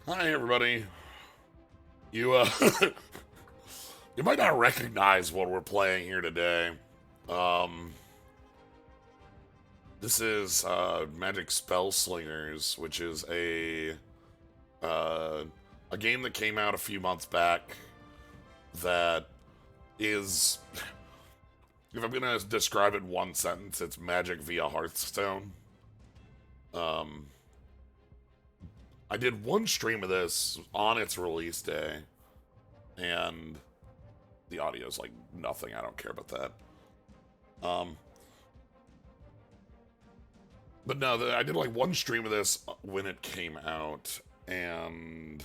Hi, everybody. You, you might not recognize what we're playing here today. Um, this is, Magic Spellslingers, which is uh, a game that came out a few months back that is, if I'm gonna describe it in one sentence, it's Magic via Hearthstone. Um, I did one stream of this on its release day, and the audio is like nothing. I don't care about that. Um, but no, I did like one stream of this when it came out, and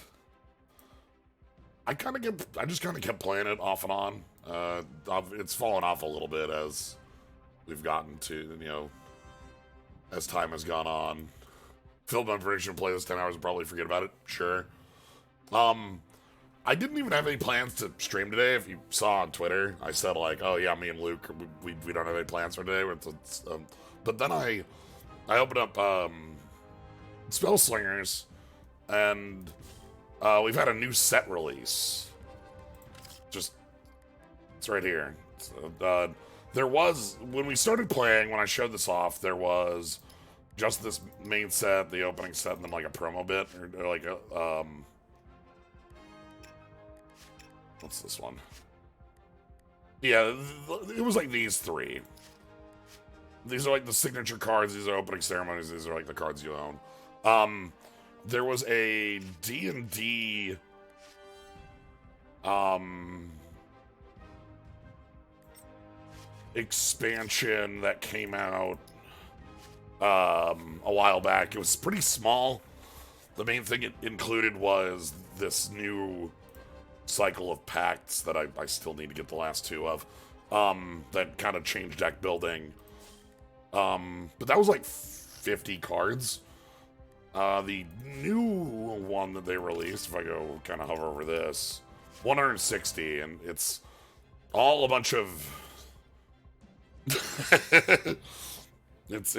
I just kind of kept playing it off and on. It's fallen off a little bit as we've gotten to, as time has gone on. Filled my version, play this 10 hours and probably forget about it. Sure. Um, I didn't even have any plans to stream today. If you saw on Twitter, I said like, "Oh yeah, me and Luke, we don't have any plans for today." But then I opened up Spellslingers, and we've had a new set release. Just it's right here. There was when we started playing. When I showed this off, there was just this main set, the opening set, and then like a promo bit or like a what's this one? Yeah, it was like these three. These are like the signature cards. These are opening ceremonies. These are like the cards you own. There was a D&D expansion that came out a while back. It was pretty small. The main thing it included was this new cycle of pacts that I still need to get the last two of, that kind of changed deck building. But that was like 50 cards. The new one that they released, if I go kind of hover over this, 160, and it's all a bunch of it's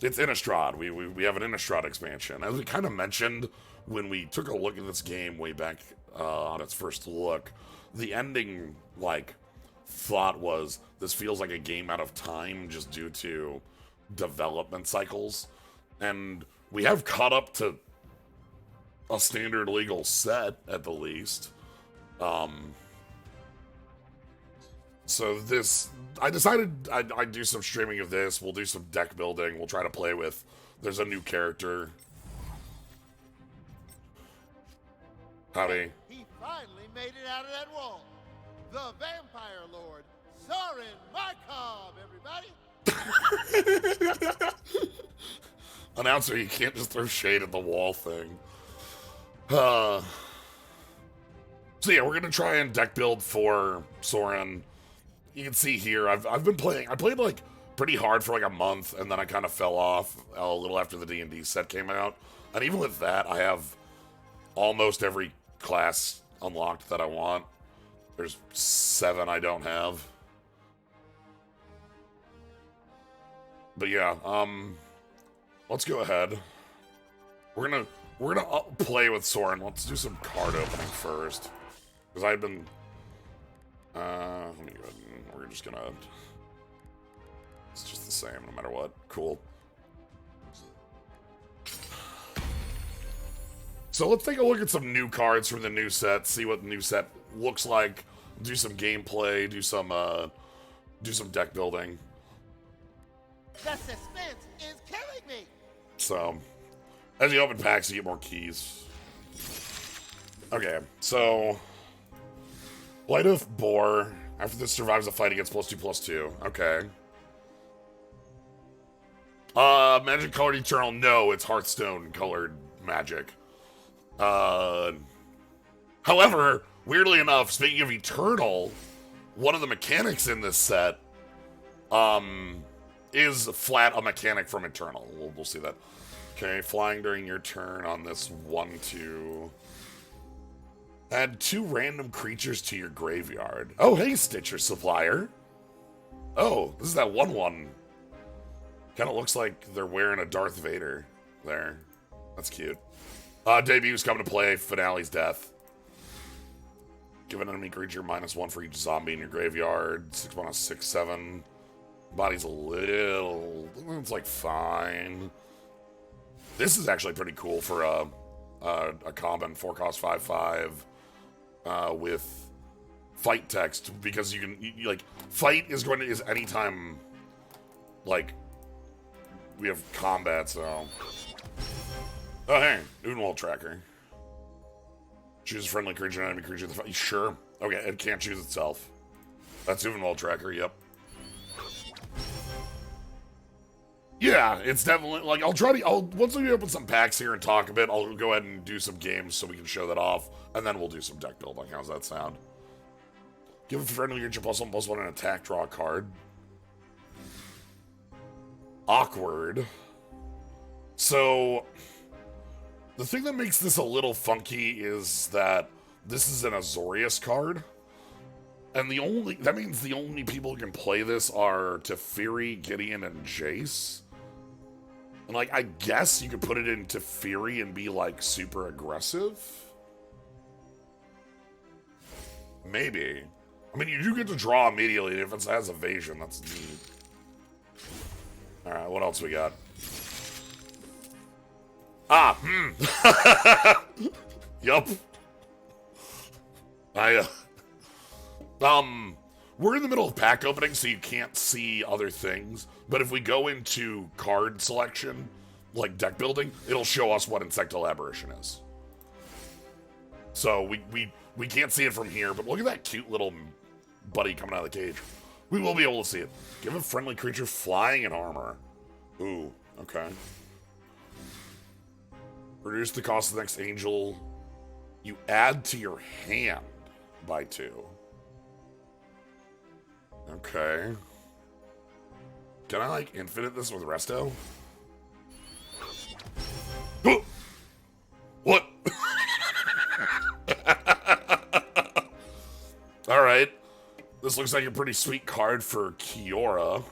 Innistrad. We have an Innistrad expansion. As we kind of mentioned when we took a look at this game way back on its first look, the ending thought was this feels like a game out of time just due to development cycles, and we have caught up to a standard legal set at the least. So this, I decided I'd do some streaming of this. We'll do some deck building. We'll try to play with. There's a new character. Howdy. He finally made it out of that wall. The Vampire Lord, Sorin Markov, everybody. Announcer, you can't just throw shade at the wall thing. So yeah, we're gonna try and deck build for Sorin. You can see here, I've been playing. I played like pretty hard for like a month, and then I kind of fell off a little after the D&D set came out. And even with that, I have almost every class unlocked that I want. There's 7 I don't have. But yeah, let's go ahead. We're gonna play with Sorin. Let's do some card opening first, because I've been. Let me go ahead and we're just gonna. It's just the same no matter what. Cool. So let's take a look at some new cards from the new set. See what the new set looks like. Do some gameplay. Do some deck building. The suspense is killing me. So, as you open packs, you get more keys. Okay, so Light of Boar. After this survives a fight, it gets +2/+2. Okay. Magic colored Eternal. No, it's Hearthstone colored magic. However, weirdly enough, speaking of Eternal, one of the mechanics in this set, is flat a mechanic from Eternal. We'll see that. Okay, flying during your turn on this 1/2. Add 2 random creatures to your graveyard. Oh, hey, Stitcher Supplier. Oh, this is that 1/1. Kind of looks like they're wearing a Darth Vader there. That's cute. Debuts coming to play. Finale's death. Give an enemy creature -1 for each zombie in your graveyard. 6 mana, 6/7. Body's a little. It's like fine. This is actually pretty cool for a common 4-cost 5/5 with fight text, because you can like fight is anytime like we have combat. So oh hey, Unwall tracker. Choose a friendly creature, enemy creature. Sure. Okay, it can't choose itself. That's Uvenwald tracker. Yep. Yeah, it's definitely like once we open some packs here and talk a bit, I'll go ahead and do some games so we can show that off, and then we'll do some deck building. How's that sound? Give a friendly creature +1/+1 and attack, draw a card. Awkward. So the thing that makes this a little funky is that this is an Azorius card. And that means the only people who can play this are Teferi, Gideon, and Jace. And like, I guess you could put it into Teferi and be like super aggressive. Maybe. I mean, you do get to draw immediately. If it has evasion, that's neat. Alright, what else we got? Yup. We're in the middle of pack opening, so you can't see other things. But if we go into card selection, like deck building, it'll show us what Insectal Aberration is. So we can't see it from here, but look at that cute little buddy coming out of the cage. We will be able to see it. Give a friendly creature flying and armor. Ooh, okay. Reduce the cost of the next angel you add to your hand by 2. Okay. Can I, like, infinite this with Resto? What? Alright. This looks like a pretty sweet card for Kiora.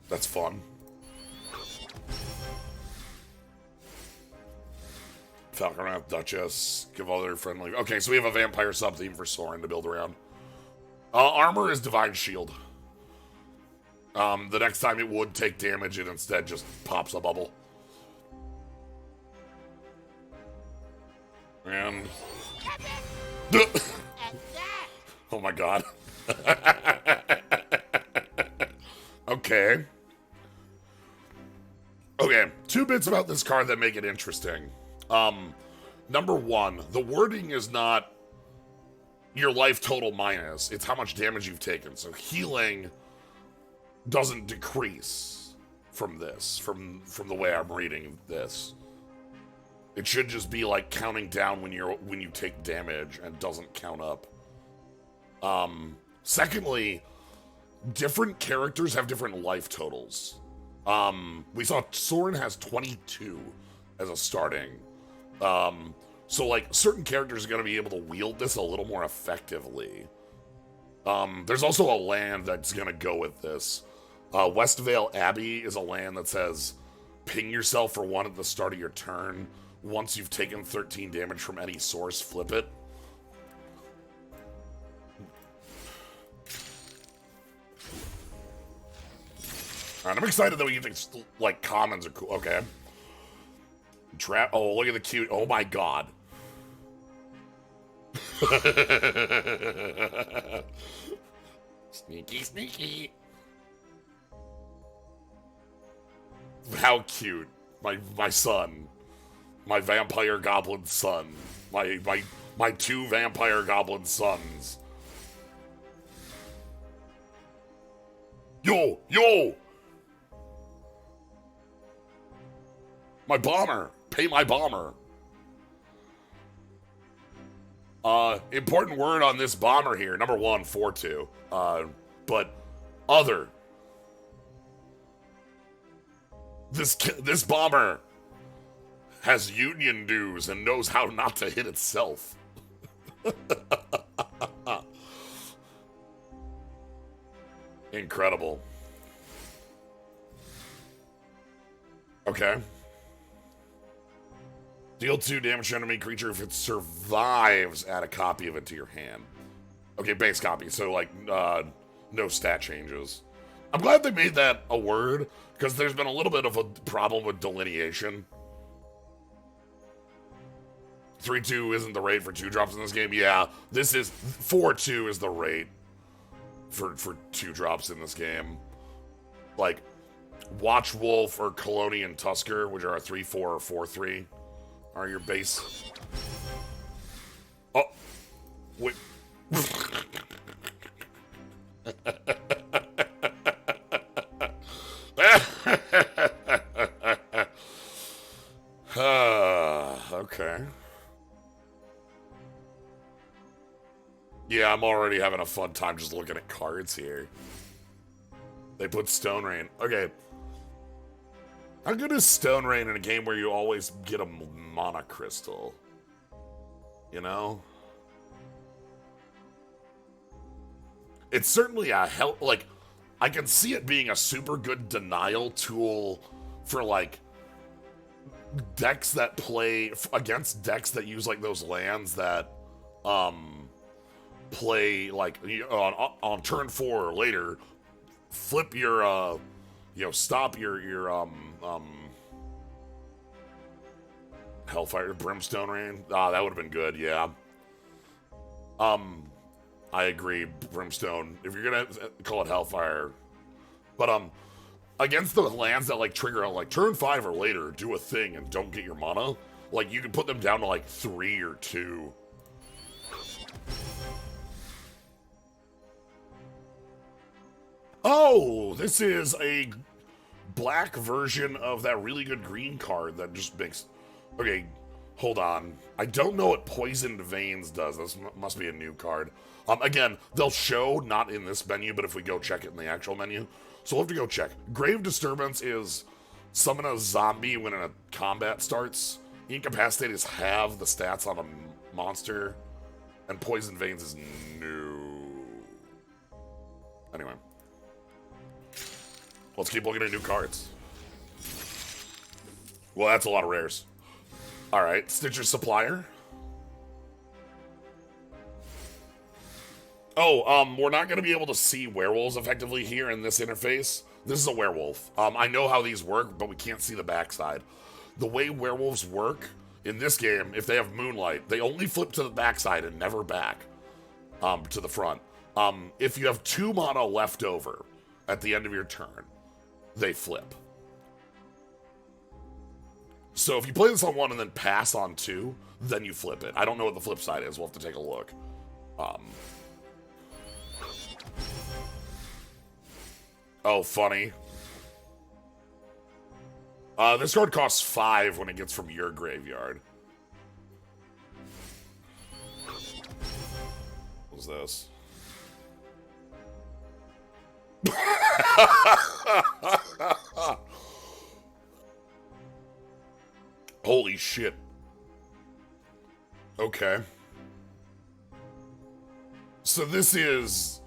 That's fun. Falconrath, Duchess, give other friendly. Okay, so we have a vampire sub-theme for Sorin to build around. Armor is Divine Shield. The next time it would take damage, it instead just pops a bubble. And... oh my god. Okay. Okay, 2 bits about this card that make it interesting. Number 1, the wording is not your life total minus, it's how much damage you've taken. So healing doesn't decrease from this, from the way I'm reading this. It should just be like counting down when you take damage and doesn't count up. Secondly, different characters have different life totals. We saw Sorin has 22 as a starting. So like certain characters are going to be able to wield this a little more effectively. There's also a land that's going to go with this. Westvale Abbey is a land that says ping yourself for 1 at the start of your turn. Once you've taken 13 damage from any source, flip it. Alright, I'm excited that we get to, like, commons are cool. Okay. Oh, look at the cute. Oh my god. Sneaky, sneaky. How cute. My son. My vampire goblin son. My 2 vampire goblin sons. Yo! My bomber! Pay my bomber! Important word on this bomber here. Number 1, 4/2. But other. This bomber has union dues and knows how not to hit itself. Incredible. Okay. Deal 2 damage to enemy creature if it survives. Add a copy of it to your hand. Okay, base copy. So, like, no stat changes. I'm glad they made that a word, because there's been a little bit of a problem with delineation. 3-2 isn't the rate for 2-drops in this game. Yeah, this is 4-2 is the rate for 2-drops in this game. Like, Watch Wolf or Colonian Tusker, which are a 3-4 or 4-3, are your base. Oh, wait. Okay. Yeah, I'm already having a fun time just looking at cards here. They put Stone Rain. Okay. How good is Stone Rain in a game where you always get a mana crystal? You know? It's certainly a help. Like, I can see it being a super good denial tool for, like, decks that play against decks that use, like, those lands that, play, like, on turn 4 or later, flip your, stop your Hellfire, Brimstone Rain. Ah, that would have been good, yeah. I agree, Brimstone. If you're gonna call it Hellfire. But, against the lands that, like, trigger on, like, turn 5 or later, do a thing and don't get your mana, like, you can put them down to, like, 3 or 2. Oh, this is a black version of that really good green card that just makes... Okay, hold on. I don't know what Poisoned Veins does. This must be a new card. Again, they'll show, not in this menu, but if we go check it in the actual menu. So we'll have to go check. Grave Disturbance is summon a zombie when a combat starts. Incapacitate is halve the stats on a monster. And Poisoned Veins is new. Anyway. Let's keep looking at new cards. Well, that's a lot of rares. Alright, Stitcher's Supplier. Oh, we're not going to be able to see werewolves effectively here in this interface. This is a werewolf. I know how these work, but we can't see the backside. The way werewolves work in this game, if they have Moonlight, they only flip to the backside and never back to the front. If you have 2 mana left over at the end of your turn, they flip. So if you play this on 1 and then pass on 2, then you flip it. I don't know what the flip side is. We'll have to take a look. Oh, funny. This card costs 5 when it gets from your graveyard. What was this? Holy shit. Okay. So this is...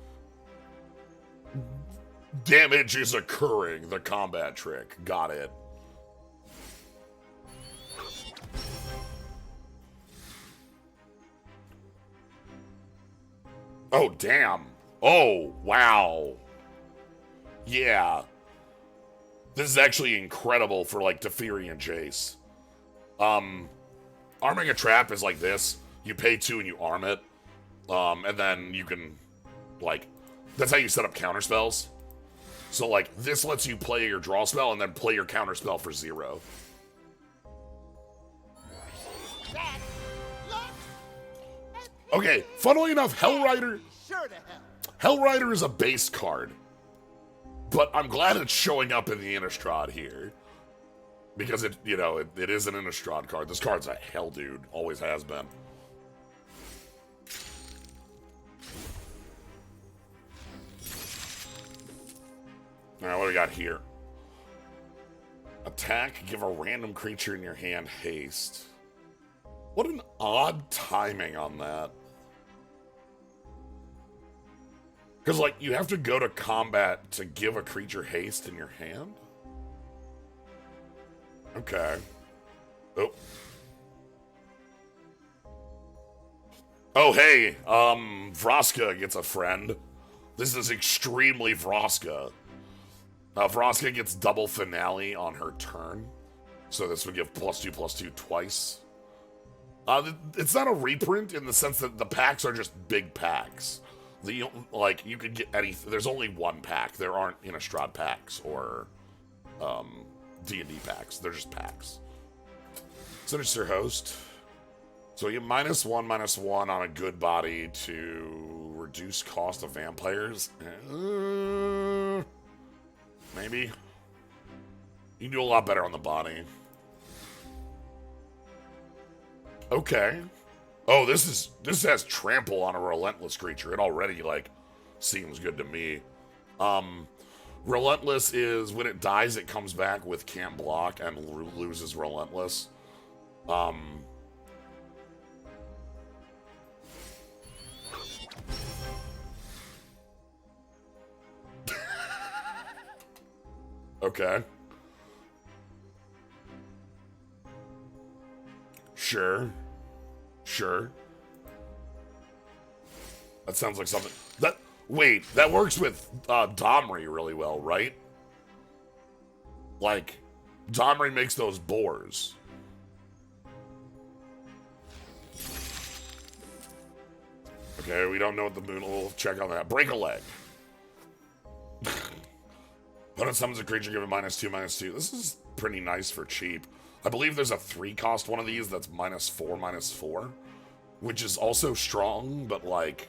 Damage is occurring, the combat trick. Got it. Oh, damn. Oh, wow. Yeah. This is actually incredible for, like, Teferi and Jace. Arming a trap is like this. You pay 2 and you arm it. And then you can, like... That's how you set up counterspells. So, like, this lets you play your draw spell and then play your counterspell for 0. Okay, funnily enough, Hellrider is a base card. But I'm glad it's showing up in the Innistrad here. Because it is an Innistrad card. This card's a hell dude. Always has been. Alright, what do we got here? Attack, give a random creature in your hand haste. What an odd timing on that. Because, like, you have to go to combat to give a creature haste in your hand? Okay. Oh. Oh, hey, Vraska gets a friend. This is extremely Vraska. Vraska gets double finale on her turn. So this would give +2/+2 twice. It's not a reprint in the sense that the packs are just big packs. Like, you could get any... There's only one pack. There aren't Innistrad packs or D&D packs. They're just packs. Sinister Host. So you get -1/-1 on a good body to reduce cost of vampires. Maybe. You can do a lot better on the body. Okay. Oh, this has trample on a relentless creature. It already, like, seems good to me. Relentless is when it dies, it comes back with can't block and loses relentless. Okay. Sure. That sounds like something... Wait, that works with Domri really well, right? Like, Domri makes those boars. Okay, we don't know what the moon... We'll check on that. Break a leg. Opponent summons a creature, give it -2/-2. This is pretty nice for cheap. I believe there's a 3-cost one of these that's -4/-4, which is also strong, but like,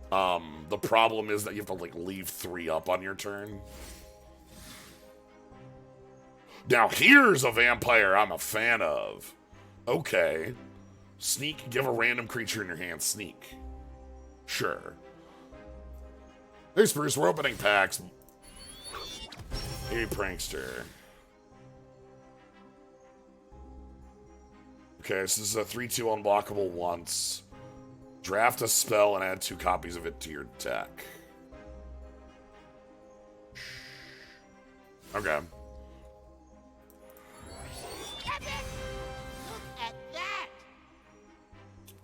the problem is that you have to like leave 3 up on your turn. Now here's a vampire I'm a fan of. Okay. Sneak, give a random creature in your hand sneak. Sure. Hey Spruce, we're opening packs. Hey Prankster. Okay, so this is a 3/2 unblockable once. Draft a spell and add 2 copies of it to your deck. Okay.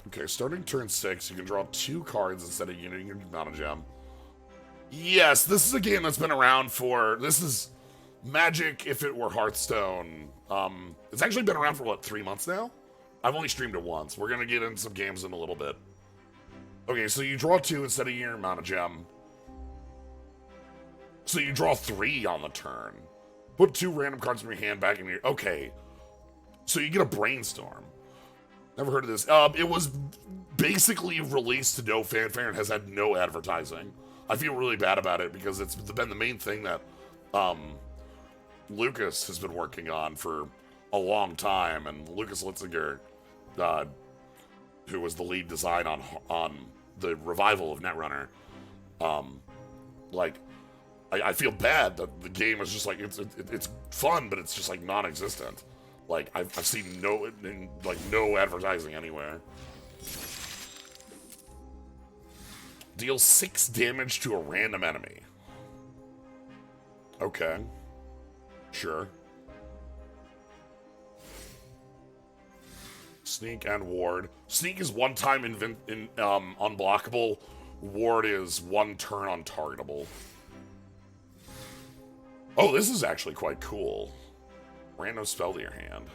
Okay, starting turn 6, you can draw 2 cards instead of using your mana gem. Yes, this is a game that's been around for... This is Magic if it were Hearthstone. It's actually been around for, what, 3 months now? I've only streamed it once. We're going to get into some games in a little bit. Okay, so you draw 2 instead of your mana gem. So you draw 3 on the turn. Put 2 random cards from your hand back in your... Okay. So you get a Brainstorm. Never heard of this. It was basically released to no fanfare and has had no advertising. I feel really bad about it because it's been the main thing that Lucas has been working on for a long time, and Lucas Litzinger, who was the lead design on the revival of Netrunner, like, I feel bad that the game is just like, it's fun, but it's just like non-existent. Like, I've seen no advertising anywhere. Deal 6 damage to a random enemy. Okay. Sure. Sneak and Ward. Sneak is 1 time unblockable. Ward is 1 turn untargetable. Oh, this is actually quite cool. Random spell to your hand.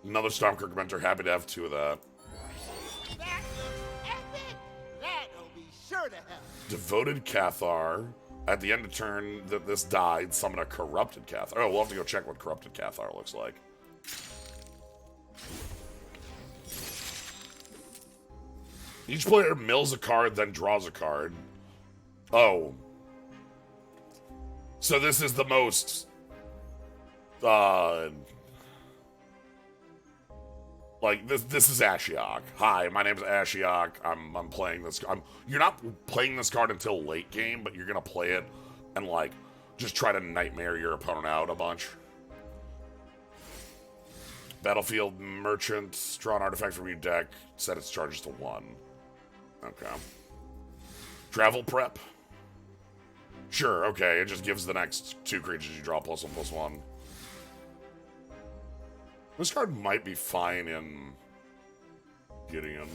Another Stormkirk Mentor. Happy to have 2 of that. That looks epic! That'll be sure to help. Devoted Cathar. At the end of turn that this died, summon a Corrupted Cathar. Oh, we'll have to go check what Corrupted Cathar looks like. Each player mills a card, then draws a card. Oh. So this is the most... like, this is Ashiok. Hi, my name is Ashiok. I'm playing this... you're not playing this card until late game, but you're gonna play it and, like, just try to nightmare your opponent out a bunch. Battlefield Merchant. Draw an artifact from your deck. Set its charges to 1. Okay. Travel Prep. Sure, okay, it just gives the next 2 creatures you draw +1/+1. This card might be fine in Gideon.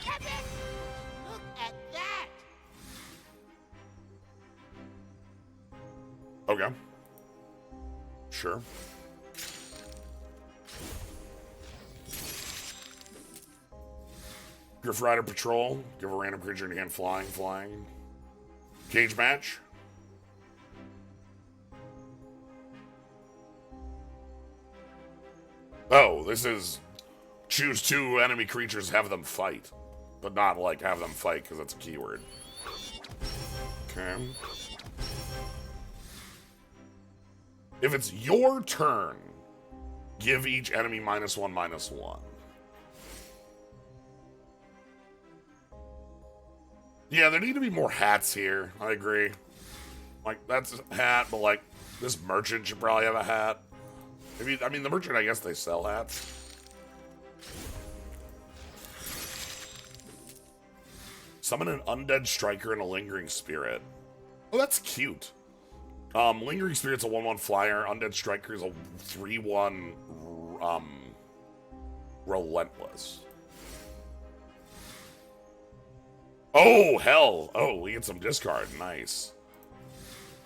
Epic! Look at that! Okay. Sure. Griff Rider Patrol. Give a random creature in your hand flying. Cage Match. Oh, this is choose 2 enemy creatures, have them fight. But not like have them fight because that's a keyword. Okay. If it's your turn, give each enemy -1/-1. Yeah, there need to be more hats here. I agree. Like, that's a hat, but like, this merchant should probably have a hat. Maybe, I mean, the merchant, I guess they sell hats. Summon an undead striker and a lingering spirit. Oh, that's cute. Lingering Spirit's a 1/1 flyer. Undead Striker is a 3/1 relentless. Oh, hell. Oh, we get some discard. Nice.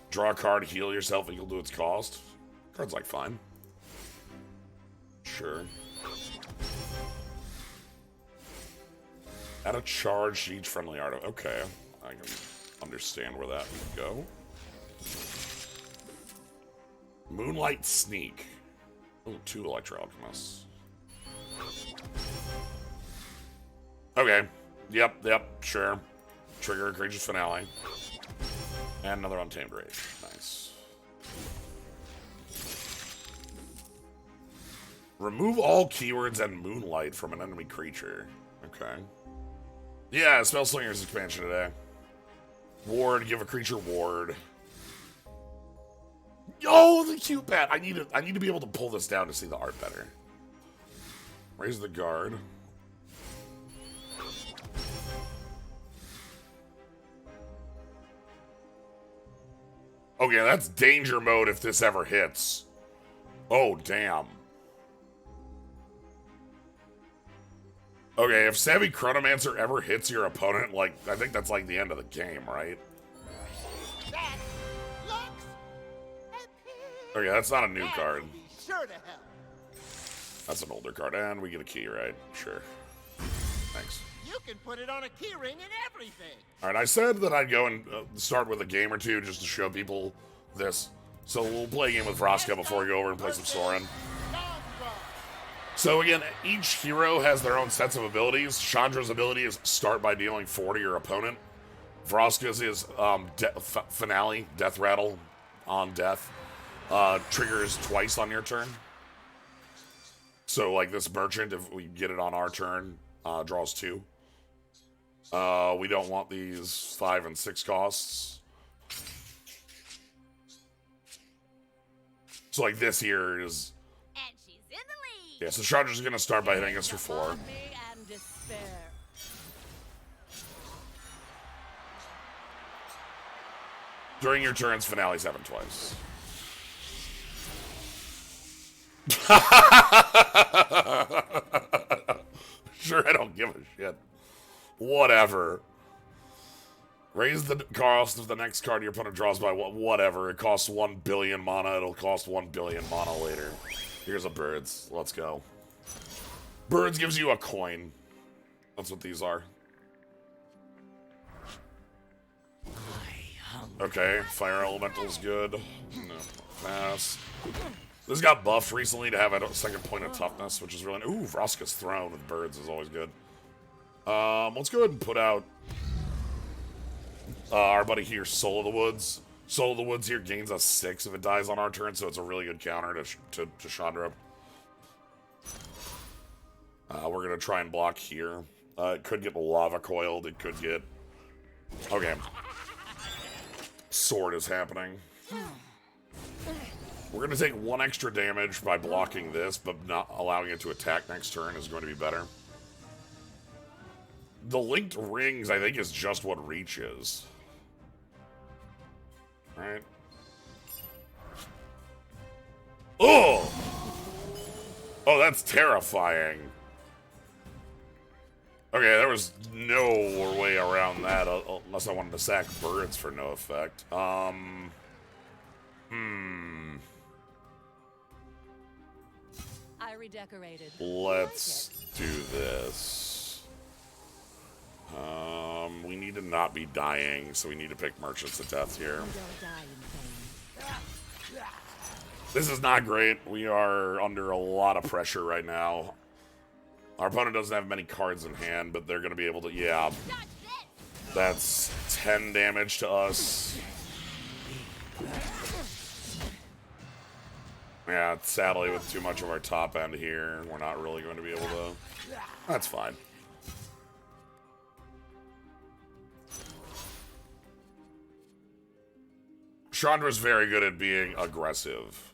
Draw a card, heal yourself equal to its cost. Card's like fine. Sure. Add a charge to each friendly artifact. Okay. I can understand where that would go. Moonlight Sneak. Oh, 2 Electro Alchemists. Okay. Yep, sure. Trigger a Courageous Finale. And another Untamed Rage. Nice. Remove all keywords and Moonlight from an enemy creature. Okay. Yeah, Spellslingers expansion today. Ward, give a creature ward. Oh, the cute bat. I need to be able to pull this down to see the art better. Raise the guard. Okay, that's danger mode if this ever hits. Oh, damn. Okay, if Savvy Chronomancer ever hits your opponent, like, I think that's like the end of the game, right? That looks epic! Okay, that's not a new card. Sure to help. That's an older card, and we get a key, right? Sure. Thanks. You can put it on a keyring and everything. All right, I said that I'd go and start with a game or two just to show people this. So we'll play a game with Vraska before we go over and play some Sorin. So again, each hero has their own sets of abilities. Chandra's ability is start by dealing 4 to your opponent. Vraska's is Finale, Death Rattle on death. Triggers twice on your turn. So like this merchant, if we get it on our turn, draws 2. We don't want these 5 and 6 costs. So like this here is... And she's in the lead. Yeah, so Chandra's going to start by hitting us for 4. And despair. During your turns, Finale's happen twice. Sure, I don't give a shit. Whatever. Raise the cost of the next card your opponent draws by whatever. It costs 1 billion mana. It'll cost 1 billion mana later. Here's a Birds. Let's go. Birds gives you a coin. That's what these are. Okay, Fire Elemental's good. No, pass. This got buffed recently to have a second point of toughness, which is really... Ooh, Vraska's Throne with Birds is always good. Let's go ahead and put out our buddy here, Soul of the Woods. Soul of the Woods here gains us 6 if it dies on our turn, so it's a really good counter to Chandra. We're going to try and block here. It could get Lava Coiled. It could get... Okay. Sword is happening. We're going to take 1 extra damage by blocking this, but not allowing it to attack next turn is going to be better. The Linked Rings, I think, is just what Reach is. Alright. Oh! Oh, that's terrifying. Okay, there was no way around that unless I wanted to sack birds for no effect. I redecorated. Let's do this. We need to not be dying, so we need to pick Merchants of Death here. Don't die in vain. This is not great. We are under a lot of pressure right now. Our opponent doesn't have many cards in hand, but they're going to be able to... Yeah. That's 10 damage to us. Yeah, sadly, with too much of our top end here, we're not really going to be able to... That's fine. Chandra's very good at being aggressive.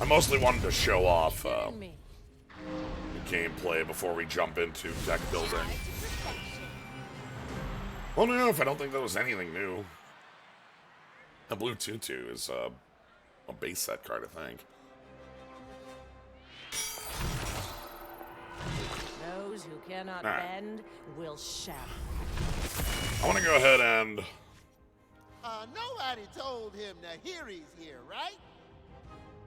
I mostly wanted to show off the gameplay before we jump into deck building. Well, no, if I don't think there was anything new. A blue 2/2 is a base set card, I think. Those who cannot bend will shatter. I want to go ahead and... Nobody told him to hear he's here, right?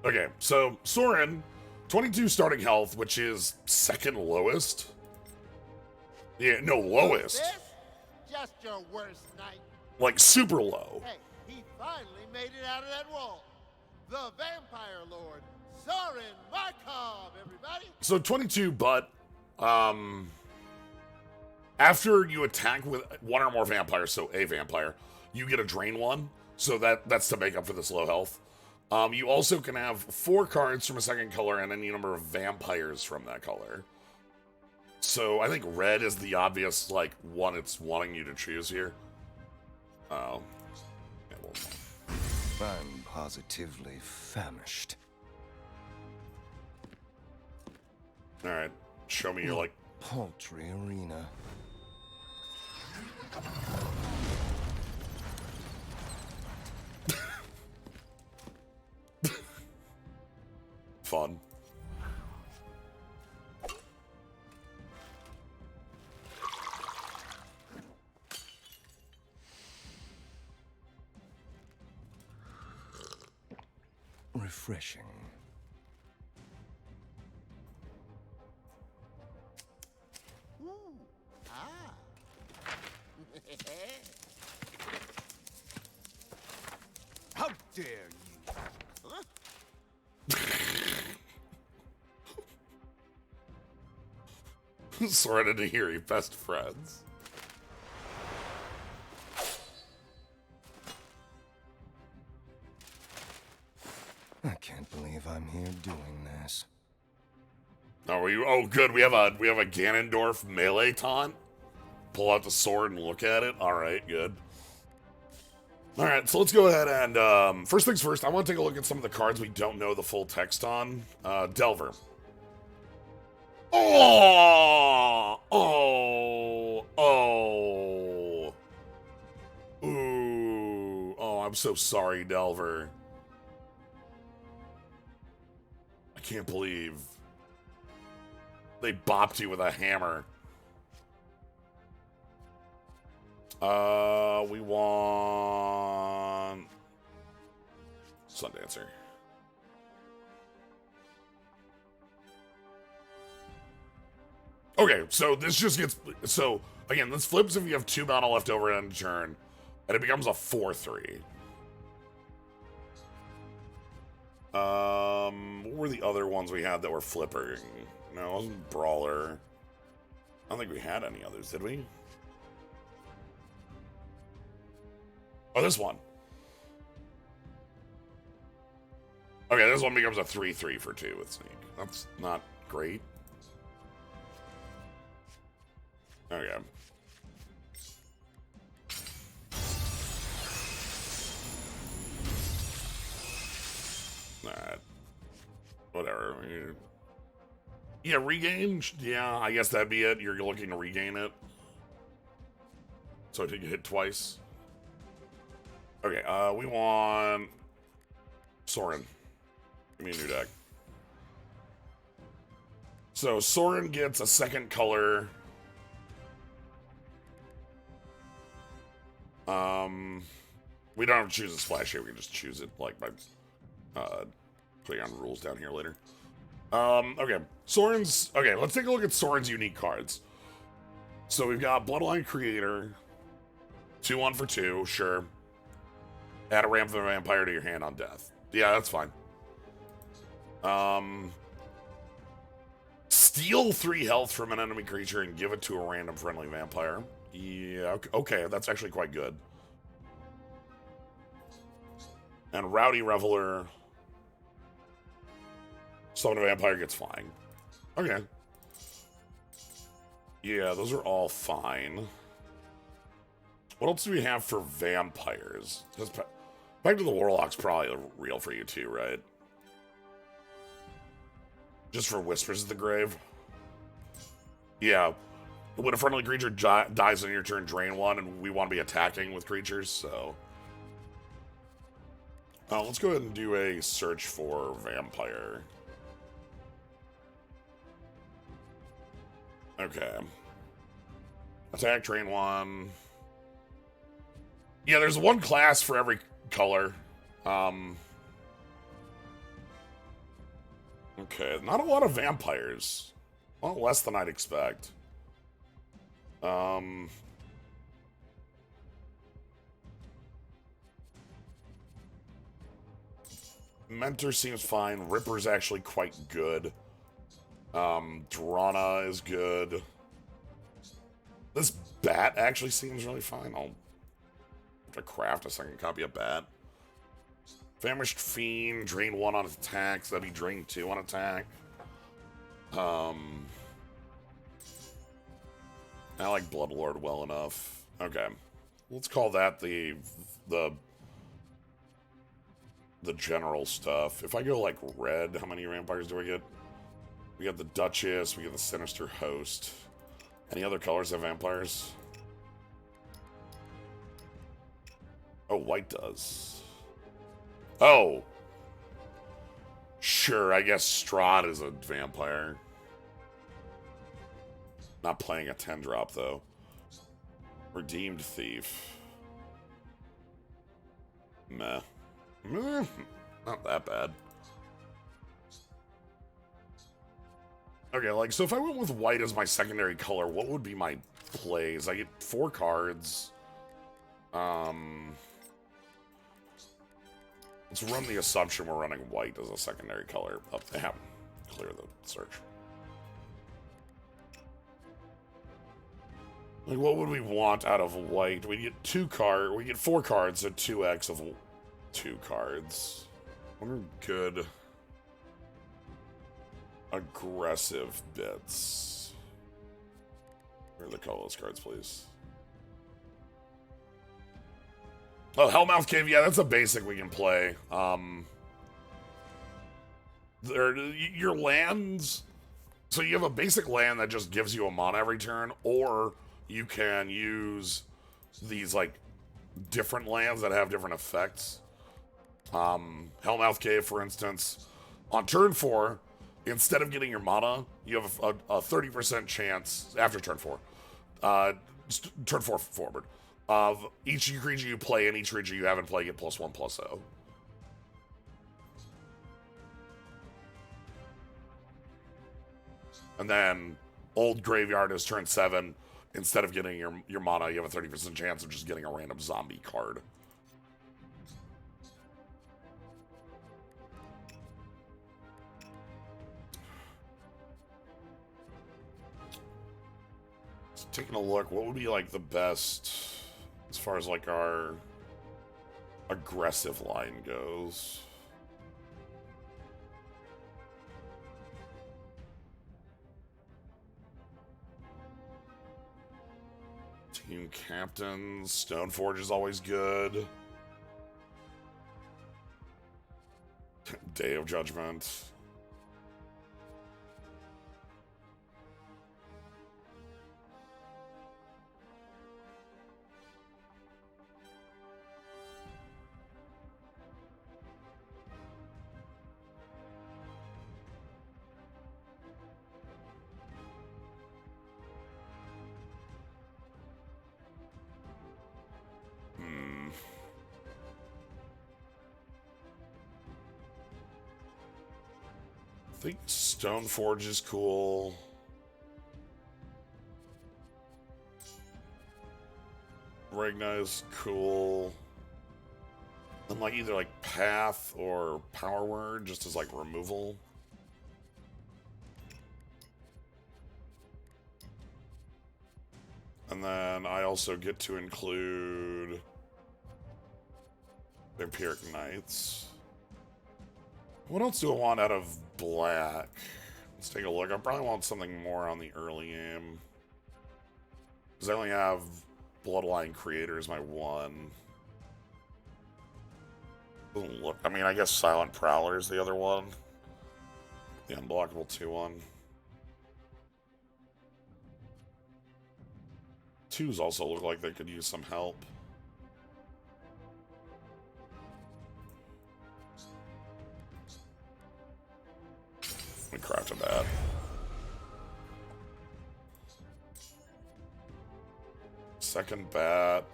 Okay, so Sorin, 22 starting health, which is second lowest. Yeah, no, lowest. This? Just your worst night. Like super low. Hey, he finally made it out of that wall. The Vampire Lord, Sorin Markov, everybody. So 22, but after you attack with one or more vampires, so a vampire, you get a drain one. So that's to make up for this low health. You also can have 4 cards from a second color and any number of vampires from that color. So I think red is the obvious, like, one it's wanting you to choose here. Oh. Yeah, well. I'm positively famished. Alright. Show me your, like... Paltry arena. Fun. Refreshing. How dare you? Huh? Sorry to hear you, best friends. I can't believe I'm here doing this. Oh, oh, good. We have a Ganondorf melee taunt. Pull out the sword and look at it. All right, good. All right, so let's go ahead and first things first. I want to take a look at some of the cards we don't know the full text on. Delver. Oh, ooh, oh, I'm so sorry, Delver. I can't believe they bopped you with a hammer. We want Sundancer. Okay, so this just gets... So, again, this flips if you have 2 mana left over in turn, and it becomes a 4/3. What were the other ones we had that were flipping? No, it wasn't Brawler. I don't think we had any others, did we? Oh, this one. Okay, this one becomes a 3/3 for 2 with Sneak. That's not great. Okay. Alright. Whatever. Yeah, regain? Yeah, I guess that'd be it. You're looking to regain it. So I did get hit twice. Okay, we want Soren. Give me a new deck. So Soren gets a second color. We don't have to choose a splash here. We can just choose it like by putting on rules down here later. Okay, Soren's. Okay, let's take a look at Soren's unique cards. So we've got Bloodline Creator, 2-1 for 2, sure. Add a ramp of the vampire to your hand on death. Yeah, that's fine. Steal 3 health from an enemy creature and give it to a random friendly vampire. Yeah, okay, that's actually quite good. And Rowdy Reveler. Summon a vampire, gets flying. Okay. Yeah, those are all fine. What else do we have for vampires? Back to the Warlock's probably real for you too, right? Just for Whispers of the Grave? Yeah. When a friendly creature dies on your turn, drain 1, and we want to be attacking with creatures, so... let's go ahead and do a search for vampire. Okay. Attack, drain 1. Yeah, there's 1 class for every color. Okay, not a lot of vampires. Well, less than I'd expect. Mentor seems fine. Ripper's actually quite good. Drana is good. This bat actually seems really fine. I'll have to craft a second copy of bat. Famished Fiend, drain 1 on attack, so that'd be drain 2 on attack. I like Bloodlord well enough. Okay. Let's call that the general stuff. If I go like red, how many vampires do I get? We got the Duchess, we get the Sinister Host. Any other colors have vampires? Oh, white does. Oh! Sure, I guess Strahd is a vampire. Not playing a 10-drop, though. Redeemed Thief. Meh. Not that bad. Okay, like, so if I went with white as my secondary color, what would be my plays? I get 4 cards. Let's run the assumption we're running white as a secondary color. Oh, they haven't. Clear the search. Like, what would we want out of white? We get 4 cards, so 2x of 2 cards. What are good aggressive bits? Where are the colorless cards, please? Oh, Hellmouth Cave, yeah, that's a basic we can play. Your lands, so you have a basic land that just gives you a mana every turn, or you can use these, like, different lands that have different effects. Hellmouth Cave, for instance, on turn 4, instead of getting your mana, you have a 30% chance, after turn 4, turn 4 forward, of each creature you play and each creature you haven't played get +1/+0. And then Old Graveyard is turn 7. Instead of getting your mana, you have a 30% chance of just getting a random zombie card. Just taking a look, what would be like the best as far as like our aggressive line goes? Team captains, Stoneforge is always good. Day of Judgment. think Stoneforge is cool. Regna is cool. And like either like Path or Power Word just as like removal. And then I also get to include Vampiric Knights. What else do I want out of black? Let's take a look. I probably want something more on the early game. Because I only have Bloodline Creator as my one. Doesn't look... I mean, I guess Silent Prowler is the other one. The unblockable 2-1. 2s also look like they could use some help. Let me craft a bat. Second bat.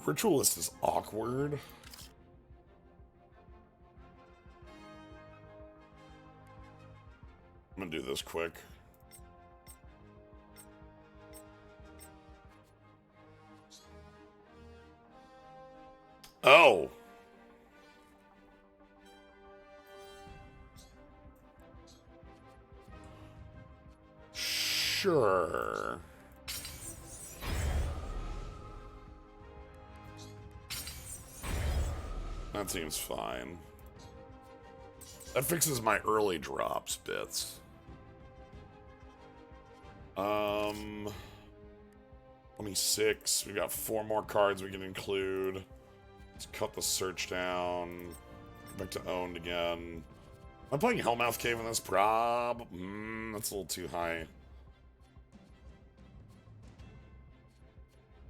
Ritualist is awkward. I'm gonna do this quick. Oh. Sure. That seems fine. That fixes my early drops bits. 26. We got 4 more cards we can include. Let's cut the search down. Back to owned again. I'm playing Hellmouth Cave in this prob. That's a little too high.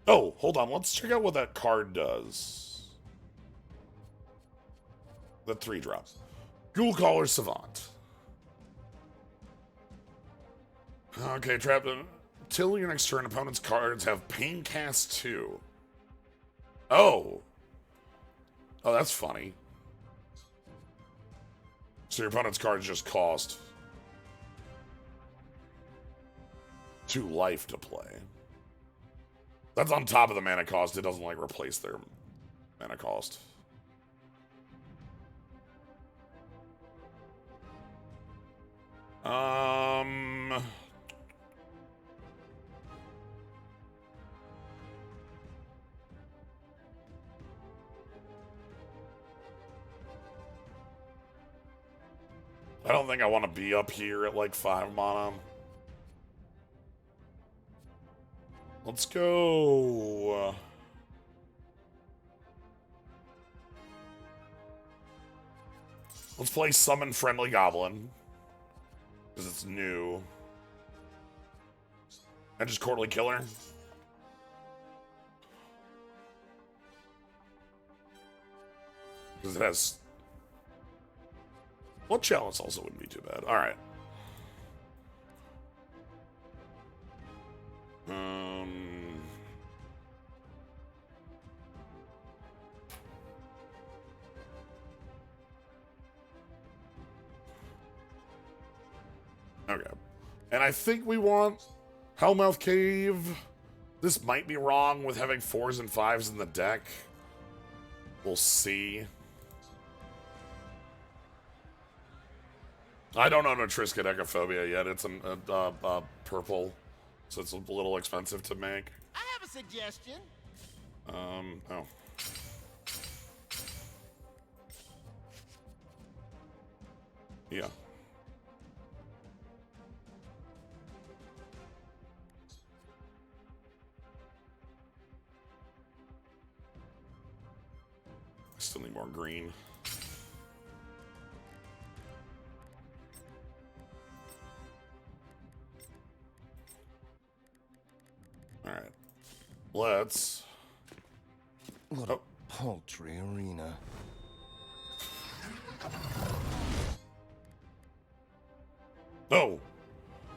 Oh, hold on. Let's check out what that card does. The 3-drop. Ghoul Caller Savant. Okay, trapped. Till your next turn, opponent's cards have Pain Cast 2. Oh. Oh, that's funny. So your opponent's cards just cost 2 life to play. That's on top of the mana cost. It doesn't, like, replace their mana cost. I don't think I want to be up here at like 5 mana. Let's go. Let's play Summon Friendly Goblin. Because it's new. And just Courtly Killer. Because it has... Well, Chalice also wouldn't be too bad. Alright. Okay. And I think we want Hellmouth Cave. This might be wrong with having 4s and 5s in the deck. We'll see. I don't own a Trisket Echophobia yet. It's a purple, so it's a little expensive to make. I have a suggestion. Oh. Yeah. Still need more green. Alright. Let's... What a paltry arena. Oh!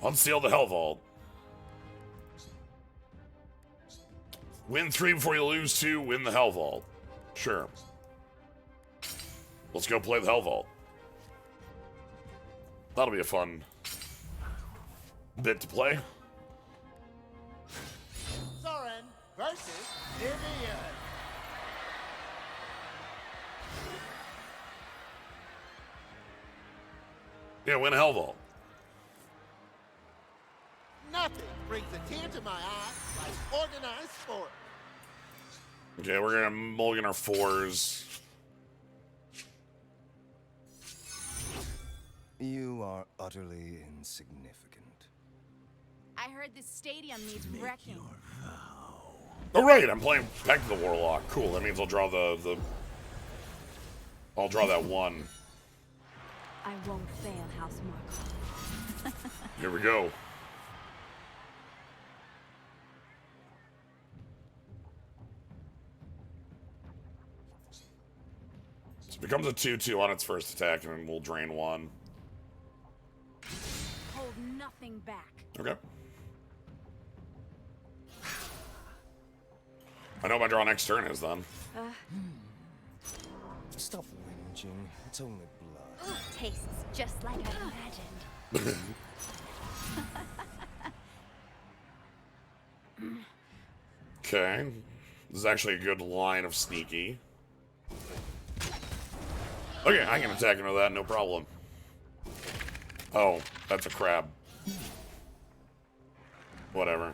Unseal the Hell Vault. Win 3 before you lose 2, win the Hell Vault. Sure. Let's go play the Hell Vault. That'll be a fun bit to play. Soren versus Vivian. Yeah, win a Hell Vault. Nothing brings a tear to my eye like organized sport. Okay, we're gonna mulligan our 4s. You are utterly insignificant. I heard this stadium needs wrecking. Oh right, I'm playing Pact of the Warlock. Cool. That means I'll draw I'll draw that 1. I won't fail, House Markov. Here we go. So it becomes a 2/2 on its first attack, and then we'll drain 1. Hold nothing back. Okay. I know my draw next turn is then. Stop whinging. It's only blood. Tastes just like I imagined. Okay. This is actually a good line of sneaky. Okay, I can attack into that, no problem. Oh, that's a crab. Whatever.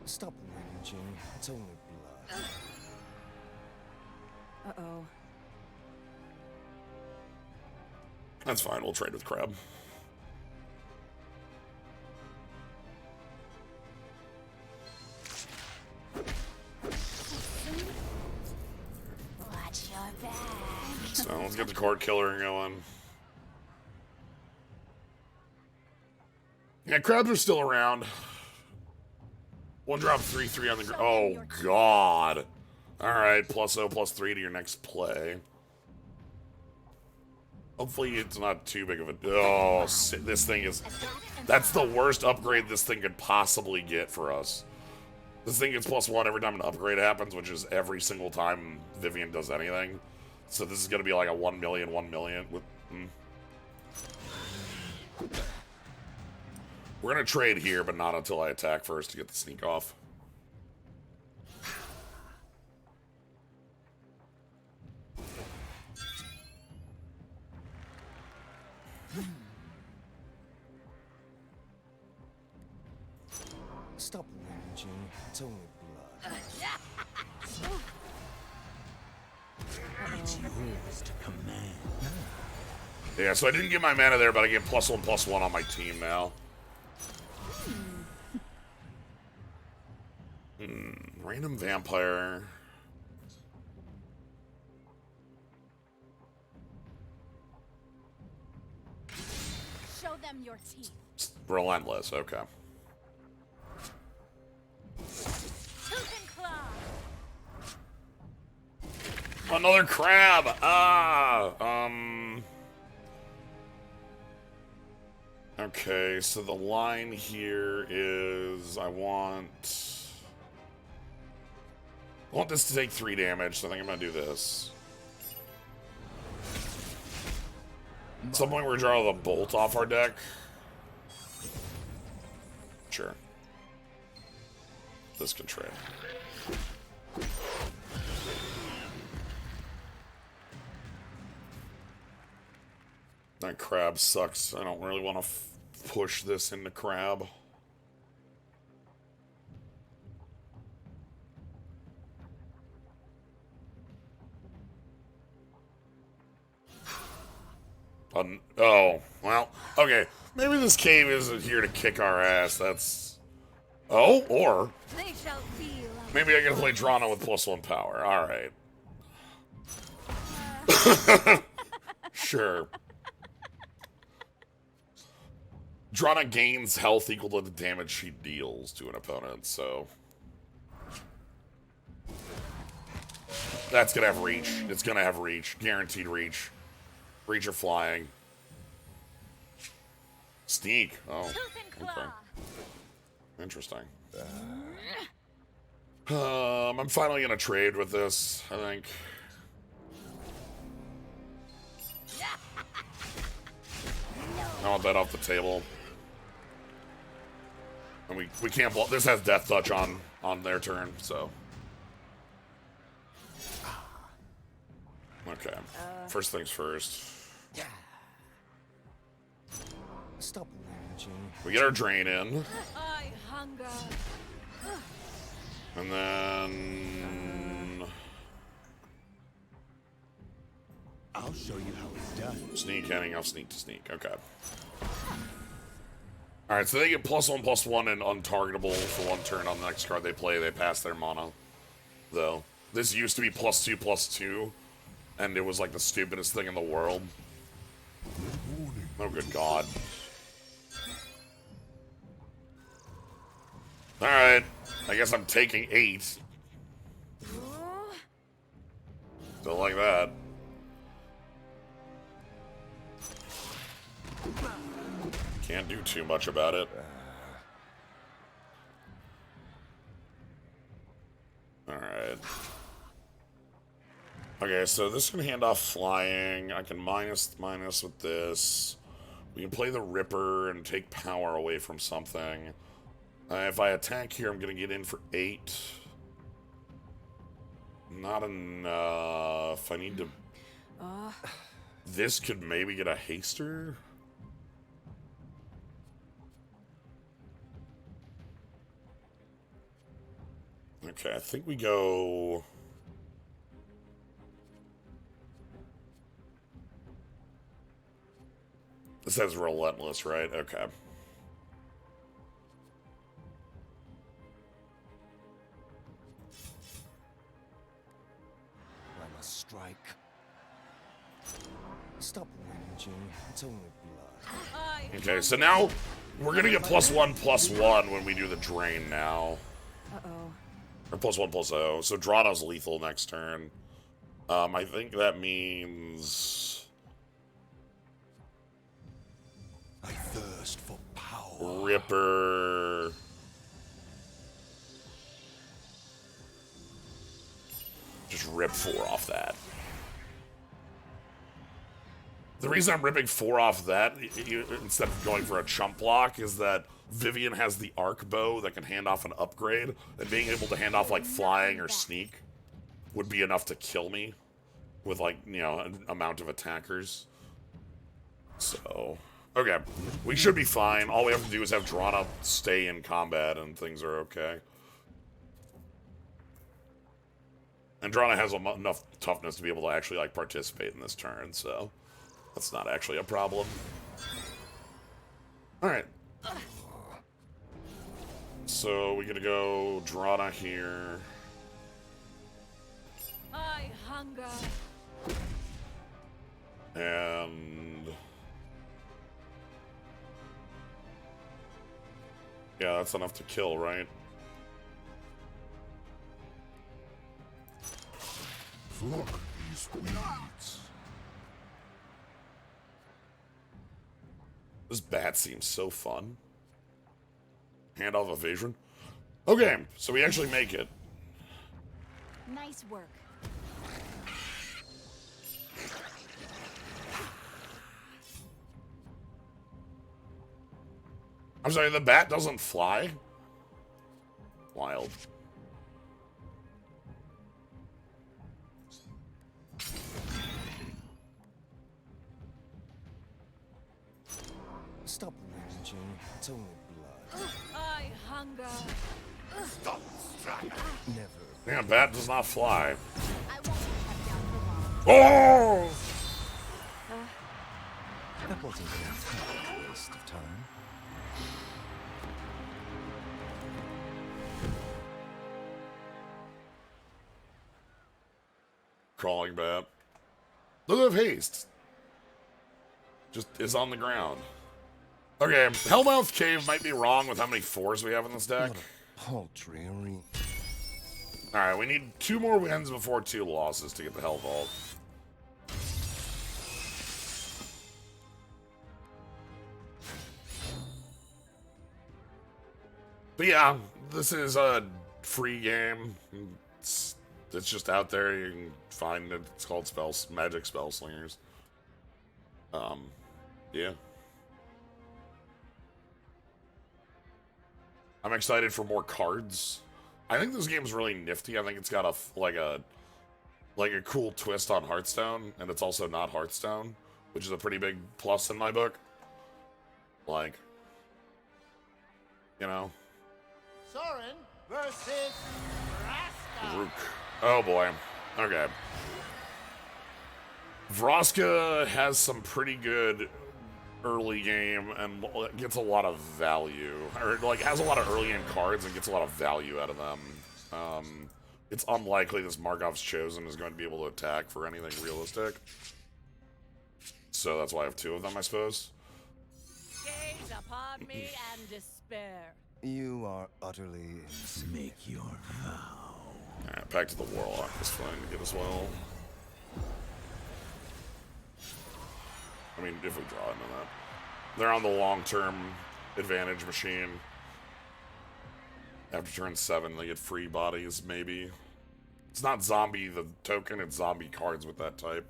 Stop whinging. It's only blood. Uh-oh. That's fine, we'll trade with crab. Watch your back. So let's get the Court Killer going. Yeah, crabs are still around. 1 drop 3/3 on the ground. Oh god. Alright, +0/+3 to your next play. Hopefully it's not too big of a... Oh, this thing is... That's the worst upgrade this thing could possibly get for us. This thing gets +1 every time an upgrade happens, which is every single time Vivian does anything. So this is going to be like a 1 million, 1 million. With, We're going to trade here, but not until I attack first to get the sneak off. Stop whinging. It's only blood. Yeah, so I didn't get my mana there, but I get +1/+1 on my team now. Random vampire. Show them your teeth. Relentless, okay. Tooth and claw. Another crab! Okay, so the line here is I want this to take 3 damage, so I think I'm gonna do this. At some point we're gonna draw the bolt off our deck. Sure. This can trade. That crab sucks. I don't really want to push this into crab. Oh, well, okay. Maybe this cave isn't here to kick our ass. That's... Oh, or... They shall feel. Maybe I gotta play Drana with +1 power. Alright. Sure. Drana gains health equal to the damage she deals to an opponent, so... That's gonna have reach. It's gonna have reach. Guaranteed reach. Reach or flying. Sneak. Oh, Tooth and claw. okay. Interesting. I'm finally gonna trade with this, I think. I want that off the table. And we can't block. This has Death Touch on their turn, so. Okay. First things first. Stop whinging. We get our drain in. I hunger. And then I'll show you how it's done. sneak, handing off sneak to sneak. Okay. Alright, so they get +1/+1 and untargetable for 1 turn on the next card they play. They pass their mana. Though. This used to be +2/+2. And it was like the stupidest thing in the world. Oh, good God. Alright. I guess I'm taking 8. Still like that. Can't do too much about it. Alright. Okay, so this can hand off flying. I can minus with this. We can play the Ripper and take power away from something. If I attack here, I'm going to get in for 8. Not enough. I need to... This could maybe get a haster? Okay, I think we go... This says Relentless, right? Okay. I must strike. Stop whinging. It's only blood. Okay, so now we're gonna get +1/+1 when we do the drain now. Uh-oh. Or +1/+0. So Drano's lethal next turn. I think that means I thirst for power. Ripper. Just rip 4 off that. The reason I'm ripping 4 off that, instead of going for a chump block, is that Vivian has the arc bow that can hand off an upgrade, and being able to hand off, like, flying or sneak would be enough to kill me with, like, you know, an amount of attackers. So, okay. We should be fine. All we have to do is have Drana stay in combat, and things are okay. And Drana has enough toughness to be able to actually, like, participate in this turn, so that's not actually a problem. Alright. So, we're gonna go Drana here. I hunger. And... yeah, that's enough to kill, right? Look, these weeds. This bat seems so fun. Hand off evasion. Okay, so we actually make it. Nice work. I'm sorry, the bat doesn't fly? Wild. Stop whinging. It's only blood. I hunger. Stop striking. Never. Yeah, bat does not fly. I won't be kept down for long. Oh! That wasn't a waste of time. Crawling bat. Look at haste. Just is on the ground. Okay, Hellmouth Cave might be wrong with how many 4s we have in this deck. Paltry arena. Alright, we need 2 more wins before 2 losses to get the Hell Vault. But yeah, this is a free game. It's just out there. You can find it. It's called Magic Spellslingers. Yeah. I'm excited for more cards. I think this game's really nifty. I think it's got a cool twist on Hearthstone, and it's also not Hearthstone, which is a pretty big plus in my book. Like, you know. Soren versus Vraska. Rook. Oh boy. Okay. Vraska has some pretty good early game and gets a lot of value, or like has a lot of early game cards and gets a lot of value out of them. It's unlikely this Markov's Chosen is going to be able to attack for anything realistic, so that's why I have two of them, I suppose. Gaze upon me and despair. You are utterly insane. Make your vow. Alright, back to the Warlock is fine to get as well. I mean, if we draw into that. They're on the long-term advantage machine. After turn 7, they get free bodies, maybe. It's not zombie, the token, it's zombie cards with that type.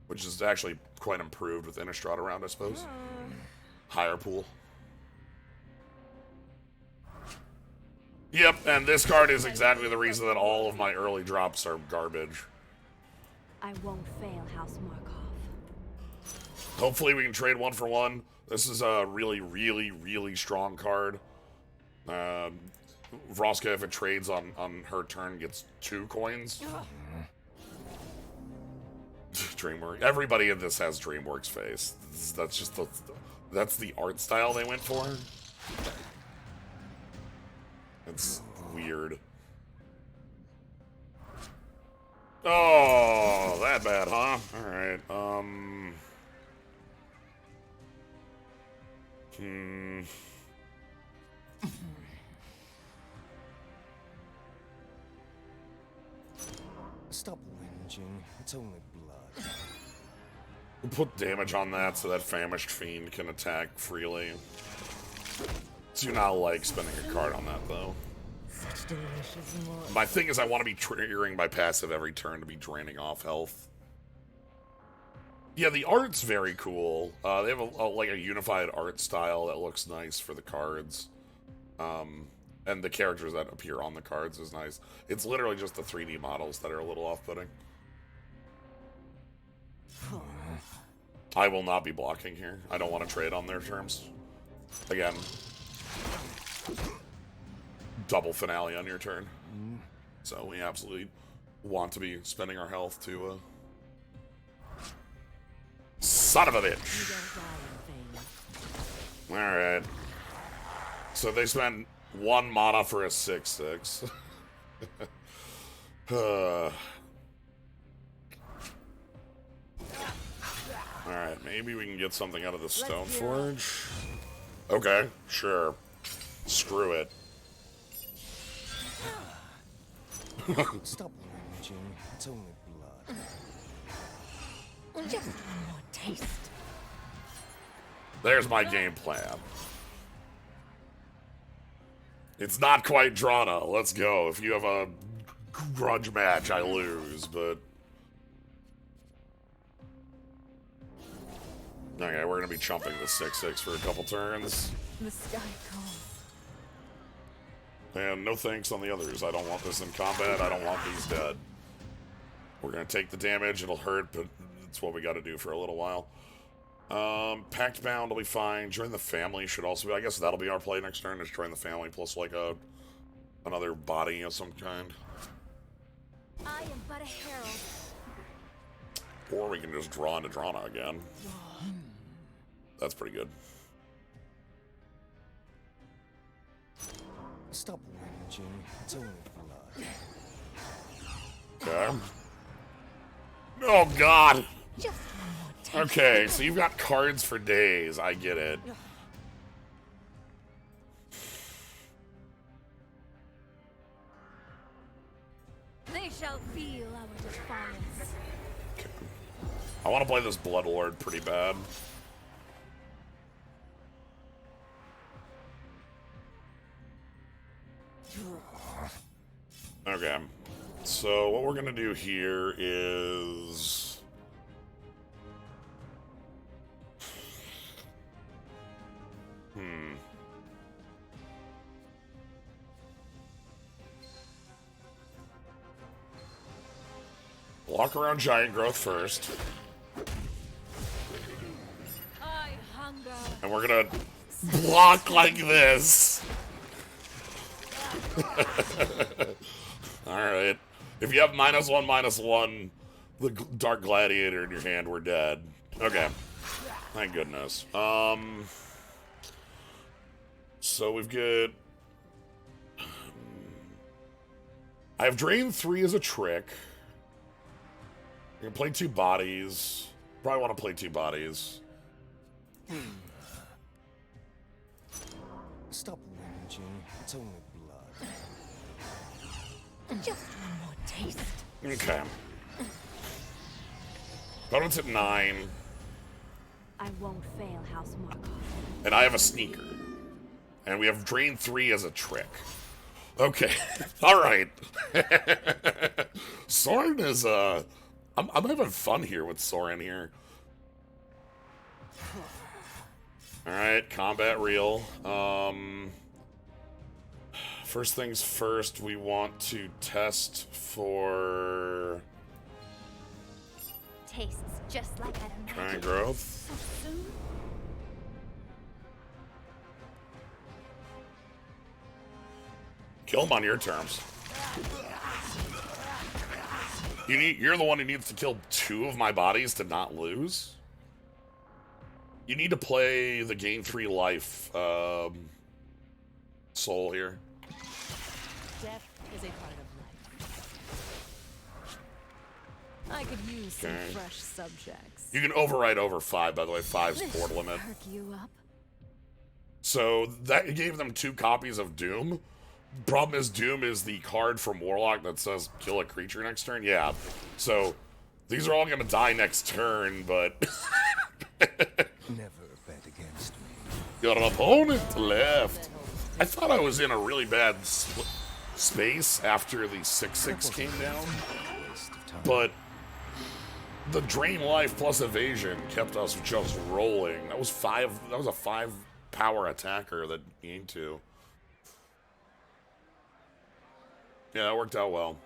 Which is actually quite improved with Innistrad around, I suppose. Higher pool. Yep, and this card is exactly the reason that all of my early drops are garbage. I won't fail, House Markov. Hopefully we can trade 1 for 1. This is a really, really, really strong card. Vraska, if it trades on her turn, gets 2 coins. DreamWorks. Everybody in this has DreamWorks face. That's just that's the art style they went for. It's weird. Oh, that bad, huh? Alright, Stop whinging. It's only blood. We'll put damage on that so that Famished Fiend can attack freely. Do not like spending a card on that, though. Such delicious more. My thing is I want to be triggering my passive every turn to be draining off health. Yeah, the art's very cool. They have like a unified art style that looks nice for the cards. And the characters that appear on the cards is nice. It's literally just the 3D models that are a little off-putting. I will not be blocking here. I don't want to trade on their terms. Again. Double finale on your turn. So we absolutely want to be spending our health to, Son of a bitch! Alright. So they spend 1 mana for a 6/6. Alright, maybe we can get something out of the Stoneforge. Okay, sure. Screw it. Stop whinging. It's only blood. Just one more taste. There's my game plan. It's not quite Drana. Let's go. If you have a grudge match, I lose, but... Okay, we're gonna be chumping the 6/6 for a couple turns. The sky calls. And no thanks on the others. I don't want this in combat. I don't want these dead. We're gonna take the damage. It'll hurt, but it's what we gotta do for a little while. Pact Bound will be fine. Join the Family should also be... I guess that'll be our play next turn, is Join the Family plus like another body of some kind. I am but a herald. Or we can just draw into Drana again. That's pretty good. Stop whinging. It's only blood. Okay. Oh, God! Just one more taste. Okay, so you've got cards for days. I get it. They shall feel our defiance. Okay. I want to play this Bloodlord pretty bad. Okay. So what we're gonna do here is walk around giant growth first. I hunger. And we're gonna block like this. Alright. If you have -1/-1, the Dark Gladiator in your hand, we're dead. Okay. Thank goodness. So we've got... I have Drain 3 as a trick. You can play 2 bodies. Probably want to play 2 bodies. Stop whinging. It's only blood. Just one more taste. Okay. Opponent's at 9. I won't fail, House Markov. And I have a sneaker. And we have Drain 3 as a trick. Okay. Alright. Soren is, I'm having fun here with Soren here. Alright, combat real. First things first, we want to test for... Tastes just like I'd imagined. Giant growth. So soon? Kill him on your terms. You're the one who needs to kill 2 of my bodies to not lose. You need to play the gain 3 life soul here. Death is a part of life. I could use some fresh subjects. You can override over 5, by the way. 5's board limit. Perk you up. So that gave them 2 copies of Doom. Problem is, Doom is the card from Warlock that says kill a creature next turn. Yeah. So these are all going to die next turn, but... Never bet against me. Got an opponent left. I thought I was in a really bad space after the 6/6 came down, Waste of time. but the drain life plus evasion kept us just rolling. That was 5. That was a 5 power attacker that gained 2. Yeah, that worked out well.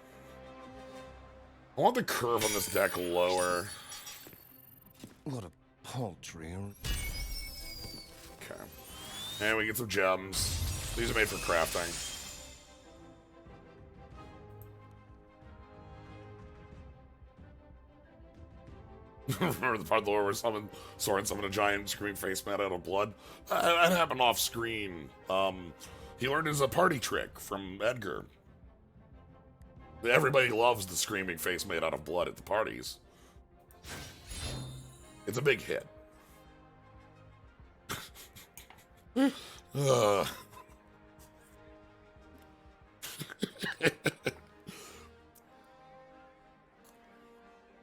I want the curve on this deck lower. What a paltry. Okay. And we get some gems. These are made for crafting. Remember the part of the lore where Soren summoned a giant screaming face made out of blood? That happened off screen. He learned it as a party trick from Edgar. Everybody loves the screaming face made out of blood at the parties. It's a big hit.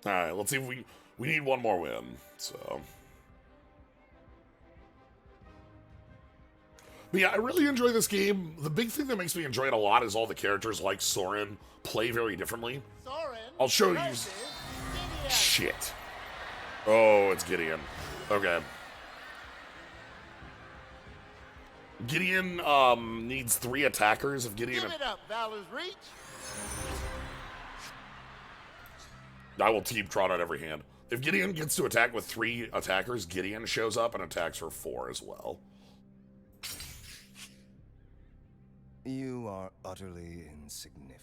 Alright, let's see if we need one more win, so. But yeah, I really enjoy this game. The big thing that makes me enjoy it a lot is all the characters like Soren play very differently. Soren I'll show you. versus Gideon. Shit. Oh, it's Gideon. Okay. Gideon needs 3 attackers. If Gideon, Give it up, Valor's Reach. I will team trot on every hand. If Gideon gets to attack with 3 attackers, Gideon shows up and attacks for 4 as well. You are utterly insignificant.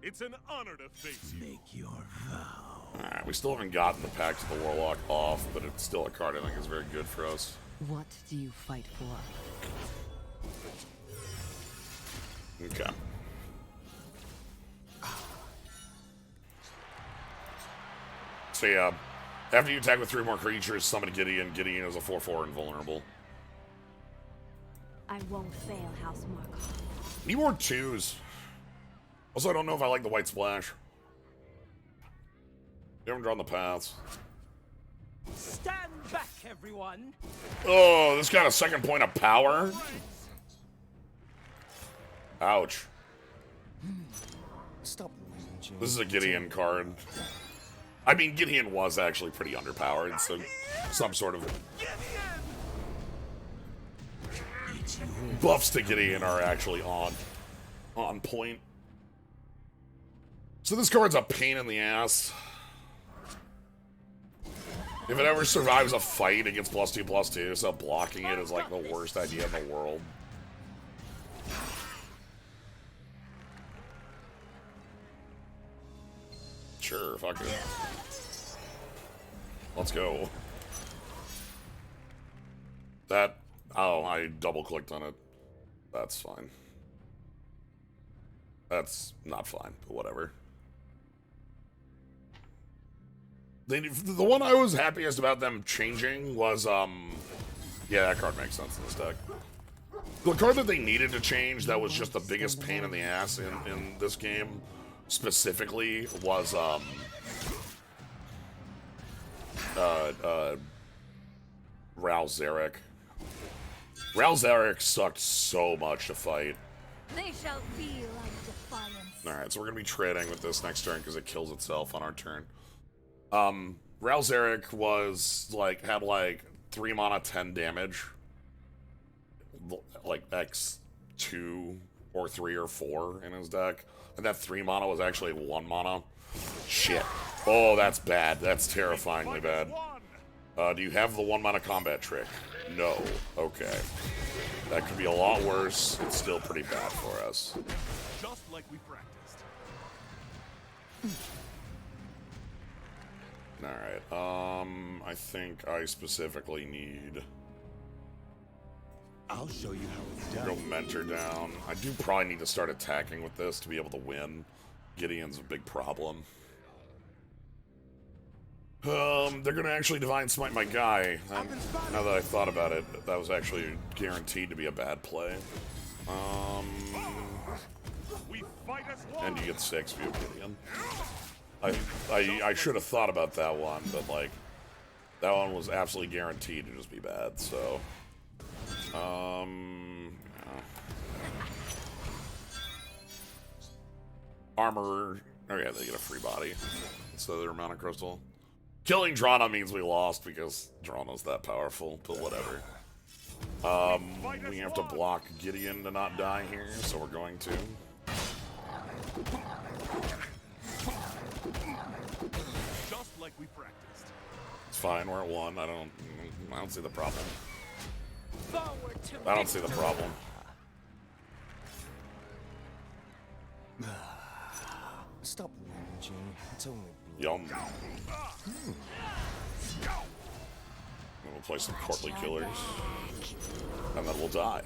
It's an honor to face you. Make your vow. Alright, we still haven't gotten the Pact of the Warlock off, but it's still a card I think is very good for us. What do you fight for? Okay. So yeah, after you attack with 3 more creatures, summon Gideon. Gideon is a 4/4 invulnerable. I won't fail, House Markov. Need more 2s. Also, I don't know if I like the white splash. You haven't drawn the paths. Stand back, everyone. Oh, this got a 2nd point of power. Ouch. Stop whinging. This is a Gideon card. I mean, Gideon was actually pretty underpowered, so some sort of buffs to Gideon are actually on point. So this card's a pain in the ass. If it ever survives a fight, it gets +2/+2, so blocking it is like the worst idea in the world. Sure, fuck it. Let's go. That... Oh, I double-clicked on it. That's fine. That's not fine, but whatever. The one I was happiest about them changing was, yeah, that card makes sense in this deck. The card that they needed to change that was just the biggest pain in the ass in this game, specifically, was, Ral Zarek. Ral Zarek sucked so much to fight. They shall feel like defiance. Alright, so we're gonna be trading with this next turn because it kills itself on our turn. Ral Zarek was, like, had, like, 3 mana, 10 damage. Like, X2 or 3 or 4 in his deck. And that 3 mana was actually 1 mana. Shit. Oh, that's bad. That's terrifyingly bad. Do you have the 1 mana combat trick? No. Okay. That could be a lot worse. It's still pretty bad for us. Just like we practiced. Alright, I think I specifically need... I'll show you how it's done. Go Mentor down. I do probably need to start attacking with this to be able to win. Gideon's a big problem. They're gonna actually Divine Smite my guy. And now that I thought about it, that was actually guaranteed to be a bad play. We fight as one. And you get 6 via Gideon. I should have thought about that one, but like that one was absolutely guaranteed to just be bad, so yeah. Armor. Oh yeah, they get a free body instead of their Mana Crystal. Killing Drana means we lost because Drana's that powerful, but whatever. We have to block Gideon to not die here, so we're going to. Just like we practiced. It's fine, we're at 1. I don't see the problem. Forward to I don't see the problem. Stop whinging. It's only Yum. We'll play some Courtly Killers. And then we'll die.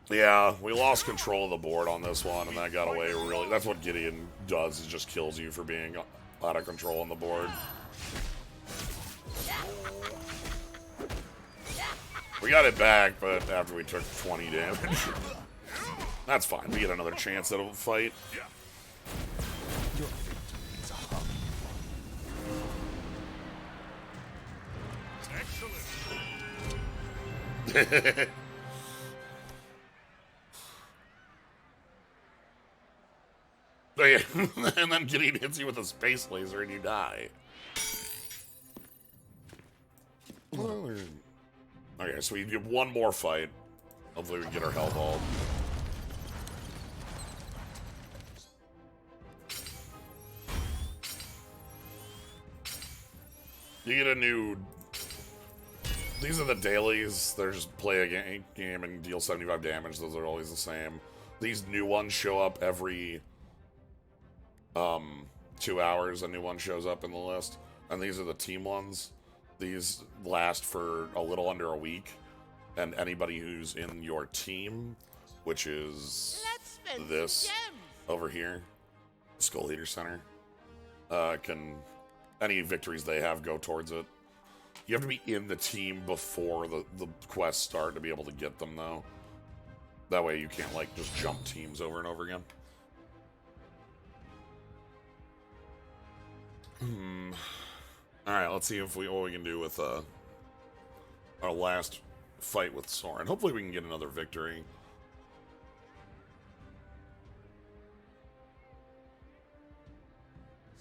Yeah, we lost control of the board on this one, and that got away really... That's what Gideon does, is just kills you for being out of control on the board. We got it back, but after we took 20 damage. That's fine, we get another chance at a fight. your victory is a humble one. Excellent. Oh, yeah. And then Gideon hits you with a space laser and you die. Okay, so we get one more fight. Hopefully we can get our health all. You get a new... These are the dailies. They're just play a game and deal 75 damage. Those are always the same. These new ones show up every 2 hours. A new one shows up in the list. And these are the team ones. These last for a little under a week. And anybody who's in your team, which is this over here, Skull Eater Center, can... Any victories they have go towards it. You have to be in the team before the quests start to be able to get them, though. That way you can't, like, just jump teams over and over again. Alright, let's see if what we can do with our last fight with Soren. Hopefully we can get another victory.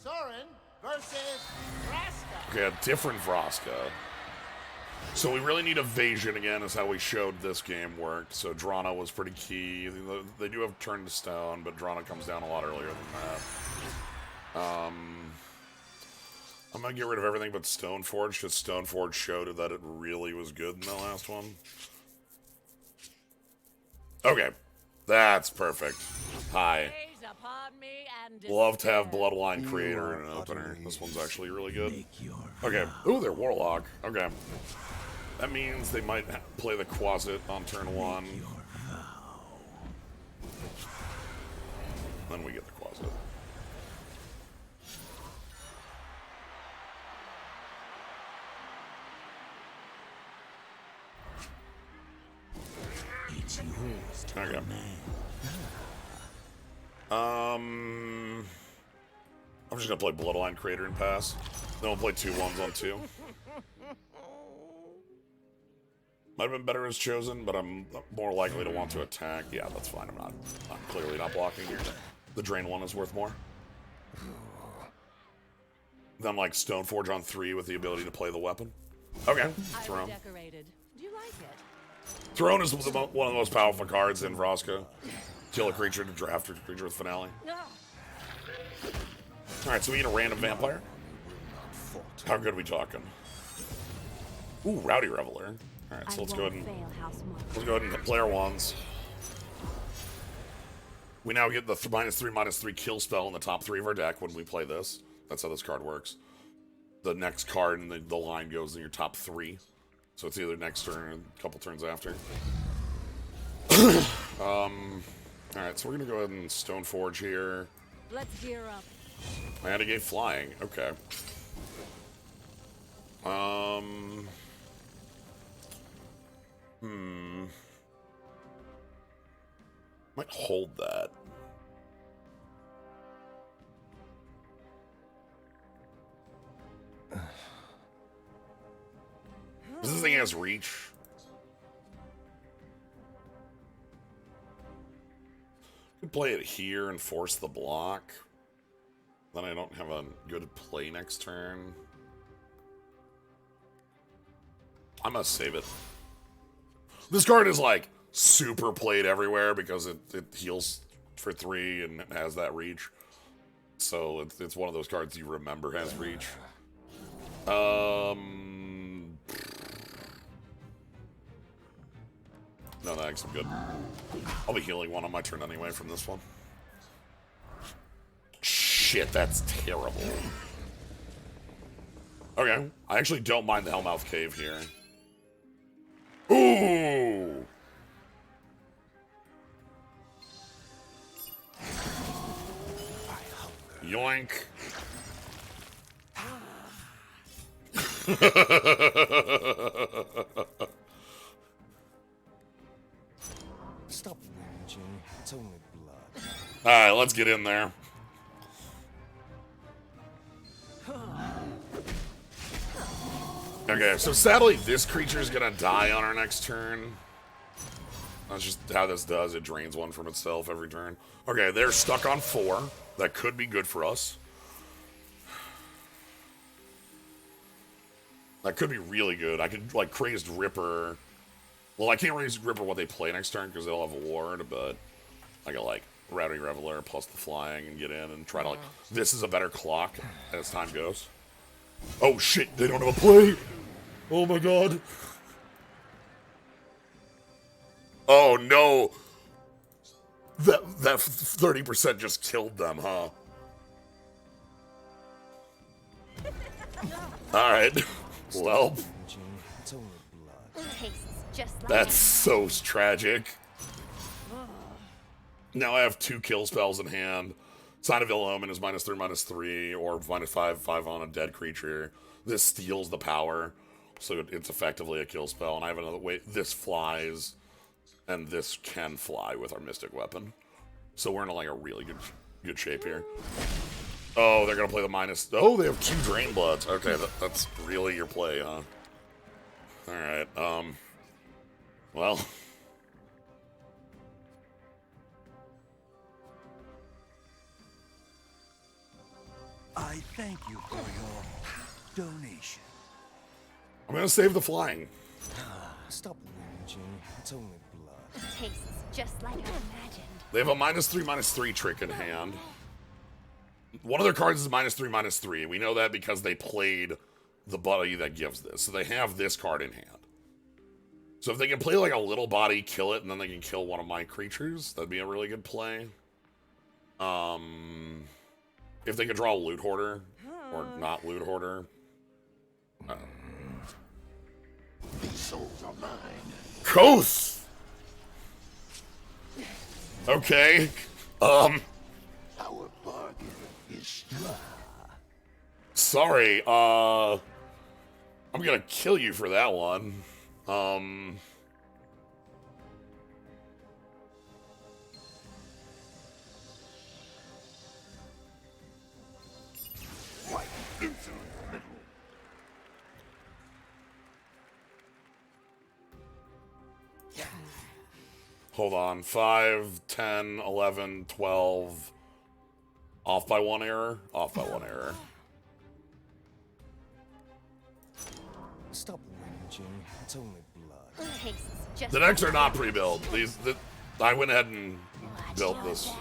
Sorin versus Vraska. Okay, a different Vraska. So we really need evasion again, is how we showed this game worked. So Drana was pretty key. They do have turn to stone, but Drana comes down a lot earlier than that. I'm gonna get rid of everything but Stoneforge, because Stoneforge showed that it really was good in the last one. Okay, that's perfect. Hi. Gaze upon me and Love to have despair. Bloodline Creator in an opener. This one's actually really good. Make your Okay. Ooh, they're Warlock. Okay. That means they might play the Quasit on turn 1. your vow. Then we get the Quasit. It's yours to Okay. command. I'm just gonna play Bloodline Creator and pass. Then we'll play 2/1s on 2. Might have been better as chosen, but I'm more likely to want to attack. Yeah, that's fine. I'm clearly not blocking here. The drain 1 is worth more. Then like Stoneforge on 3 with the ability to play the weapon. Okay, I Throne. redecorated. Do you like it? Throne is one of the most powerful cards in Vraska. Kill a creature to draft a creature with finale. Ah, Alright, so we get a random vampire. How good are we talking? Ooh, Rowdy Reveler. Alright, so let's go ahead and play our wands. We now get the -3/-3 kill spell in the top 3 of our deck when we play this. That's how this card works. The next card in the line goes in your top 3. So it's either next turn or a couple turns after. Alright, so we're gonna go ahead and Stoneforge here. let's gear up. I had a game flying. Okay. Might hold that. This thing has reach. Could play it here and force the block. Then I don't have a good play next turn. I must save it. This card is like super played everywhere because it heals for 3 and it has that reach. So it's one of those cards you remember has reach. No, thanks, I'm good. I'll be healing 1 on my turn anyway from this one. Shit, that's terrible. Okay, I actually don't mind the Hellmouth Cave here. Ooh! Yoink. Stop whinging. It's only blood. Alright, let's get in there. Okay, so sadly, this creature is gonna die on our next turn. That's just how this does. It drains 1 from itself every turn. Okay, they're stuck on 4. That could be good for us. That could be really good. I could, like, Crazed Ripper. Well, I can't Crazed Ripper what they play next turn because they'll have a ward, but I got, like, Rowdy Reveler plus the flying and get in and try to, like... This is a better clock as time goes. Oh, shit, they don't have a play! Oh, my God. Oh, no. That 30% just killed them, huh? Alright. Well, Whinging. It's only blood. Tastes just like that's so tragic. Now I have 2 kill spells in hand. Sign of Ill Omen is -3/-3, or -5/5 on a dead creature. This steals the power, so it's effectively a kill spell. And I have another way. This flies, and this can fly with our Mystic Weapon. So we're in like a really good shape here. Oh, they're gonna play the minus. Oh, they have 2 Drain Bloods. Okay, that's really your play, huh? All right. Well. I I thank you for your donation. I'm gonna save the flying. Stop whinging. It's only blood. Tastes just like I imagined. They have a -3/-3 trick in hand. One of their cards is -3/-3. We know that because they played the buddy that gives this. So they have this card in hand. So if they can play like a little body, kill it, and then they can kill one of my creatures, that'd be a really good play. If they could draw a Loot Hoarder, or not Loot Hoarder. These souls are mine. Koth! Okay. Our bargain is struck. Sorry, I'm gonna kill you for that one. Quite insolent little. Hold on. 5, 10, 11, 12. Off by one error? Off by one error. Stop whinging. It's only blood. Tastes just The decks are not pre-built. I went ahead and built this.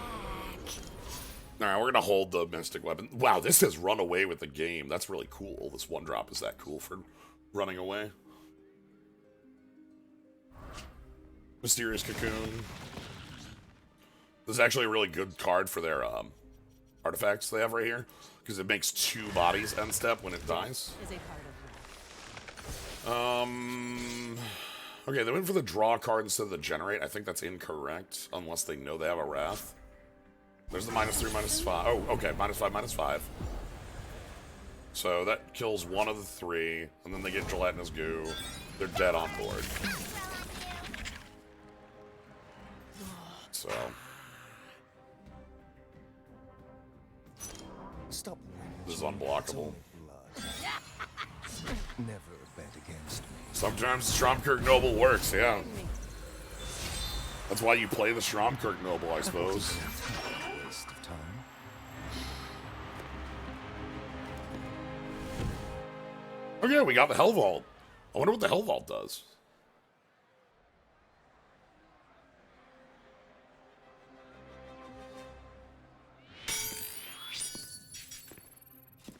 Alright, we're gonna hold the Mystic Weapon. Wow, this has run away with the game. That's really cool. This one drop is that cool for running away. Mysterious Cocoon. This is actually a really good card for their artifacts they have right here, because it makes 2 bodies end step when it dies. Is a part of Okay, they went for the draw card instead of the generate. I think that's incorrect, unless they know they have a Wrath. There's the -3/-5. Oh, okay, -5/-5. So that kills one of the 3, and then they get gelatinous goo. They're dead on board. So Stop whinging. this is unblockable. Never bet against me. Sometimes Stromkirk Noble works, yeah. That's why you play the Stromkirk Noble, I suppose. Waste of time. Okay, we got the Hell Vault. I wonder what the Hell Vault does.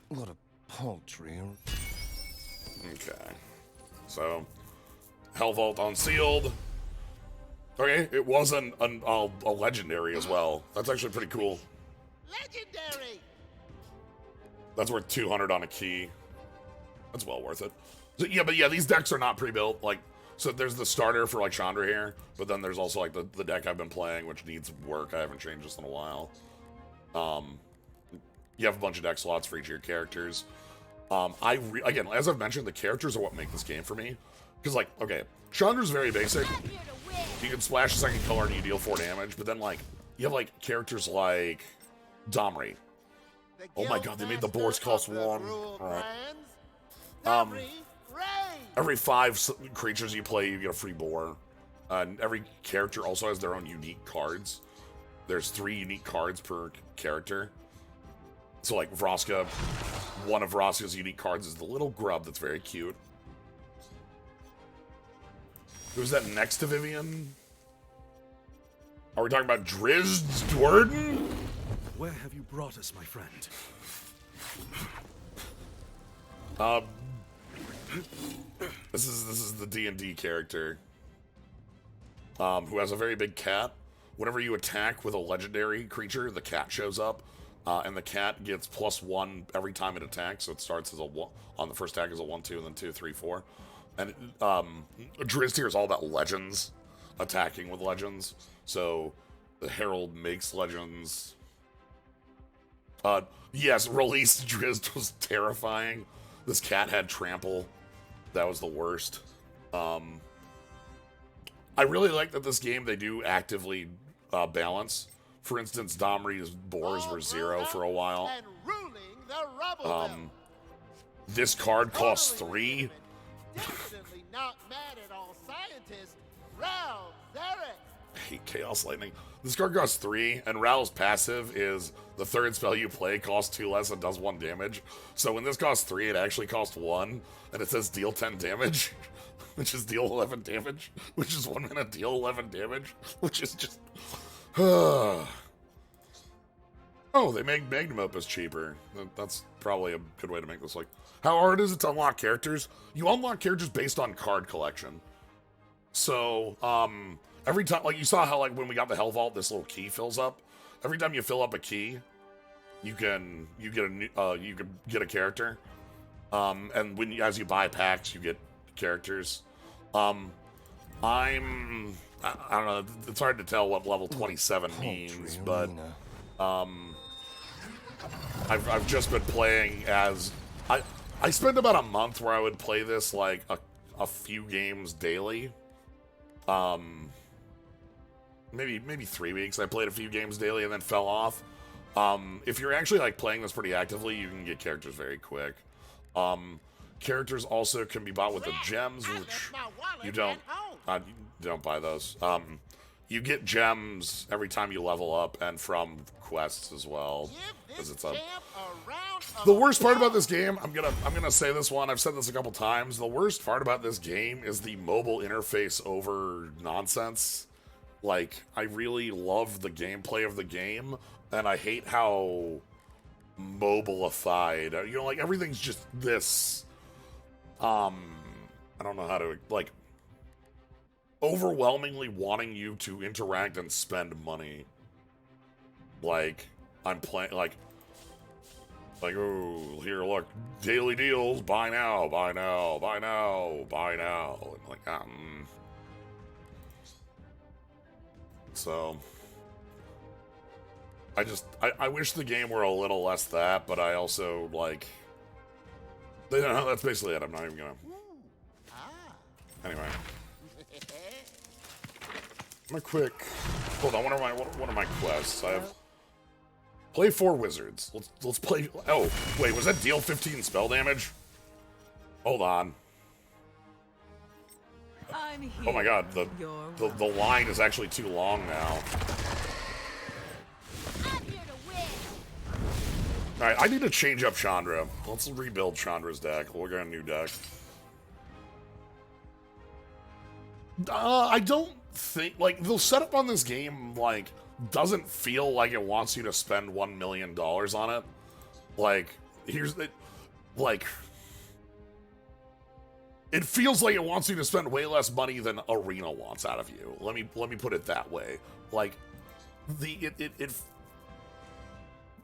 What a paltry. Okay. So, Hell Vault unsealed. Okay, it was a legendary as well. That's actually pretty cool. Legendary! That's worth 200 on a key. That's well worth it. So, yeah, but yeah, these decks are not pre-built. Like, so there's the starter for like Chandra here, but then there's also like the deck I've been playing, which needs work. I haven't changed this in a while. You have a bunch of deck slots for each of your characters. Again, as I've mentioned, the characters are what make this game for me. Because, like, okay, Chandra's very basic. You can splash a second color and you deal 4 damage, but then, like, you have, like, characters like Domri. The Oh my god, they made the boards cost Guildmaster of 1. the Rule Alright. Brands, Domri Ray. Every 5 creatures you play, you get a free boar. And every character also has their own unique cards. There's 3 unique cards per character. So, like, Vraska, one of Vraska's unique cards is the little grub that's very cute. Who's that next to Vivian? Are we talking about Drizzt Do'Urden? Where have you brought us, my friend? This is the D&D character. Who has a very big cat. Whenever you attack with a legendary creature, the cat shows up. And the cat gets +1 every time it attacks, so it starts as a 1 on the first attack as a 1/2, and then 2, 3, 4. And Drizzt here is all about legends, attacking with legends. So the Herald makes legends. Yes, release Drizzt was terrifying. This cat had trample. That was the worst. I really like that this game they do actively balance. For instance, Domri's boars were 0 for a while. And ruling the rubble belt. This card costs 3. Definitely not mad at all scientists. Ralph, Zarek, I hate Chaos Lightning. This card costs 3, and Ral's passive is the third spell you play costs 2 less and does 1 damage. So when this costs 3, it actually costs 1, and it says deal 10 damage, which is deal 11 damage, which is 1 mana deal 11 damage, which is just... Oh, they make Magnum Opus cheaper. That's probably a good way to make this. Like, how hard is it to unlock characters? You unlock characters based on card collection. So, every time, like, you saw how, like, when we got the Hell Vault, this little key fills up. Every time you fill up a key, you get a character. And as you buy packs, you get characters. I don't know, it's hard to tell what level 27 means, but, I've just been playing as, I spent about a month where I would play this, like, a few games daily. Maybe 3 weeks. I played a few games daily and then fell off. If you're actually like playing this pretty actively, you can get characters very quick. Characters also can be bought with the gems, which you don't buy those. You get gems every time you level up and from quests as well. The worst part about this game, I'm gonna say this one, I've said this a couple times, the worst part about this game is the mobile interface over nonsense. Like, I really love the gameplay of the game, and I hate how mobile-ified, you know, like, everything's just this, I don't know how to, like, overwhelmingly wanting you to interact and spend money. Like, I'm playing, like, oh, here, look, daily deals, buy now, buy now, buy now, buy now, and like, so, I wish the game were a little less that, but I also, like, that's basically it. I'm not even gonna. Anyway. I'm a quick. Hold on, one of my quests. I have. Play 4 wizards. Let's play. Oh, wait, was that deal 15 spell damage? Hold on. I'm here. Oh my god, the line is actually too long now. I'm here to win. Alright, I need to change up Chandra. Let's rebuild Chandra's deck. We'll get a new deck. I don't think, like, the setup on this game, like, doesn't feel like it wants you to spend $1 million on it. Like, here's the, like, it feels like it wants you to spend way less money than Arena wants out of you. Let me put it that way. Like,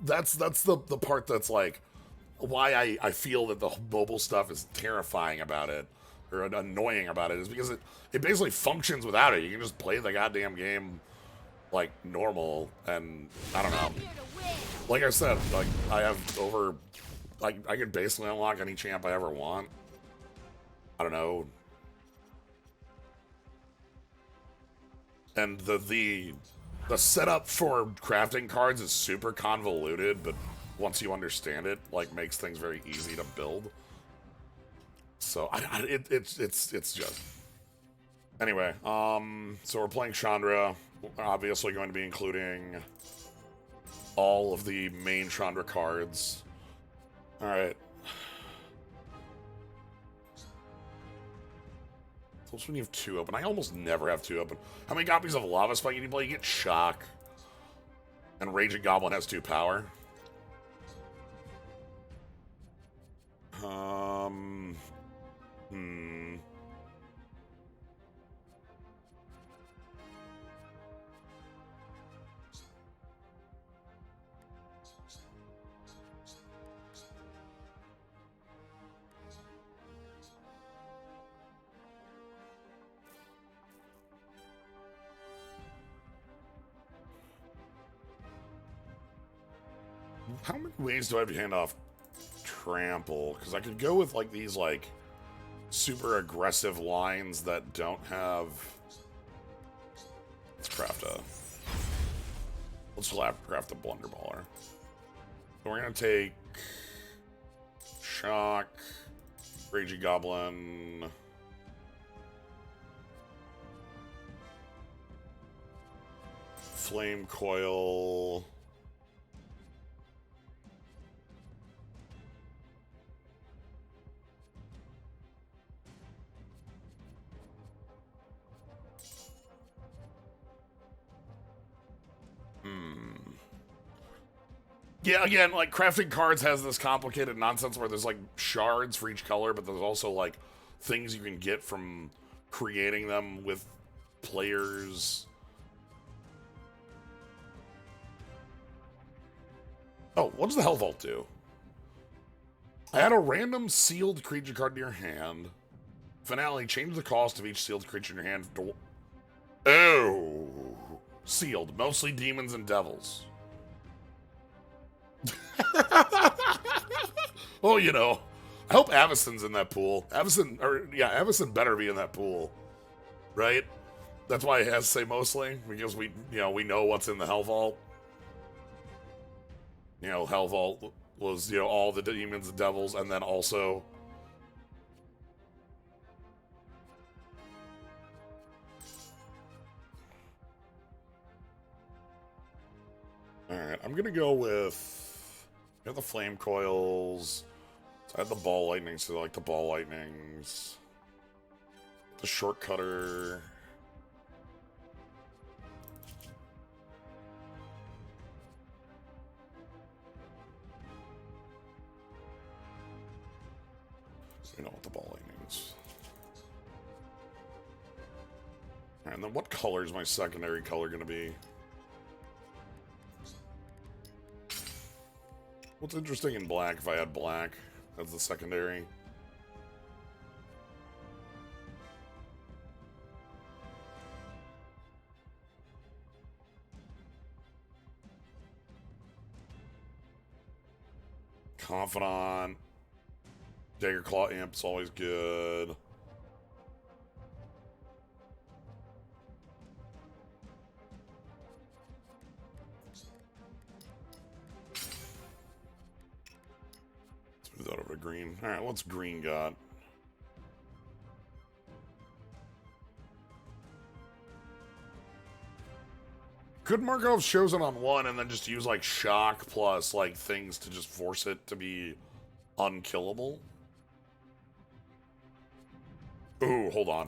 that's the part that's like why I feel that the mobile stuff is terrifying about it or annoying about it is because it basically functions without it. You can just play the goddamn game like normal, and I don't know. Like I said, like I have over, like I can basically unlock any champ I ever want. I don't know. And the setup for crafting cards is super convoluted, but once you understand it, like makes things very easy to build. So it's just anyway. So we're playing Chandra. We're obviously going to be including all of the main Chandra cards. All right. That's when you have 2 open. I almost never have 2 open. How many copies of Lava Spike do you play? You get Shock. And Raging Goblin has 2 power. How many ways do I have to hand off Trample? Because I could go with like these like super aggressive lines that don't have. Let's craft a Blunderballer. So we're gonna take Shock, Raging Goblin. flame coil. Yeah, again, like, crafting cards has this complicated nonsense where there's, like, shards for each color, but there's also, like, things you can get from creating them with players. Oh, what does the Hell Vault do? Add a random sealed creature card to your hand. Finale, change the cost of each sealed creature in your hand. Oh! Sealed. Mostly demons and devils. Well, you know, I hope Avacyn's in that pool. Avacyn better be in that pool, right? That's why it has to say mostly, because we know what's in the Hell Vault. You know, Hell Vault was, all the demons and devils, and then also alright, I'm gonna go with the flame coils. I had the ball lightnings, so I like the ball lightnings. The short cutter. You know what the ball lightnings. Alright, and then what color is my secondary color gonna be? What's interesting in black if I had black as the secondary? Confidant. Dagger Claw Imp's always good. Let's move that over to green. Alright, what's green got? Could Markov shows it on one and then just use like shock plus like things to just force it to be unkillable? Ooh, hold on.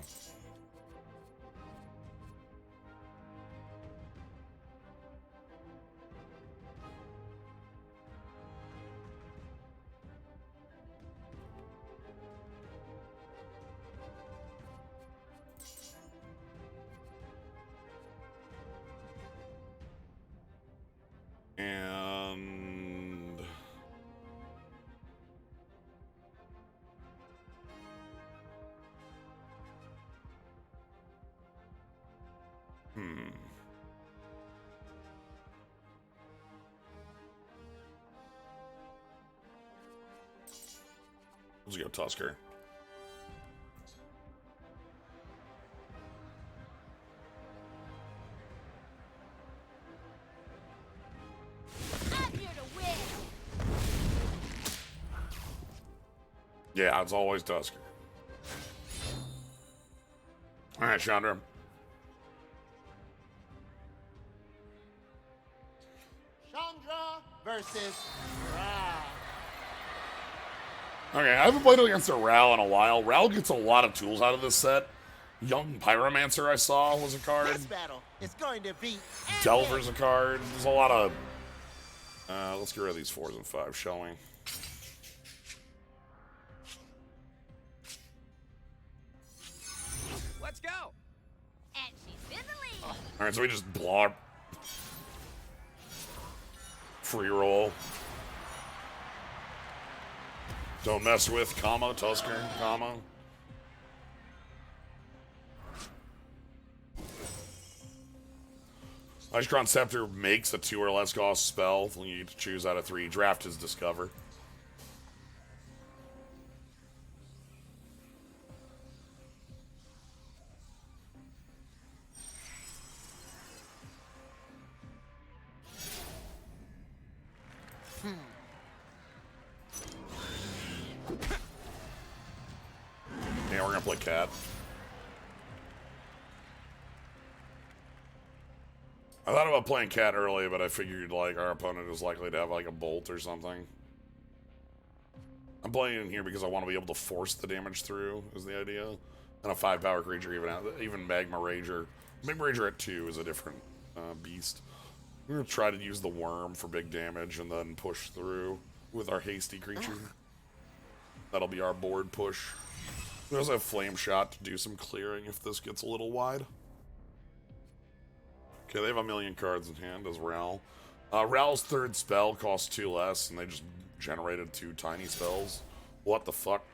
And let's go Tusker. I'm here to win. Yeah, it's always Tusker. All right, Chandra. Chandra versus Ra. Okay, I haven't played against a Ral in a while. Ral gets a lot of tools out of this set. Young Pyromancer I saw was a card. This battle is going to be Delver's a card. There's a lot of... let's get rid of these 4s and 5s, shall we? Let's go. And she's in the lead. Alright, so we just block. Free roll. Don't mess with, comma, Tusker, comma. Icecrown Scepter makes a 2 or less cost spell. You get to choose out of 3. Draft is Discover. Yeah, we're gonna play Cat. I thought about playing cat early, but I figured like our opponent is likely to have like a bolt or something. I'm playing in here because I want to be able to force the damage through, is the idea. And a 5-power creature, even Magma Rager. Magma Rager at 2 is a different beast. We're going to try to use the worm for big damage and then push through with our hasty creature. That'll be our board push. We also have Flame Shot to do some clearing if this gets a little wide. Okay, they have a million cards in hand as Ral. Ral's third spell costs 2 less, and they just generated 2 tiny spells. What the fuck?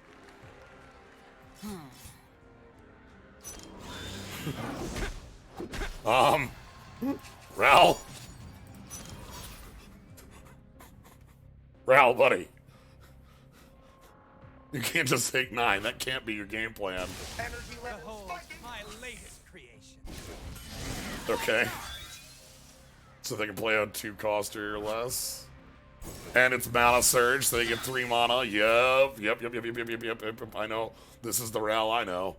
Ral? Ral, buddy. You can't just take 9. That can't be your game plan. Behold, my latest creation. Okay. So they can play on 2 cost or less. And it's mana surge, so they get 3 mana. Yep. I know. This is the Ral I know.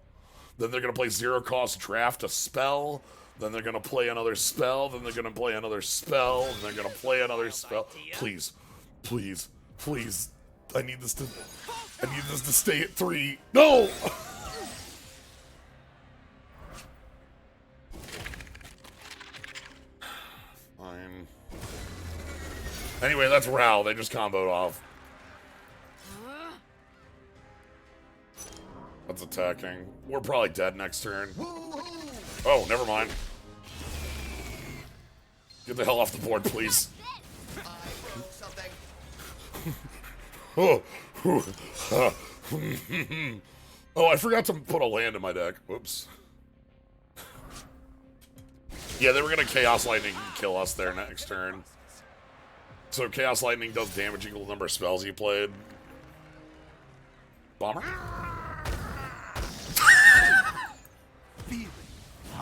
Then they're gonna play 0 cost draft a spell. Then they're gonna play another spell. Then they're gonna play another spell. And they're gonna play another spell. Please. Please. Please. I need this to stay at 3. No! Fine. Anyway, that's Ral. They just comboed off. That's attacking. We're probably dead next turn. Oh, never mind. Get the hell off the board, please. Oh, I forgot to put a land in my deck. Whoops. Yeah, they were gonna Chaos Lightning kill us there next turn. So Chaos Lightning does damage equal to the number of spells you played. Bomber?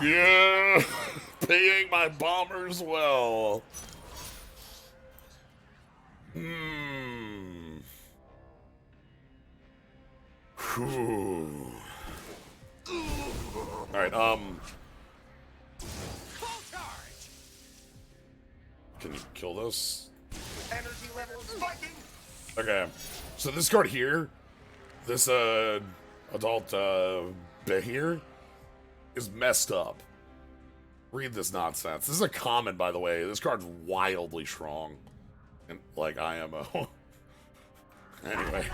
Yeah! Paying my bombers well. Whew. Alright, can you kill this? Energy level spiking. Okay. So this card here, this adult Behir is messed up. Read this nonsense. This is a common, by the way. This card's wildly strong. And like IMO. Anyway.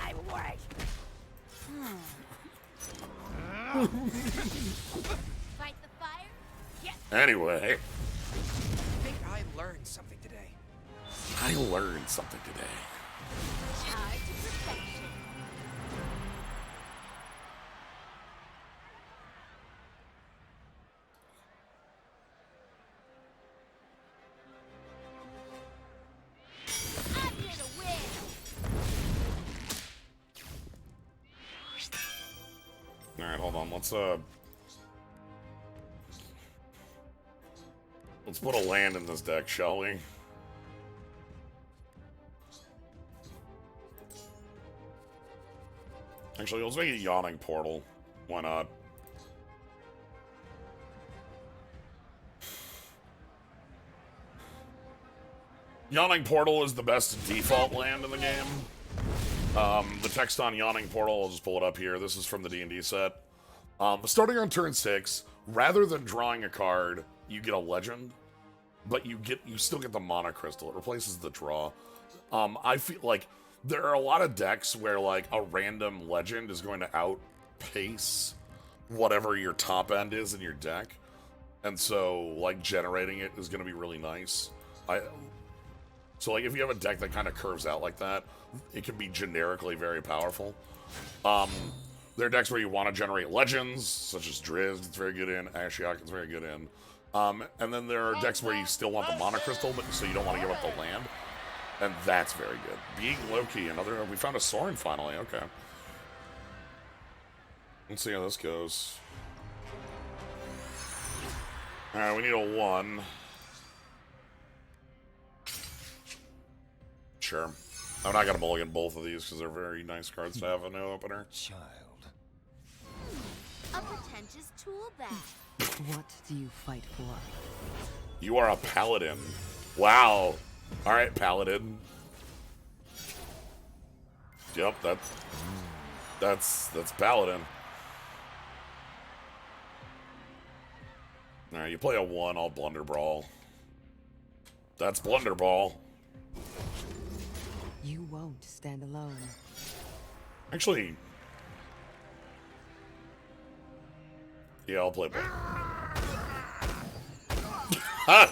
Fight the fire? Yes. Anyway. I think I learned something today. I learned something today. Charge to perfection. I'm here to win. Alright, hold on. Let's put a land in this deck, shall we? Actually, let's make a Yawning Portal. Why not? Yawning Portal is the best default land in the game. The text on Yawning Portal, I'll just pull it up here. This is from the D&D set. Starting on turn 6, rather than drawing a card, you get a legend, but you still get the mana crystal. It replaces the draw. I feel like there are a lot of decks where like a random legend is going to outpace whatever your top end is in your deck, and so like generating it is going to be really nice. So like if you have a deck that kind of curves out like that, it can be generically very powerful. There are decks where you want to generate legends, such as Drizzt, it's very good in, Ashiok, it's very good in. And then there are decks where you still want the mana crystal, but so you don't want to give up the land. And that's very good. Being Loki, we found a Sorin finally, okay. Let's see how this goes. Alright, we need a 1. Sure. I'm not gonna mulligan both of these because they're very nice cards to have in no opener. Child. A pretentious tool bag. What do you fight for? You are a paladin. Wow. Alright, paladin. Yep, that's paladin. Alright, you play a 1, I'll blunderball. That's blunderball. You won't stand alone. Actually, yeah, I'll play ball. Ha!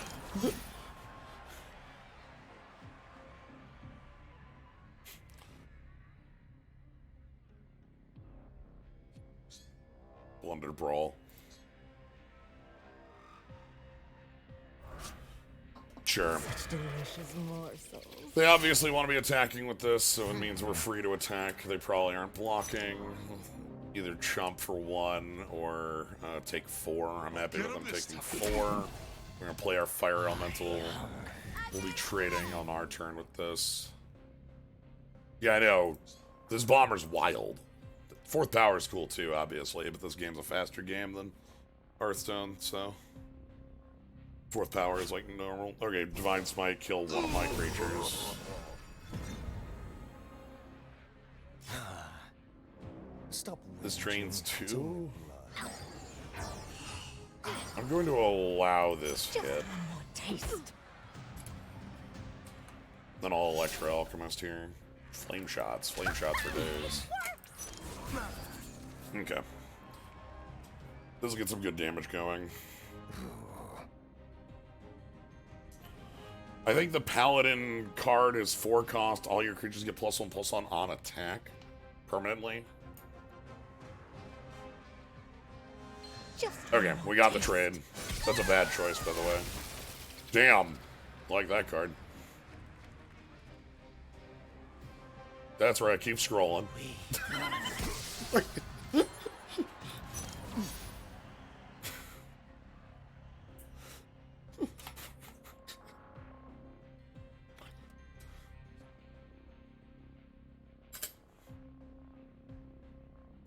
Blunder brawl. Sure. Delicious morsels. They obviously want to be attacking with this, so it means we're free to attack. They probably aren't blocking. Either chump for 1 or take 4. I'm happy with them taking 4. We're going to play our fire elemental. We'll be trading on our turn with this. Yeah, I know. This bomber's wild. 4th power is cool too, obviously, but this game's a faster game than Hearthstone, so 4th power is like normal. Okay, Divine Smite, kill one of my creatures. Stop. This drains 2. I'm going to allow this hit. Taste. Then I'll Electro Alchemist here. Flame shots for days. Okay. This will get some good damage going. I think the Paladin card is 4 cost. All your creatures get +1/+1 on attack. Permanently. Okay, we got the trade. That's a bad choice, by the way. Damn. I like that card. That's right, keep scrolling.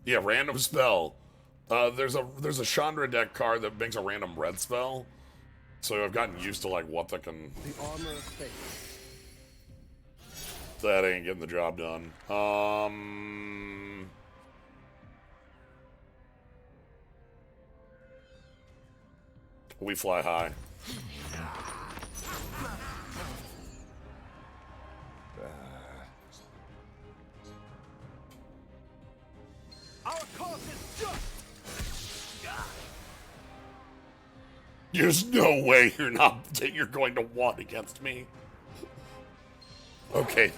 Yeah, random spell. There's a Chandra deck card that makes a random red spell. So I've gotten used to like what that can. The armor of fate. That ain't getting the job done. We fly high. Our cause is just. There's no way you're going to 1 against me. Okay.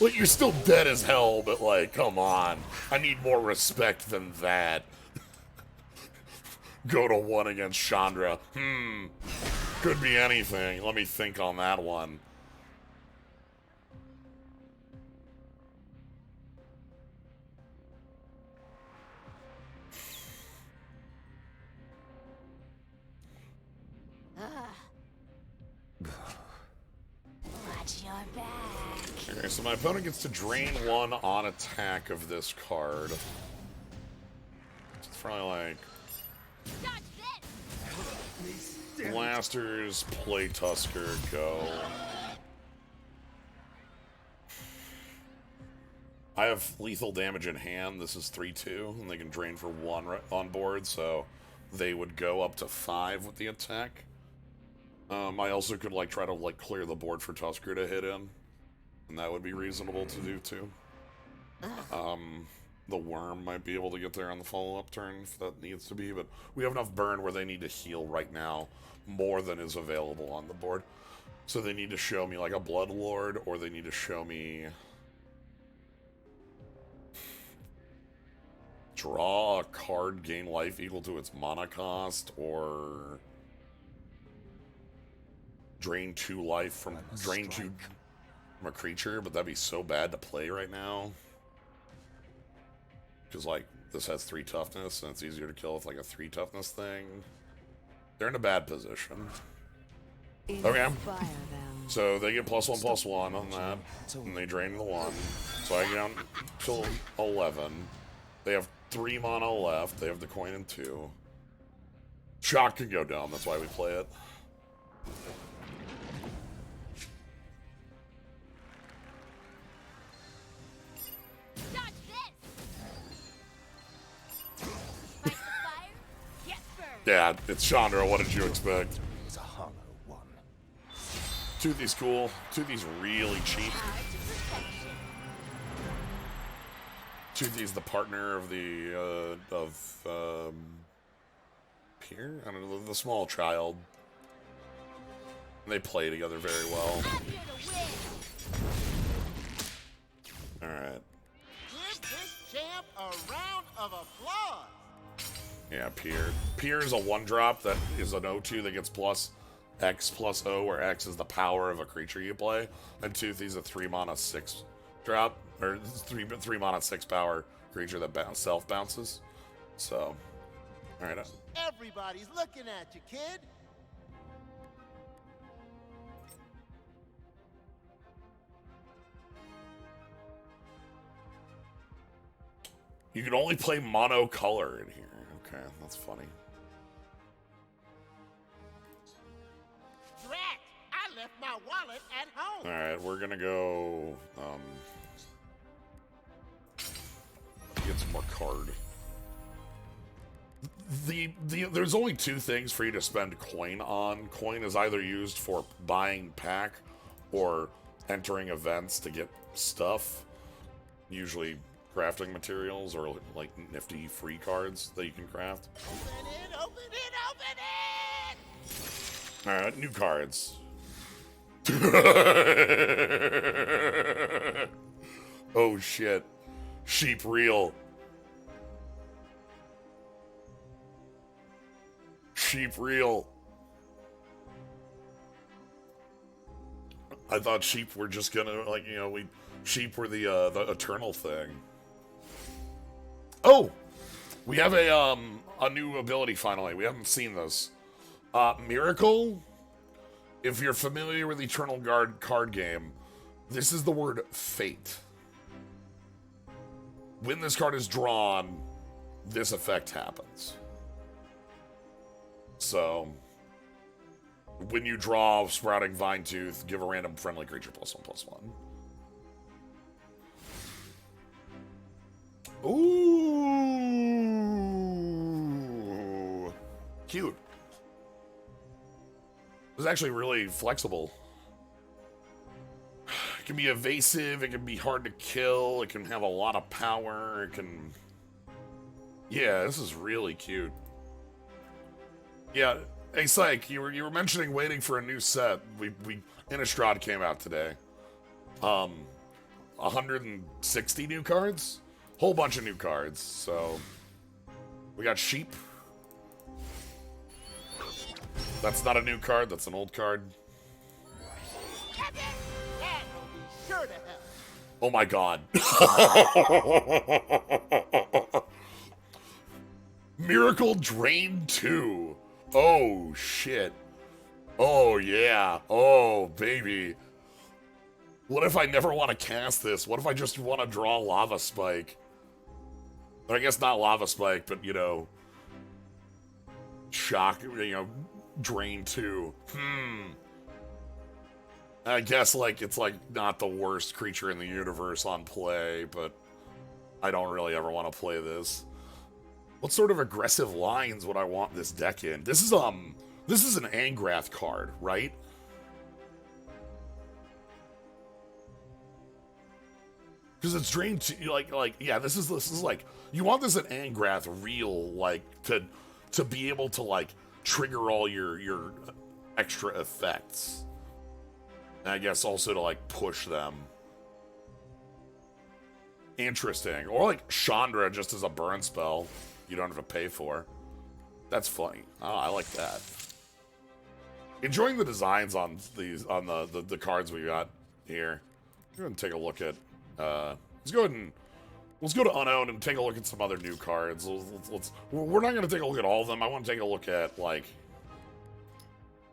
Well, you're still dead as hell, but like, come on. I need more respect than that. Go to 1 against Chandra. Could be anything. Let me think on that one. Watch your back. Okay, so my opponent gets to drain 1 on attack of this card. It's probably like Blasters, play Tusker, go. I have lethal damage in hand. This is 3/2, and they can drain for 1 on board, so they would go up to 5 with the attack. I also could like try to like clear the board for Tusker to hit in, and that would be reasonable to do too. The worm might be able to get there on the follow-up turn if that needs to be, but we have enough burn where they need to heal right now more than is available on the board. So they need to show me like a Blood Lord, or they need to show me draw a card, gain life equal to its mana cost, or drain 2 life from drain 2 from a creature, but that'd be so bad to play right now. Because, like, this has 3 toughness, and it's easier to kill with, like, a 3 toughness thing. They're in a bad position. Okay. So they get +1/+1 on that, and they drain the 1. So I get down till 11. They have 3 mana left. They have the coin in 2. Shock can go dumb, that's why we play it. Dodge this! Fight the fire, get burned! Yeah, it's Chandra, what did you expect? It's a hollow one. Toothy's cool. Toothy's really cheap. Hard to perfection. Toothy's the partner of the, Pier? I don't know, the small child. They play together very well. I'm here to win! Alright. Give this champ a round of applause. Yeah, Pier. Pier is a 1-drop that is an O2 that gets plus X plus O, where X is the power of a creature you play. And Toothy's a 3-mana 6-drop, or 3-mana 6-power creature that self-bounces. So, alright. Everybody's looking at you, kid. You can only play mono color in here. Okay, that's funny. Drat! I left my wallet at home. Alright, we're gonna go, get some more card. There's only 2 things for you to spend coin on. Coin is either used for buying pack or entering events to get stuff. Usually crafting materials or like nifty free cards that you can craft. Open it, open it, open it! Alright, new cards. Oh shit. Sheep real. Sheep real. I thought sheep were just gonna, like, you know, sheep were the eternal thing. Oh! We have a new ability finally. We haven't seen this. Miracle? If you're familiar with Eternal Guard card game, this is the word fate. When this card is drawn, this effect happens. So, when you draw Sprouting Vine Tooth, give a random friendly creature +1/+1. Ooh, cute. It's actually really flexible. It can be evasive, it can be hard to kill, it can have a lot of power, it can... Yeah, this is really cute. Yeah, hey Psych, you were mentioning waiting for a new set. Innistrad came out today. 160 new cards? Whole bunch of new cards, so... We got Sheep. That's not a new card, that's an old card. That will be sure to help. Oh my god. Miracle Drain 2. Oh shit. Oh yeah. Oh baby. What if I never want to cast this? What if I just want to draw Lava Spike? Or I guess not Lava Spike, but you know... Shock, you know, Drain 2. I guess, like, it's, like, not the worst creature in the universe on play, but I don't really ever want to play this. What sort of aggressive lines would I want this deck in? This is an Angrath card, right? Because it's Drain 2, yeah, this is like, you want this in Angrath real, like, to be able to, like, trigger all your extra effects. And I guess also to, like, push them. Interesting. Or, like, Chandra just as a burn spell you don't have to pay for. That's funny. Oh, I like that. Enjoying the designs on these, on the cards we got here. We're going to take a look at, let's go to Unowned and take a look at some other new cards. We're not going to take a look at all of them. I want to take a look at, like,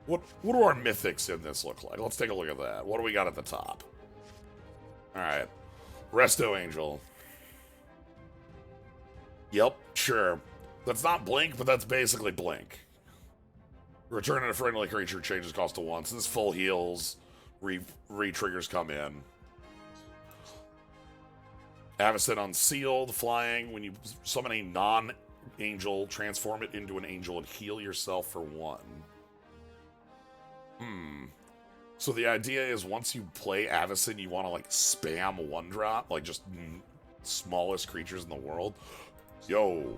what do our mythics in this look like? Let's take a look at that. What do we got at the top? Alright. Resto Angel. Yep, sure. That's not Blink, but that's basically Blink. Return a friendly creature, changes cost to 1. So this full heals, re-triggers come in. Avacyn Unsealed, flying. When you summon a non-angel, transform it into an angel and heal yourself for 1. So the idea is once you play Avacyn, you want to like spam 1-drop, like just smallest creatures in the world. Yo.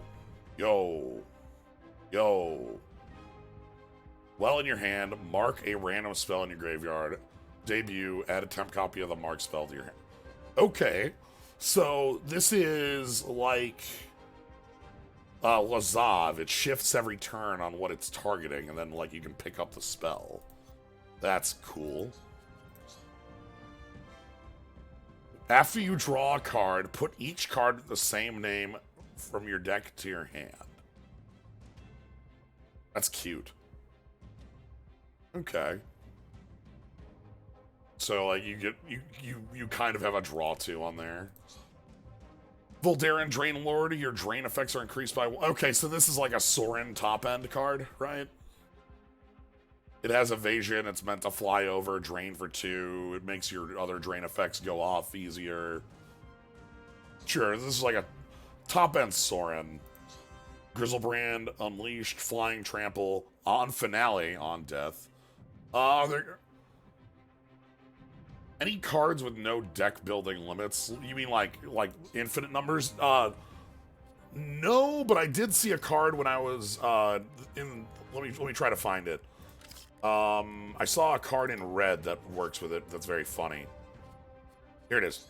Well in your hand, mark a random spell in your graveyard. Debut, add a temp copy of the marked spell to your hand. Okay, so this is like Lazav. It shifts every turn on what it's targeting, and then like you can pick up the spell. That's cool. After you draw a card, put each card with the same name from your deck to your hand. That's cute. Okay. So like you get you kind of have a draw to on there. Voldaren Drain Lord, your drain effects are increased by 1. Okay, so this is like a Sorin top end card, right? It has evasion, it's meant to fly over, drain for 2. It makes your other drain effects go off easier. Sure, this is like a top end Sorin. Grizzlebrand, Unleashed, Flying Trample, on Finale, on Death. Any cards with no deck building limits? You mean like infinite numbers? No, but I did see a card when I was in. Let me try to find it. I saw a card in red that works with it. That's very funny. Here it is.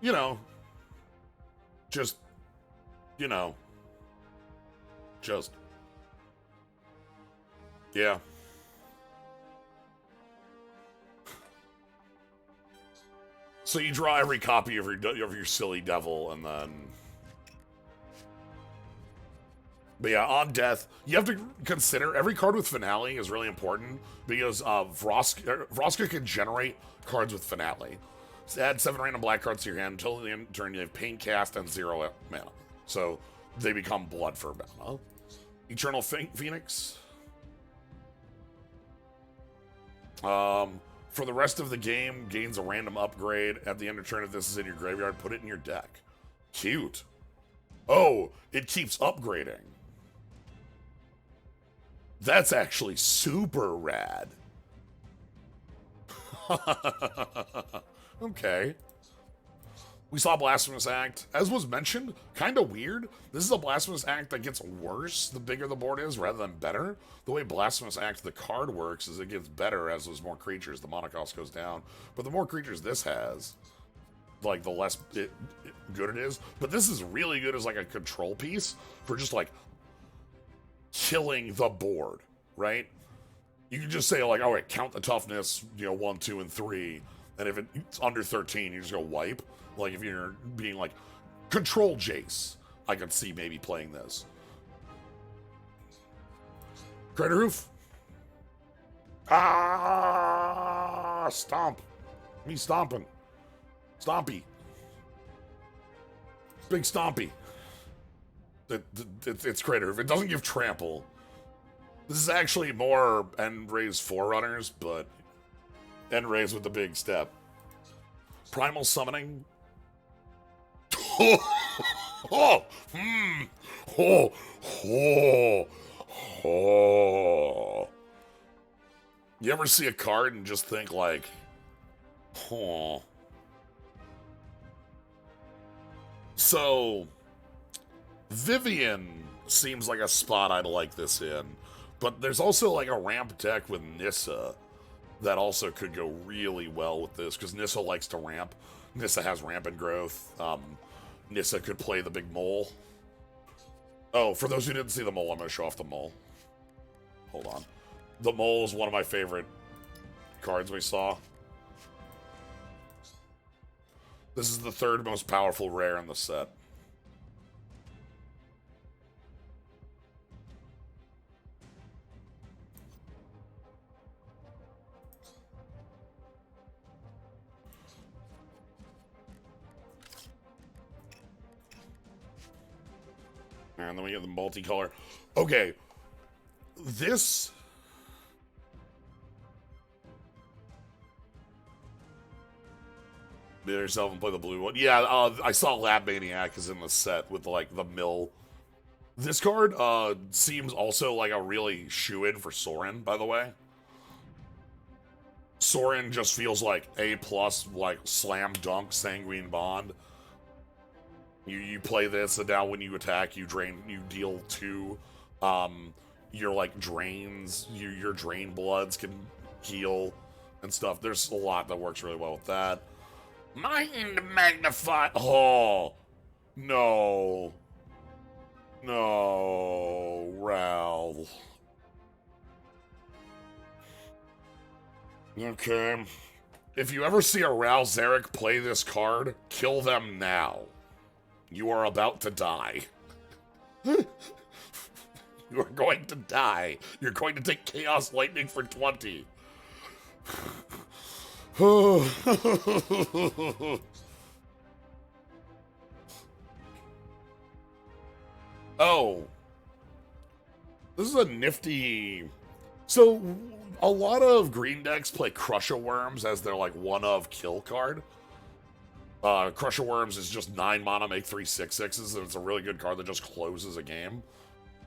You know, just, you know, just, yeah. So you draw every copy of your silly devil, and then, but yeah, on death, you have to consider every card with finale is really important because Vroska can generate cards with finale. So add 7 random black cards to your hand until the end of the turn. You have Pain Cast and 0 mana, so they become blood for mana. Eternal Phoenix. For the rest of the game, gains a random upgrade. At the end of turn, if this is in your graveyard, put it in your deck. Cute. Oh, it keeps upgrading. That's actually super rad. Okay. We saw Blasphemous Act. As was mentioned, kind of weird. This is a Blasphemous Act that gets worse the bigger the board is rather than better. The way Blasphemous Act, the card works, is it gets better as there's more creatures. The mana cost goes down. But the more creatures this has, like, the less good it is. But this is really good as, like, a control piece for just, like, killing the board, right? You can just say, like, oh, wait, count the toughness, 1, 2, and 3. And if it's under 13, you just go wipe. Like, if you're being, like, control Jace, I could see maybe playing this. Crater Roof. Ah! Stomp. Me stomping. Stompy. Big Stompy. It's Crater Roof. It doesn't give trample. This is actually more End-Raze Forerunners, but End-Raze with the big step. Primal Summoning. Oh, You ever see a card and just think like, oh. So, Vivian seems like a spot I'd like this in, but there's also like a ramp deck with Nissa that also could go really well with this, because Nissa likes to ramp. Nissa has rampant growth. Nissa could play the big mole. Oh, for those who didn't see the mole, I'm going to show off the mole. Hold on. The mole is one of my favorite cards we saw. This is the 3rd most powerful rare in the set. And then we get the multicolor. Okay. This... Be yourself and play the blue one. Yeah, I saw Lab Maniac is in the set with, like, the mill. This card seems also like a really shoe-in for Sorin, by the way. Sorin just feels like A+, like, slam dunk, sanguine bond. You play this, and now when you attack, you deal 2. Your, like, drains, your drain bloods can heal and stuff. There's a lot that works really well with that. Mind magnify. Oh, no. No, Ral. Okay. If you ever see a Ral Zarek play this card, kill them now. You are about to die. You are going to die. You're going to take Chaos Lightning for 20. Oh. This is a nifty... So, a lot of green decks play Crusher Worms as their, like, one-of kill card. Crusher Worms is just 9 mana, make 3 6/6s, and it's a really good card that just closes a game.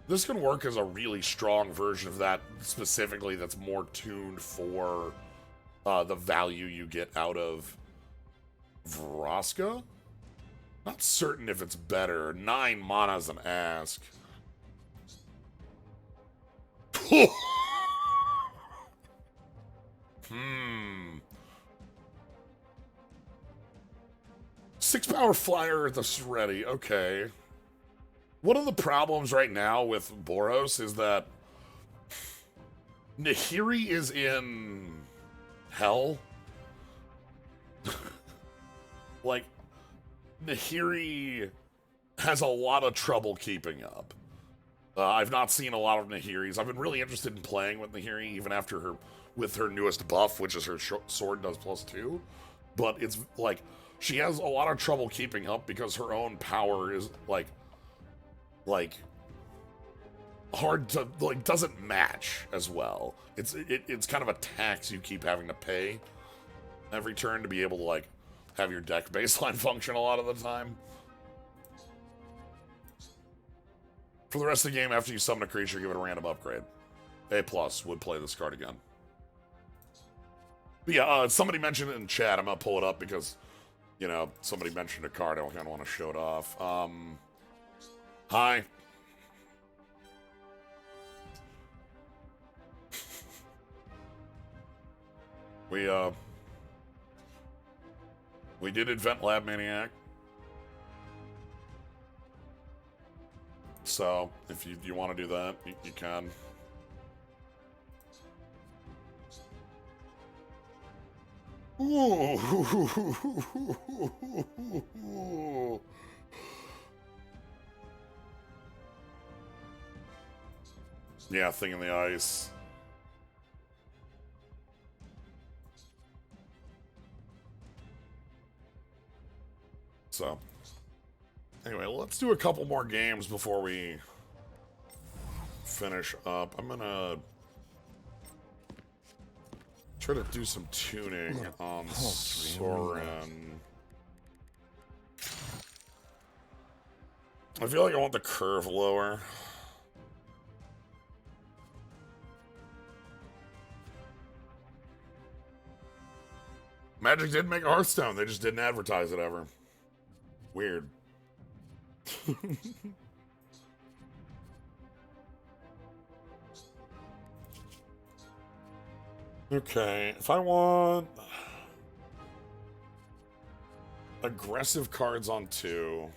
This can work as a really strong version of that, specifically that's more tuned for the value you get out of Vraska? Not certain if it's better. 9 mana's an ask. Hmm. 6-power flyer at the ready. Okay. One of the problems right now with Boros is that Nahiri is in hell. Like, Nahiri has a lot of trouble keeping up. I've not seen a lot of Nahiris. I've been really interested in playing with Nahiri, even after with her newest buff, which is her sword does +2. But it's like, she has a lot of trouble keeping up because her own power is like hard to, like, doesn't match as well. It's kind of a tax you keep having to pay every turn to be able to, like, have your deck baseline function a lot of the time. For the rest of the game, after you summon a creature, give it a random upgrade. A+ would play this card again. But yeah, somebody mentioned it in chat. I'm gonna pull it up because, you know, somebody mentioned a card. I kind of want to show it off. Hi. We did invent Lab Maniac. So, if you want to do that, you can. Ooh. Yeah, thing in the ice. So, anyway, let's do a couple more games before we finish up. I'm gonna try to do some tuning on Sorin. I feel like I want the curve lower. Magic did make a Hearthstone, they just didn't advertise it ever. Weird. Okay, if I want aggressive cards on 2.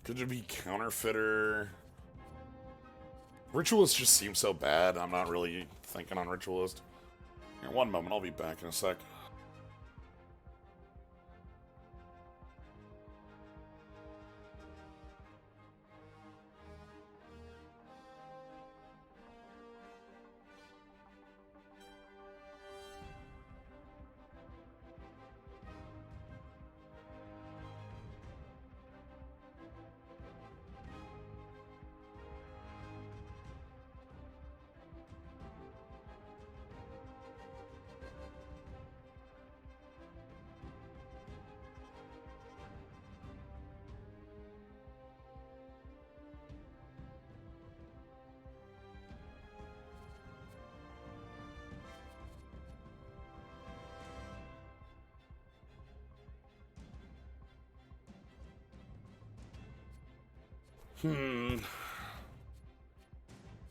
Could it be Counterfeiter? Ritualist just seems so bad. I'm not really thinking on Ritualist. Here, one moment, I'll be back in a sec.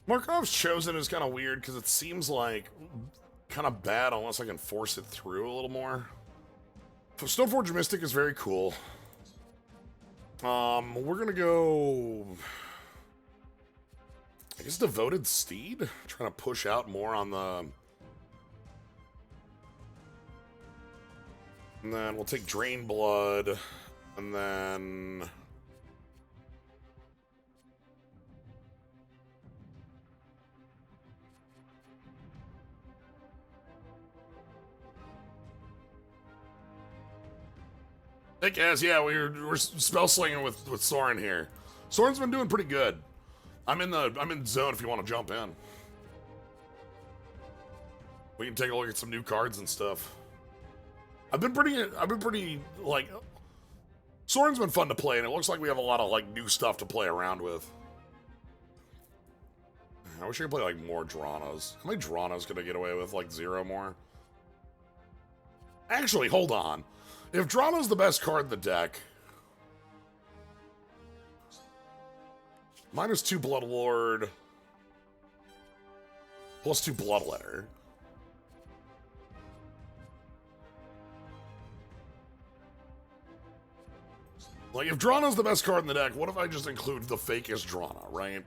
Markov's Chosen is kind of weird because it seems like kind of bad unless I can force it through a little more. Stoneforge Mystic is very cool. We're gonna go, I guess, Devoted Steed. Trying to push out more on the. And then we'll take Drain Blood, and then. Hey Kaz, yeah, we're spell slinging with Soren here. Soren's been doing pretty good. I'm in zone if you want to jump in. We can take a look at some new cards and stuff. I've been pretty like Soren's been fun to play, and it looks like we have a lot of like new stuff to play around with. I wish I could play like more Dranas. How many Dranas could I get away with? Like 0 more? Actually, hold on. If Drana's the best card in the deck, -2 Bloodlord, +2 Bloodletter. Like, if Drana's the best card in the deck, what if I just include the fakest Drana, right?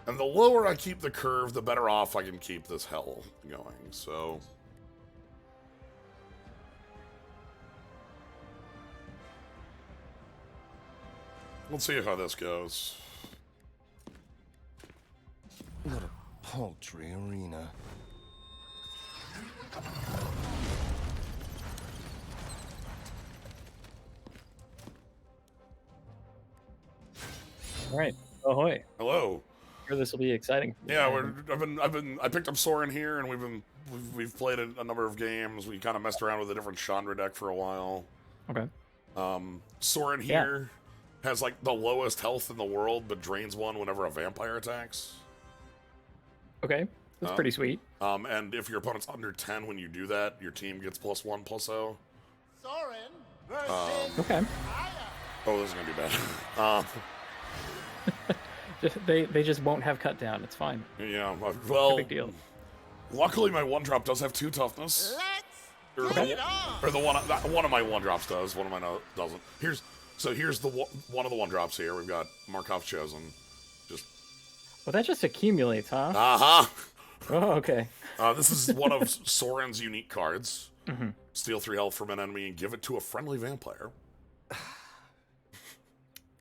And the lower I keep the curve, the better off I can keep this hell going, so. Let's see how this goes. What a paltry arena. All right, ahoy. Hello. Sure, this will be exciting. Yeah, I picked up Soren here, and we've played a number of games. We kind of messed around with a different Chandra deck for a while. Okay. Soren here has like the lowest health in the world, but drains 1 whenever a vampire attacks. Okay, that's pretty sweet. And if your opponent's under 10 when you do that, your team gets +1/+0. Soren versus Okay. Oh, this is gonna be bad. They just won't have cut down. It's fine. Yeah, No well, big deal. luckily my 1-drop does have 2 toughness. let's get it on. Or one of my 1-drops does, one of mine doesn't. Here's the one of the 1-drops here. We've got Markov Chosen. Just Well, that just accumulates, huh? uh-huh. Oh, okay. This is one of Soren's unique cards. Steal 3 health from an enemy and give it to a friendly vampire.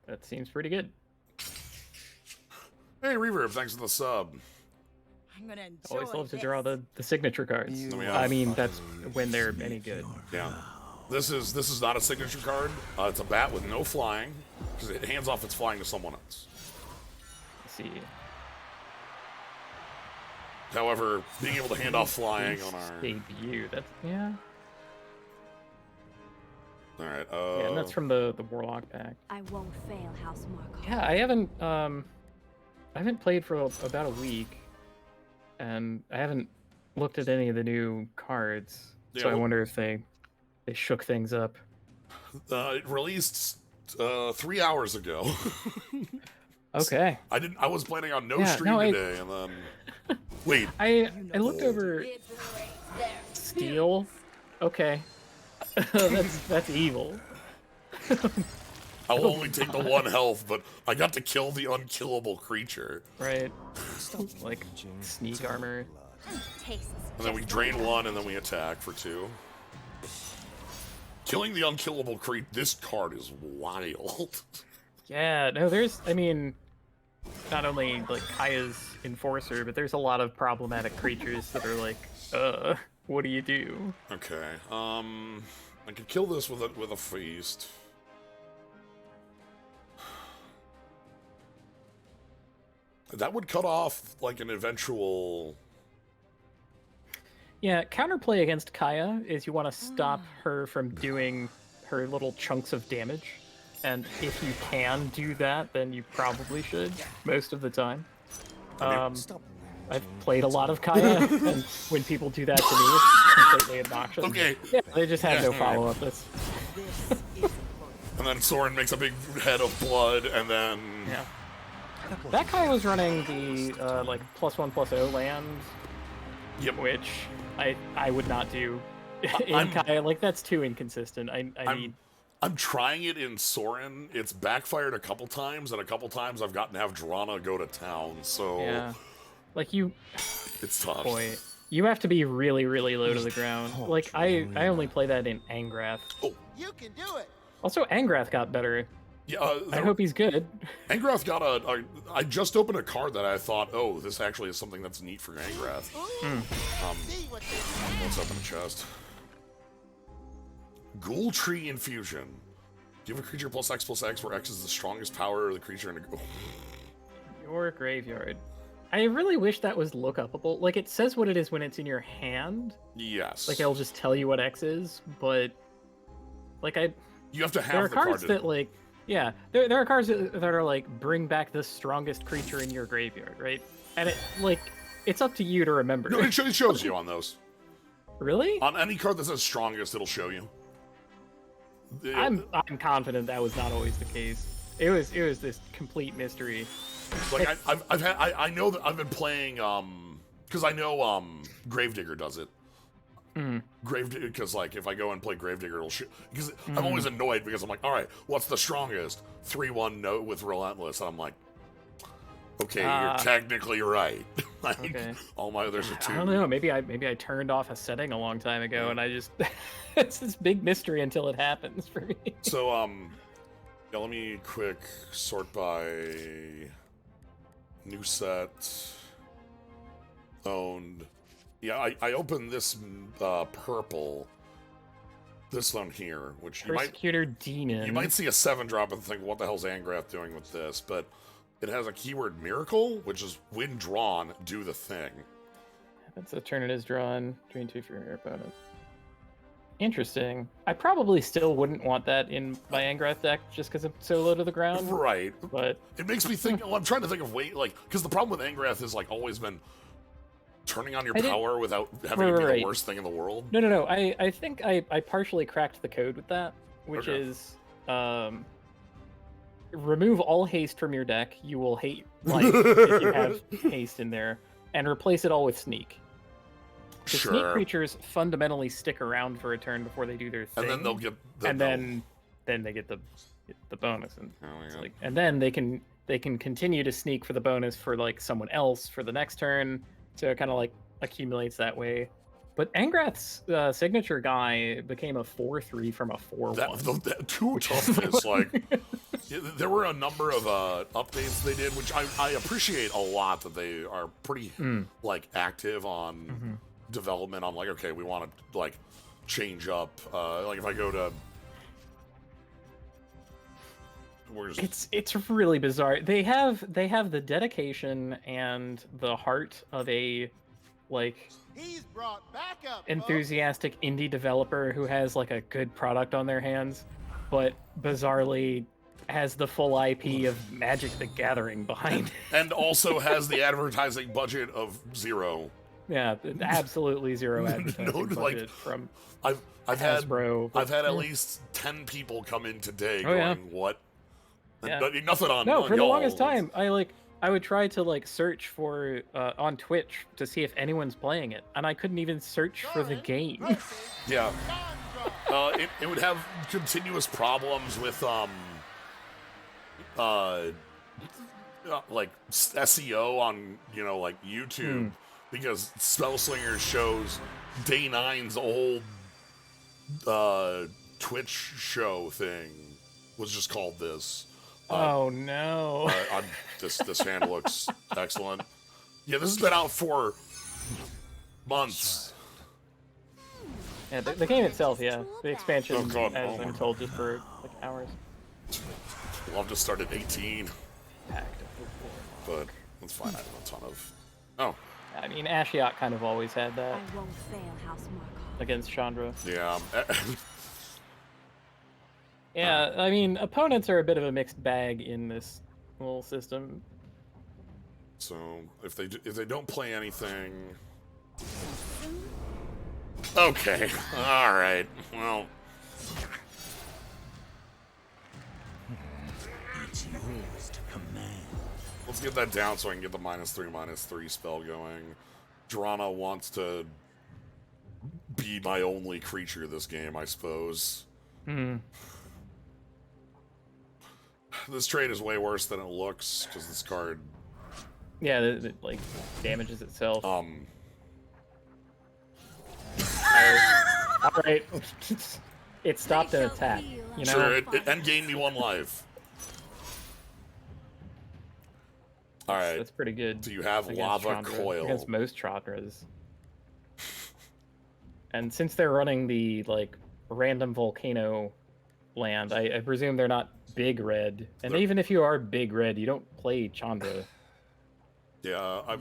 That seems pretty good. Hey, Reverb, thanks for the sub. I'm gonna enjoy Always love to this. draw the signature cards. I mean, that's when they're any good. Yeah. This is not a signature card. It's a bat with no flying, because it hands off its flying to someone else. Let's see. However, being able to hand off flying on our... debut. That's yeah. Alright, Yeah, and that's from the Warlock pack. I won't fail, House Markov. Yeah, I haven't played for about a week, and I haven't looked at any of the new cards. Yeah, So I well- wonder if they shook things up. It released 3 hours ago. Okay. I was planning on no Yeah, stream no, I- today, and then... Wait. I looked over Steel. Okay. that's evil. I'll only take the 1 health, but I got to kill the unkillable creature. Right. Like sneak armor. Tastes And then we drain 1, and then we attack for 2. Killing the unkillable creature. This card is wild. Yeah, no, I mean, not only like Kaya's Enforcer, but there's a lot of problematic creatures that are like, what do you do? Okay, I could kill this with a feast. That would cut off like an eventual. Yeah, counterplay against Kaya is you want to stop her from doing her little chunks of damage. And if you can do that, then you probably should, most of the time. I've played a lot of Kaya, and when people do that to me, completely obnoxious. Okay. Yeah, they just have no follow-up. That's And then Soren makes a big head of blood, and then... yeah. That guy was running the like +1/+0 land, Yep. which I would not do in I'm- Kaya. Like that's too inconsistent. I need. I'm trying it in Soren. It's backfired a couple times, and a couple times I've gotten to have Drana go to town, so... Yeah. Like you, It's tough. boy, you have to be really, really low to the ground. Like I only play that in Angrath. You can do it. Also, Angrath got better. Yeah, I hope he's good. Angrath got I just opened a card that I thought, oh, this actually is something that's neat for Angrath. See what they Let's open a chest. Ghoul Tree Infusion. Give a creature +X/+X, where X is the strongest power of the creature in a... Your graveyard. I really wish that was look upable. Like it says what it is when it's in your hand. Yes. Like it'll just tell you what X is, but like You have to have there are the cards card. that like yeah, there are cards that are like bring back the strongest creature in your graveyard, right? And it like it's up to you to remember. No, it shows you on those. Really? On any card that says strongest, it'll show you. I'm confident that was not always the case. It was this complete mystery. Like I know that I've been playing because I know Gravedigger does it. Gravedigger, because like if I go and play Gravedigger, it'll shoot. Because I'm always annoyed because I'm like, all right, what's the strongest? 3/1 note with Relentless, and I'm like, okay, you're technically right. Like, okay. all my others are 2. I don't know. Maybe I turned off a setting a long time ago, and I just it's this big mystery until it happens for me. So yeah, let me quick sort by new set owned. Yeah, I opened this purple, this one here, which Persecutor Demon. you might see a 7-drop and think, what the hell's Angrath doing with this? But it has a keyword miracle, which is when drawn, do the thing. That's a turn it is drawn. Drain 2 for your opponent. Interesting. I probably still wouldn't want that in my Angrath deck just because it's so low to the ground. Right. But It makes me think, well, I'm trying to think of because the problem with Angrath has like always been turning on your power without having it be the worst thing in the world. No. I think I partially cracked the code with that, which Okay. is remove all haste from your deck. You will hate life if you have haste in there, and replace it all with sneak. The Sure. sneak creatures fundamentally stick around for a turn before they do their thing, And then they'll get then they get the bonus, and Oh my it's God. like, and then they can continue to sneak for the bonus for like someone else for the next turn, so it kind of like accumulates that way. But Angrath's signature guy became a 4/3 from a 4/1. That too toughness, like there were a number of updates they did, which I appreciate a lot, that they are pretty like active on development on like, okay, we want to like change up like if I go to It's really bizarre. They have the dedication and the heart of a like He's brought back up. enthusiastic indie developer who has like a good product on their hands, but bizarrely has the full IP of Magic the Gathering behind it. and also has the advertising budget of 0. Yeah, absolutely zero advertising No, like, budget from I've Hasbro. I've had at least 10 people come in today Oh, going, yeah. what? Yeah. Nothing on No, on for the y'all. longest time, I would try to like search for on Twitch to see if anyone's playing it, and I couldn't even search for the game. Yeah. It would have continuous problems with like SEO on like YouTube because Spellslingers shows Day 9's old Twitch show thing was just called this. Oh no! This hand looks excellent. Yeah, this has been out for months. Yeah, the game itself, yeah, the expansion Oh, God, has oh been my told just for like hours. Love to start at 18, but that's fine. I have a ton of. Oh, I mean, Ashiok kind of always had that I won't fail, House Markov. against Chandra. yeah. Yeah, I mean, opponents are a bit of a mixed bag in this whole system. So if they don't play anything, Okay. All right. Well. It's yours to command. Let's get that down so I can get the -3/-3 spell going. Drana wants to be my only creature this game, I suppose. Hmm. This trade is way worse than it looks, because this card... Yeah, it like, damages itself. Alright. It stopped an attack, you know? Sure, it gained me 1 life. Alright. That's pretty good. Do you have against Lava Chandra, Coil? Against most Chandras. And since they're running the, like, random volcano land, I presume they're not big red. And even if you are big red, you don't play Chandra. Yeah,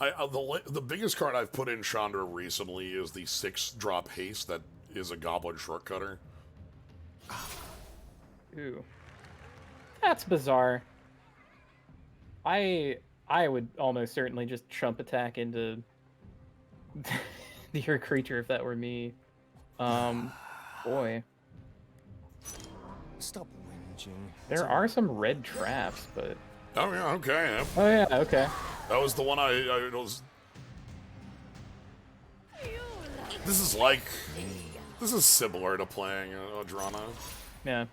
the biggest card I've put in Chandra recently is the 6-drop haste that is a Goblin Shortcutter. Ooh. That's bizarre. I would almost certainly just chump attack into your creature if that were me. Boy. Stop whinging. There are some red traps, but... Oh yeah, okay. Yeah. Oh yeah, okay. That was the one I was... This is similar to playing Drana. Yeah.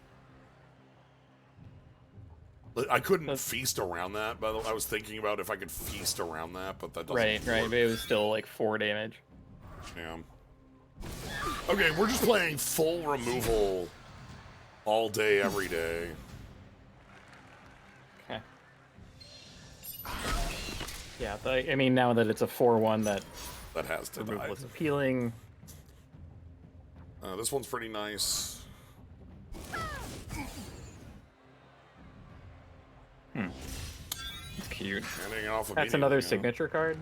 I couldn't feast around that, by the way. I was thinking about if I could feast around that, but that doesn't Right, work. but it was still like 4 damage. Yeah. Okay, we're just playing full removal all day, every day. Okay. Yeah, I mean, now that it's a 4/1, that has to die. removal is appealing. This one's pretty nice. It's cute. That's another signature card?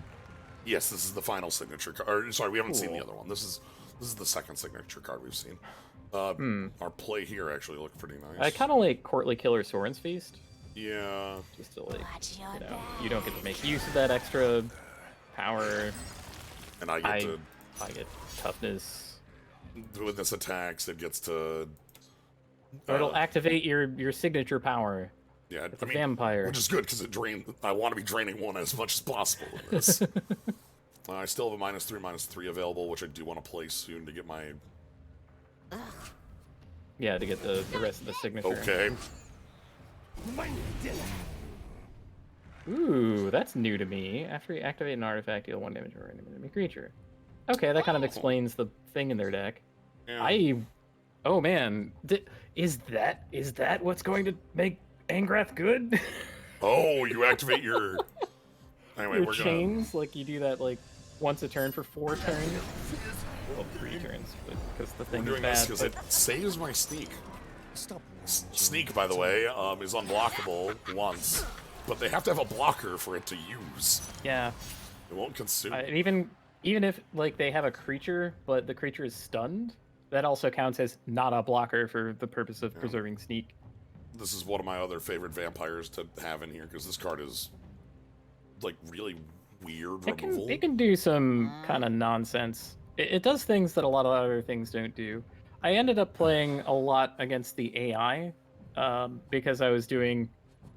Yes, this is the final signature card. Or, sorry, we haven't seen the other one. This is the second signature card we've seen. Our play here actually looked pretty nice. I kind of like Courtly Killer Soren's Feast. Yeah. Just to like, you don't get to make use of that extra power. And I get toughness. With this attacks, it gets to... Or it'll activate your signature power. Yeah, it's a vampire. Which is good, because I want to be draining one as much as possible in this. I still have a -3/-3 available, which I do want to play soon to get my... Yeah, to get the rest of the signature. Okay. Ooh, that's new to me. After you activate an artifact, deal 1 damage to an enemy creature. Okay, that kind of explains the thing in their deck. Yeah. Oh man, is that what's going to make Angrath good? Oh, you activate your... Anyway, your we're chains, like you do that like once a turn for 4 turns. Well, 3 turns, because the thing is bad. Because it saves my sneak. Sneak, by the way, is unblockable once, but they have to have a blocker for it to use. Yeah. It won't consume. Even if like they have a creature, but the creature is stunned, that also counts as not a blocker for the purpose of preserving sneak. This is one of my other favorite vampires to have in here, because this card is like really weird removal. It can do some kind of nonsense. It does things that a lot of other things don't do. I ended up playing a lot against the AI because I was doing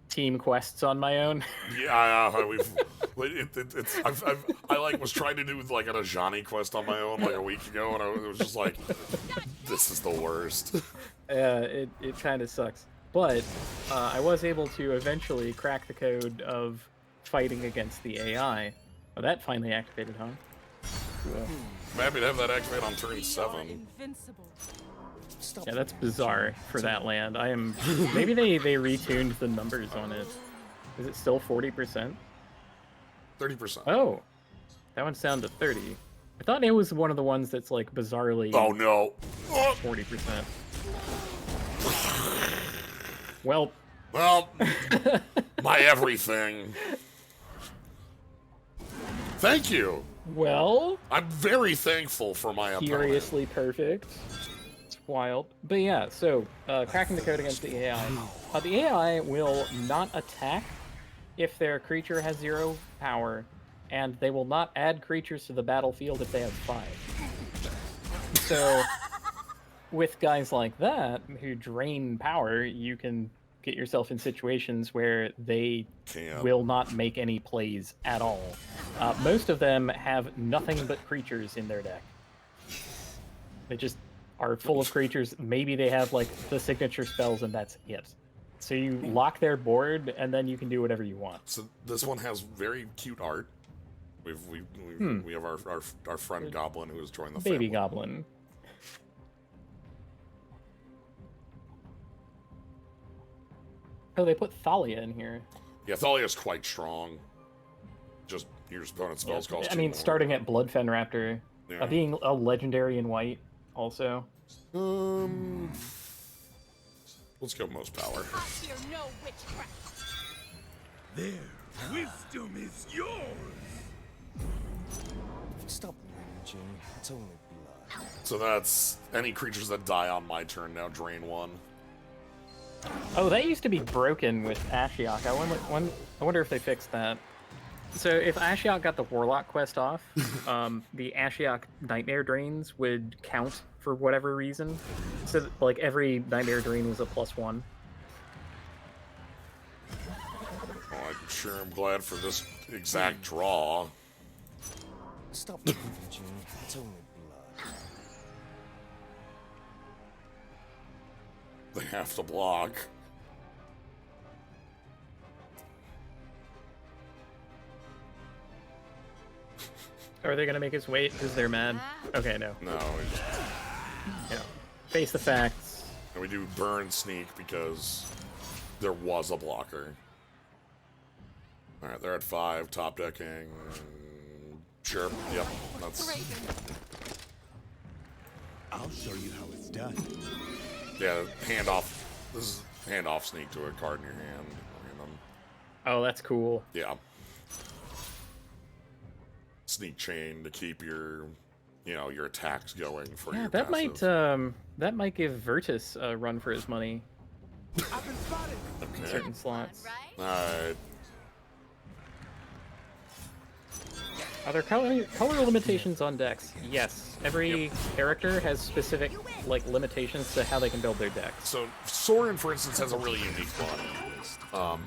team quests on my own. Yeah, I like was trying to do like an Ajani quest on my own like a week ago, and it was just like, this is the worst. Yeah, it kind of sucks. But I was able to eventually crack the code of fighting against the AI. Oh, that finally activated, huh? Cool. I'm happy to have that activate on turn 7. Yeah, that's bizarre for that land. Maybe they retuned the numbers on it. Is it still 40%? 30%. Oh, that one's down to 30. I thought it was one of the ones that's like bizarrely. Oh no. 40%. Well, my everything. Thank you. Well, I'm very thankful for my opponent. Curiously perfect. It's wild. But yeah, so cracking the code against the AI. The AI will not attack if their creature has 0 power, and they will not add creatures to the battlefield if they have 5. So with guys like that who drain power, you can get yourself in situations where they will not make any plays at all. Most of them have nothing but creatures in their deck. They just are full of creatures. Maybe they have like the signature spells and that's it. So you lock their board and then you can do whatever you want. So this one has very cute art. We have our friend Goblin who has joined the Baby family. Goblin. Oh, they put Thalia in here. Yeah, Thalia's quite strong. Just your opponent spells cost. I mean, starting at Bloodfen Raptor, Yeah. being a legendary in white, also. Let's go most power. I fear no witchcraft. Their wisdom is yours. Stop raging. It's only blood. So that's any creatures that die on my turn now drain 1. Oh, that used to be broken with Ashiok. I wonder if they fixed that. So if Ashiok got the Warlock quest off, the Ashiok Nightmare Drains would count for whatever reason. So like every Nightmare Drain was a +1. Oh, I'm sure I'm glad for this exact draw. Stop raging. It's only blood. They have to block. Are they gonna make us wait because they're mad? Okay, no. No, we just, You know, face the facts. and we do burn sneak because there was a blocker. Alright, they're at 5, top decking. Sure, yep, that's... I'll show you how it's done. Yeah, hand off. This is hand off sneak to a card in your hand. Random. Oh, that's cool. Yeah. Sneak chain to keep your, your attacks going for your That passive. might give Virtus a run for his money I've been spotted. in Okay. certain slots. Right? Alright. Are there color limitations on decks? Yes. Every character has specific limitations to how they can build their decks. So Soren, for instance, has a really unique one.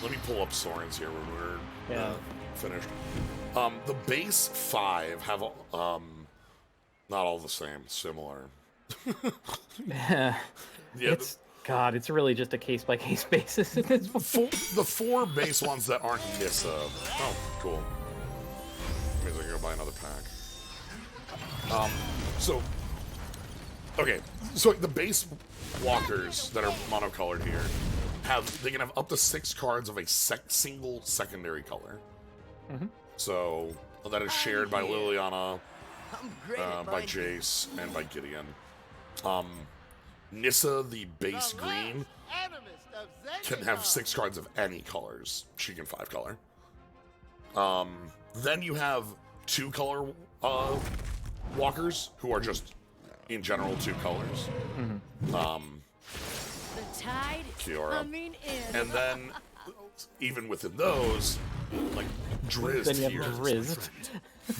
Let me pull up Soren's here when we're finished. The base 5 have not all the same, similar. Yeah, it's really just a case by case basis at this point. the 4 base ones that aren't Nissa. Oh, cool. Means I can go buy another pack. So the base walkers that are monocolored here they can have up to 6 cards of a single secondary color. So that is shared by Liliana, by Jace, and by Gideon. Nissa, the base green, Animist of can have Zendikar. 6 cards of any colors. She can 5 color. Then you have 2 color walkers who are just in general 2 colors. The tide is Kiora. coming in. And then even within those, like Drizzt Then you here. have Drizzt.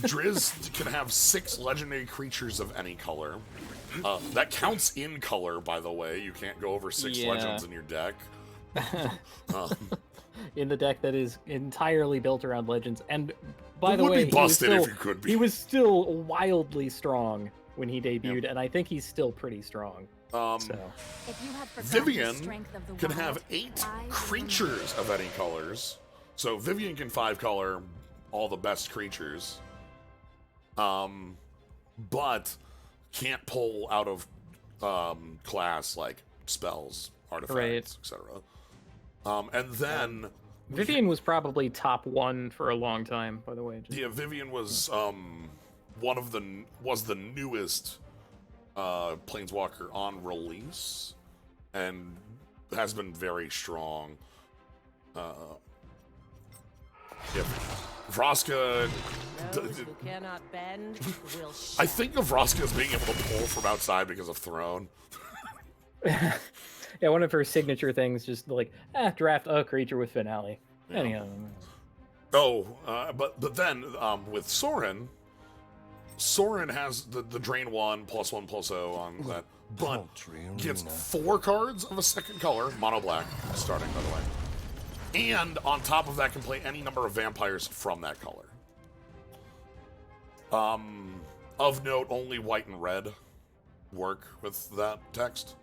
Drizzt can have 6 legendary creatures of any color. That counts in color, by the way. You can't go over 6 Yeah. legends in your deck. In the deck that is entirely built around legends. And by It the would way, be busted if you could be. he was still wildly strong when he debuted, and I think he's still pretty strong. So If you have forgotten the Vivian strength of the can wild, have 8 I will creatures of any colors. So Vivian can 5 color all the best creatures. But can't pull out of class like spells, artifacts, Right. etc. And then Vivian was probably top 1 for a long time, by the way. yeah, Vivian was the newest Planeswalker on release, and has been very strong. Vraska. Those who cannot bend will shout. I think of Vraska as being able to pull from outside because of Throne. Yeah, one of her signature things, just draft a creature with finale. Yeah. Anyhow. Oh, but then with Soren, Sorin has the drain 1 +1/+0 on that, but Paltry gets arena. 4 cards of a second color, mono black, starting by the way. And on top of that, can play any number of vampires from that color. Of note, only white and red work with that text.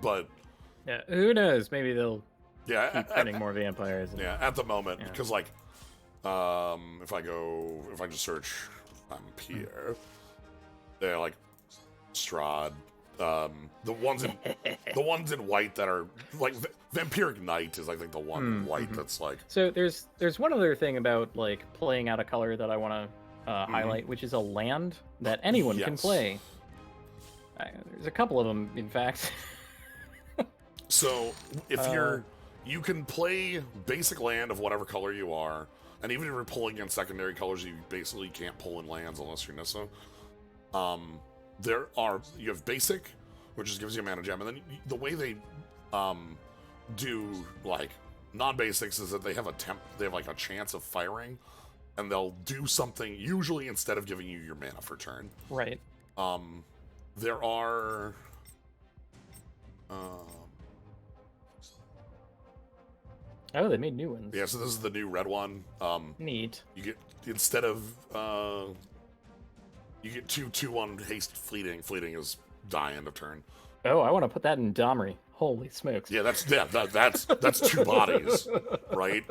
But Yeah, who knows? Maybe they'll yeah, keep printing more vampires. And, yeah, at the moment, Yeah. because like, if I just search Vampire, they're like Strahd. The ones in white that are like Vampiric Knight is I think the one in white that's like. So there's one other thing about like playing out a color that I want to highlight, which is a land that anyone can Yes. play. There's a couple of them, in fact. So if you can play basic land of whatever color you are, and even if you're pulling in secondary colors, you basically can't pull in lands unless you're Nissa. You have basic, which just gives you a mana gem, and then the way they do like non-basics is that they have like a chance of firing, and they'll do something usually instead of giving you your mana for turn. Right. There are Oh, they made new ones. yeah, so this is the new red one. Neat. You get instead of you get 2/2/1 haste fleeting. Fleeting is die end of turn. Oh, I want to put that in Domri. Holy smokes. Yeah, that's 2 bodies, right?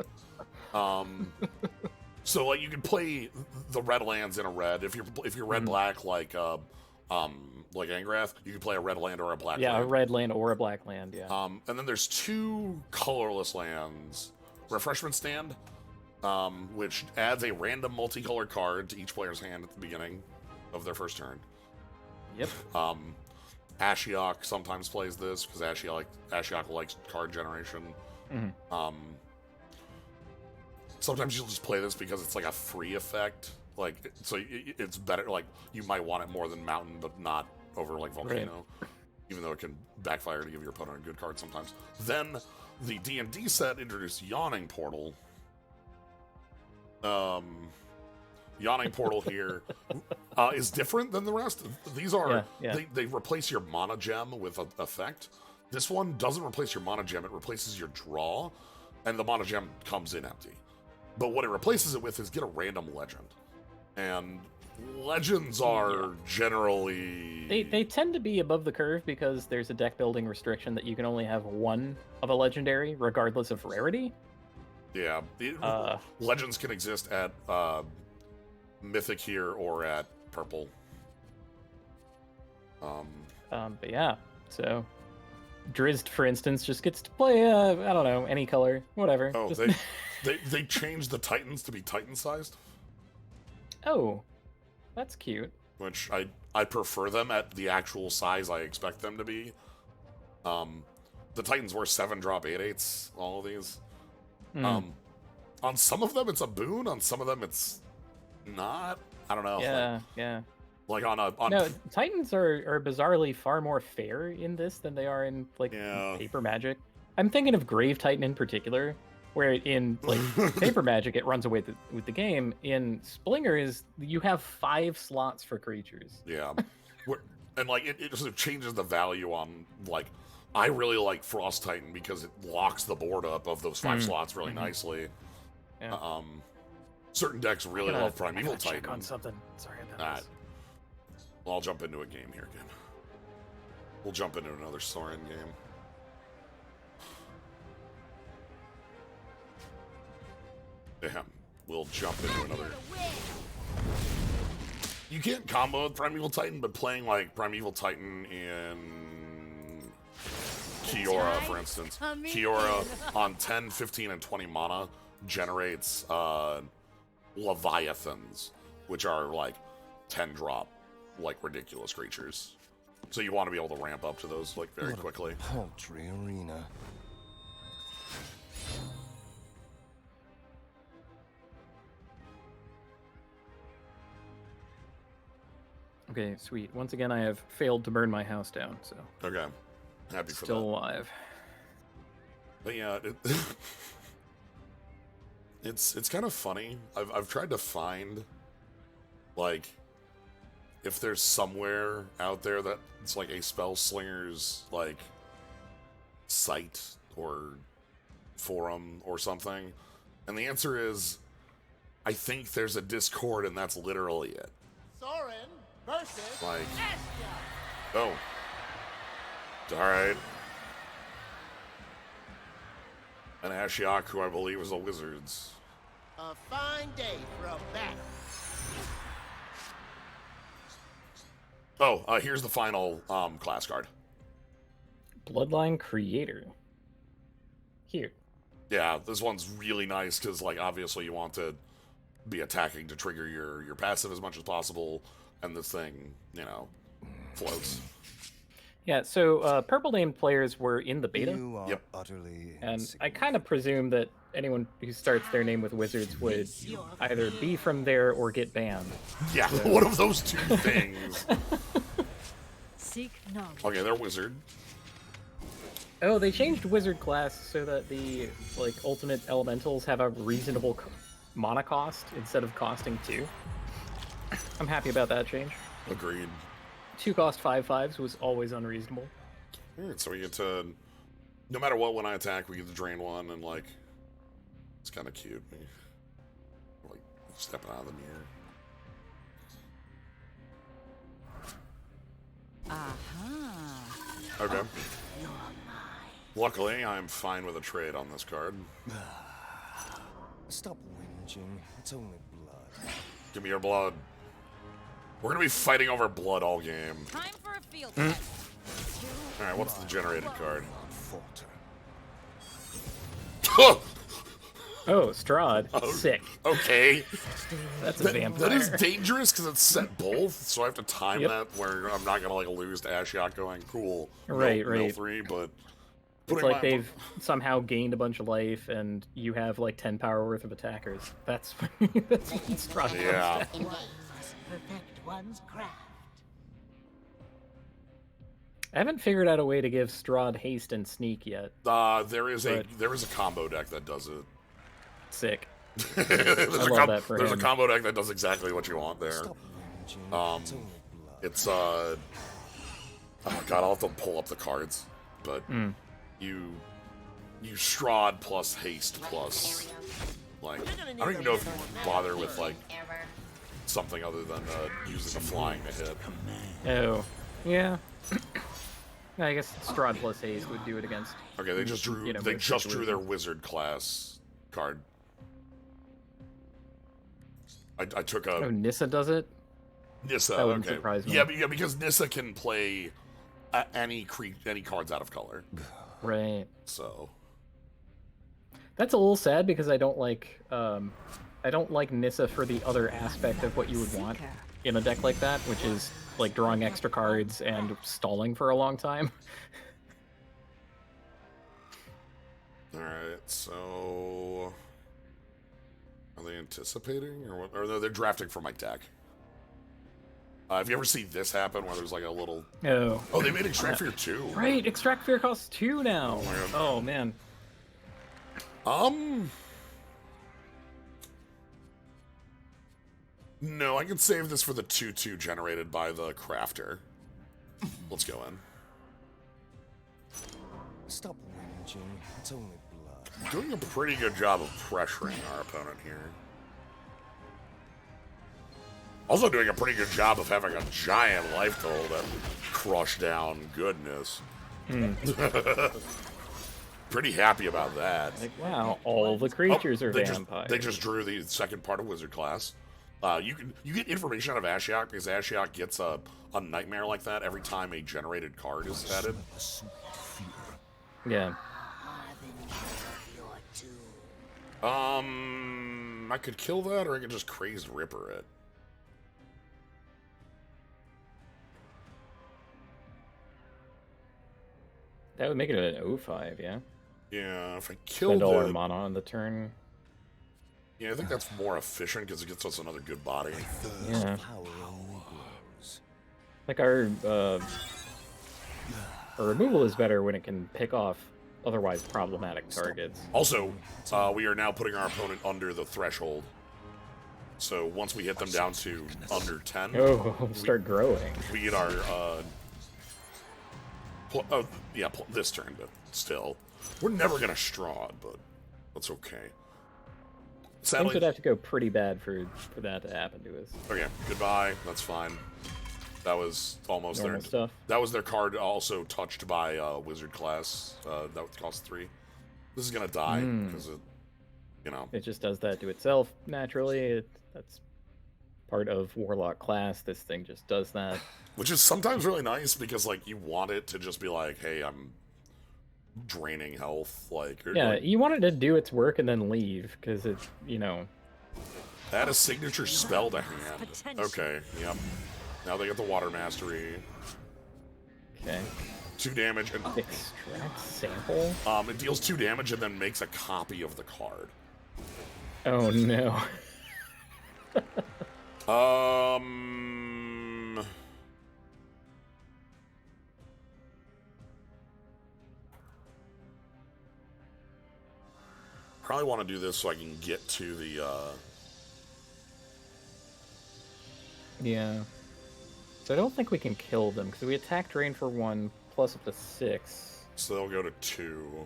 So like you can play the red lands in a red. If you're red black like Angrath, you can play a red land or a black Yeah, land. a red land or a black land, yeah. And then there's 2 colorless lands. Refreshment Stand, which adds a random multicolored card to each player's hand at the beginning of their first turn. Yep. Ashiok sometimes plays this because Ashiok likes card generation. Sometimes you'll just play this because it's like a free effect. Like, so it's better. Like, you might want it more than Mountain, but not over like Volcano, even though it can backfire to give your opponent a good card sometimes. Then the D&D set introduced Yawning Portal. Yawning Portal here is different than the rest. These are they replace your mana gem with an effect. This one doesn't replace your mana gem; it replaces your draw, and the mana gem comes in empty. But what it replaces it with is get a random legend, and legends are generally They tend to be above the curve because there's a deck building restriction that you can only have one of a legendary, regardless of rarity. Yeah, legends can exist at Mythic here or at Purple. But yeah, so Drizzt, for instance, just gets to play I don't know, any color, whatever. Oh, Just- they changed the Titans to be Titan-sized, Oh, that's cute. which I prefer them at the actual size I expect them to be. The Titans were 7-drop 8/8s, all of these. On some of them it's a boon, on some of them it's not. I don't know. Yeah. Like on No, Titans are bizarrely far more fair in this than they are in like Yeah. Paper Magic. I'm thinking of Grave Titan in particular, where in like Paper Magic it runs away with the game. In Splingers, you have 5 slots for creatures. Yeah. And like it sort of changes the value on like I really like Frost Titan because it locks the board up of those 5 slots really nicely. Yeah. Certain decks really love Primeval check Titan. on something. Sorry about Alright. this. Well, I'll jump into a game here again. We'll jump into another Sorin game. Yeah, we'll jump into another. You can't combo with Primeval Titan, but playing like Primeval Titan in Kiora, for instance. Kiora on 10, 15, and 20 mana generates Leviathans, which are like 10-drop, like ridiculous creatures. So you want to be able to ramp up to those like very quickly. Paltry arena. Okay, sweet. Once again, I have failed to burn my house down, so Okay, happy for still that. alive. But yeah, it's kind of funny. I've tried to find like if there's somewhere out there that it's like a Spellslingers like site or forum or something, and the answer is, I think there's a Discord, and that's literally it. Soren versus Like, Astia. oh, all right. And Ashiok, who I believe is a Wizards. A fine day for a battle. Oh, here's the final class card. Bloodline Creator. Here. Yeah, this one's really nice because, like, obviously you want to be attacking to trigger your passive as much as possible, and this thing, you know, floats. Yeah, so purple named players were in the beta, You are Yep. utterly and I kind of presume that anyone who starts their name with Wizards would either be from there or get banned. Yeah, one of those two things. Seek knowledge. Okay, they're Wizard. Oh, they changed Wizard class so that the like ultimate elementals have a reasonable mana cost instead of costing 2. I'm happy about that change. Agreed. 2 cost 5/5s was always unreasonable. Alright, so we get to, no matter what, when I attack, we get to drain 1, and, like, it's kind of cute. Like, stepping out of the mirror. Okay. Luckily, I'm fine with a trade on this card. Stop whinging. It's only blood. Give me your blood. We're gonna be fighting over blood all game. Time for a field test. Alright, what's the generated card? Falter. Oh, Strahd. Sick. Okay. That's a vampire. That is dangerous because it's set both, so I have to time Yep. that where I'm not gonna like lose to Ashiok going cool. Right, mill right. 3, but It's putting like they've somehow gained a bunch of life, and you have like 10 power worth of attackers. That's that's what Strahd comes Yeah. down. One must perfect one's craft. I haven't figured out a way to give Strahd haste and sneak yet. there is a combo deck that does it. Sick. there's I love that for there's a him. combo deck that does exactly what you want there. Stop whinging. It's only blood. It's oh god, I'll have to pull up the cards, but you Strahd plus haste plus like I don't even know if you bother with like something other than using the flying to hit. Oh, yeah. I guess Strahd plus haste would do it against. Okay, they just drew they most just drew their situations. wizard class card. I took Oh, a Nissa does it? Nissa. That wouldn't Okay, surprise me. yeah, because Nissa can play any cards out of color. Right. So That's a little sad because I don't like Nissa for the other aspect of what you would want in a deck like that, which is like drawing extra cards and stalling for a long time. all right, so are they anticipating or what? Or no, they're drafting for my deck. Have you ever seen this happen where there's like a little? Oh. Oh, they made Extract Fear 2. Right, Extract Fear costs 2 now. my God. Oh man. No, I can save this for the 2/2 generated by the crafter. Let's go in. Stop whinging. It's only blood. Doing a pretty good job of pressuring our opponent here. Also doing a pretty good job of having a giant life total to crush down goodness. Pretty happy about that. Like, wow, all the creatures are they vampires. They just drew the second part of Wizard class. You get information out of Ashiok because Ashiok gets a nightmare like that every time a generated card is added. Yeah. I could kill that, or I could just Crazed Ripper it. That would make it an 05, yeah? Yeah, if I killed Spend all our it, mana on the turn. yeah, I think that's more efficient because it gets us another good body. Yeah. Power only grows. Like our removal is better when it can pick off otherwise problematic targets. Also, we are now putting our opponent under the threshold. So once we hit them down to under 10, Oh, start growing. we get our, this turn, but still. We're never gonna Strahd, but that's okay. Things would have to go pretty bad for that to happen to us. Okay, goodbye. That's fine. That was almost Normal their stuff. That was their card, also touched by wizard class. That would cost 3. This is gonna die because it, you know. It just does that to itself naturally. That's part of warlock class. This thing just does that. Which is sometimes really nice because like you want it to just be like, hey, I'm draining health, like Yeah, like, you want it to do its work and then leave because it's, you know. add a signature spell to hand. Okay, yep. Now they get the water mastery. Okay. 2 damage and Extract sample. it deals 2 damage and then makes a copy of the card. Oh no. Probably want to do this so I can get to the Yeah. So I don't think we can kill them because we attack drain for 1 plus up to 6. so they'll go to 2.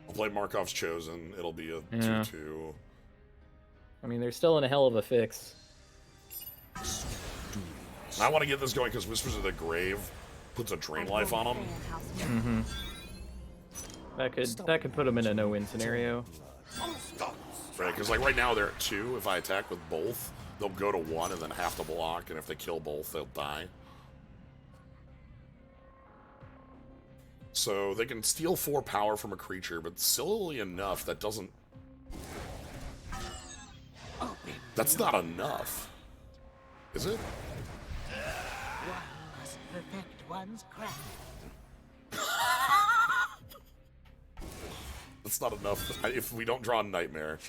I'll play Markov's Chosen. It'll be a 2/2. I mean, they're still in a hell of a fix. I want to get this going because Whispers of the Grave puts a drain life on them. Mm-hmm. That could put them in a no-win scenario. Right, because like right now they're at 2. If I attack with both, they'll go to 1 and then have to block, and if they kill both, they'll die. So they can steal 4 power from a creature, but silly enough, that doesn't... That's not enough. Is it? One must perfect one's craft. That's not enough. If we don't draw a Nightmare...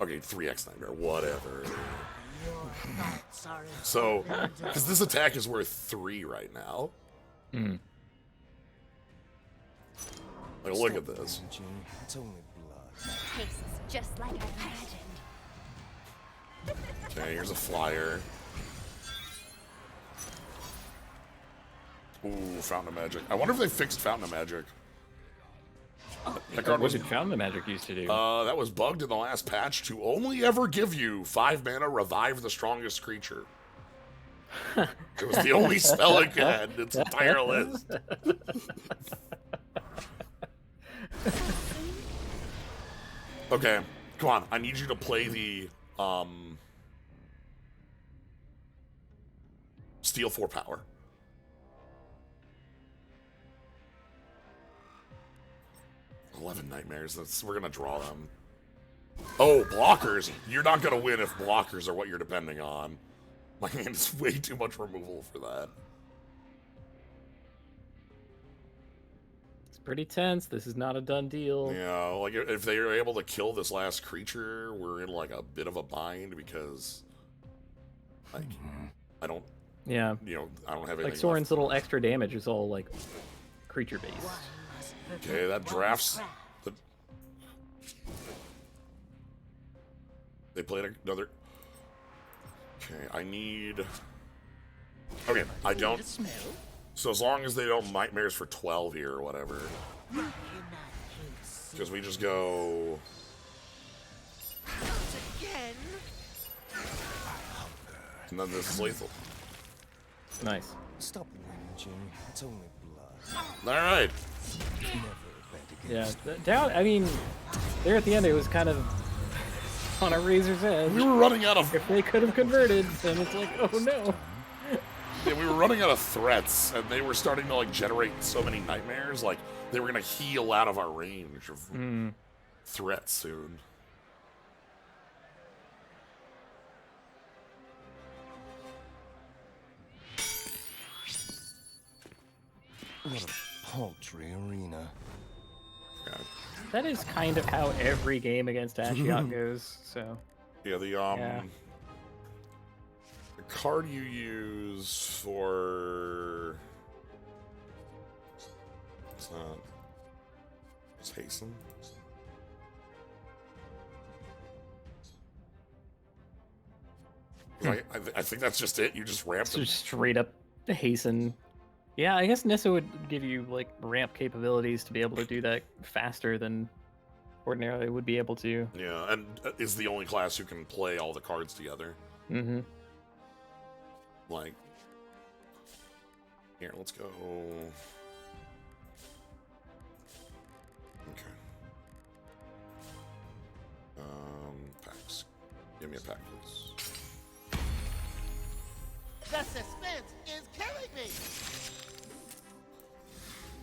Okay, 3x Nightmare, whatever. Your thoughts are as So, open because this attack is worth 3 right now. Mm. Like, look at this. It's only blood. Tastes just like I imagined. Okay, here's a flyer. Ooh, Fountain of Magic. I wonder if they fixed Fountain of Magic. That card What was did Fountain of Magic used to do? that was bugged in the last patch to only ever give you 5 mana, revive the strongest creature. It was the only spell it had in its entire list. Okay, come on. I need you to play the steal 4 power. "11 Nightmares. We're gonna draw them. Oh, blockers. You're not gonna win if blockers are what you're depending on. My hand is way too much removal for that. It's pretty tense. This is not a done deal. Yeah, like if they are able to kill this last creature, we're in like a bit of a bind because like I don't Yeah. I don't have anything Like Soren's left. little extra damage is all like creature based. one must perfect Okay, that one's drafts craft. the... They played another... Okay, I need... Okay, I don't... The smell? So as long as they don't Nightmares for 12 here or whatever, You cannot taste because we just go... again. And then this is lethal. Nice. Stop whinging. It's only blood. Alright. Never bet against Yeah. Down. I mean, there at the end, it was kind of on a razor's edge. We were running out of... If they could have converted, then it's like, oh no. Yeah, we were running out of threats, and they were starting to like generate so many Nightmares, like they were gonna heal out of our range of threats soon. what a paltry arena. Yeah, That is kind of how every game against Ashiok goes. So yeah, Yeah. The card you use for... What's that? It's Hasten? I think that's just it. You just ramp So them. just straight up hasten. Yeah, I guess Nissa would give you like ramp capabilities to be able to do that faster than ordinarily would be able to. Yeah, and is the only class who can play all the cards together. Mm-hmm. Like, here, let's go. Okay. Packs. Give me a pack, please. The suspense is killing me!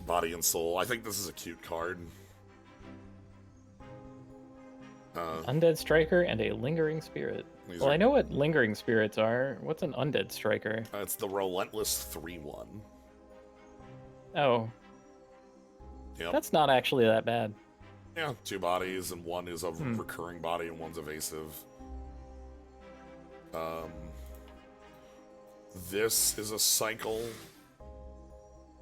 Body and Soul. I think this is a cute card. Undead Striker and a Lingering Spirit. Well, I know what Lingering Spirits are. What's an Undead Striker? It's the Relentless 3/1. Oh. Yep. That's not actually that bad. Yeah, 2 bodies, and 1 is a recurring body, and 1's evasive. This is a cycle.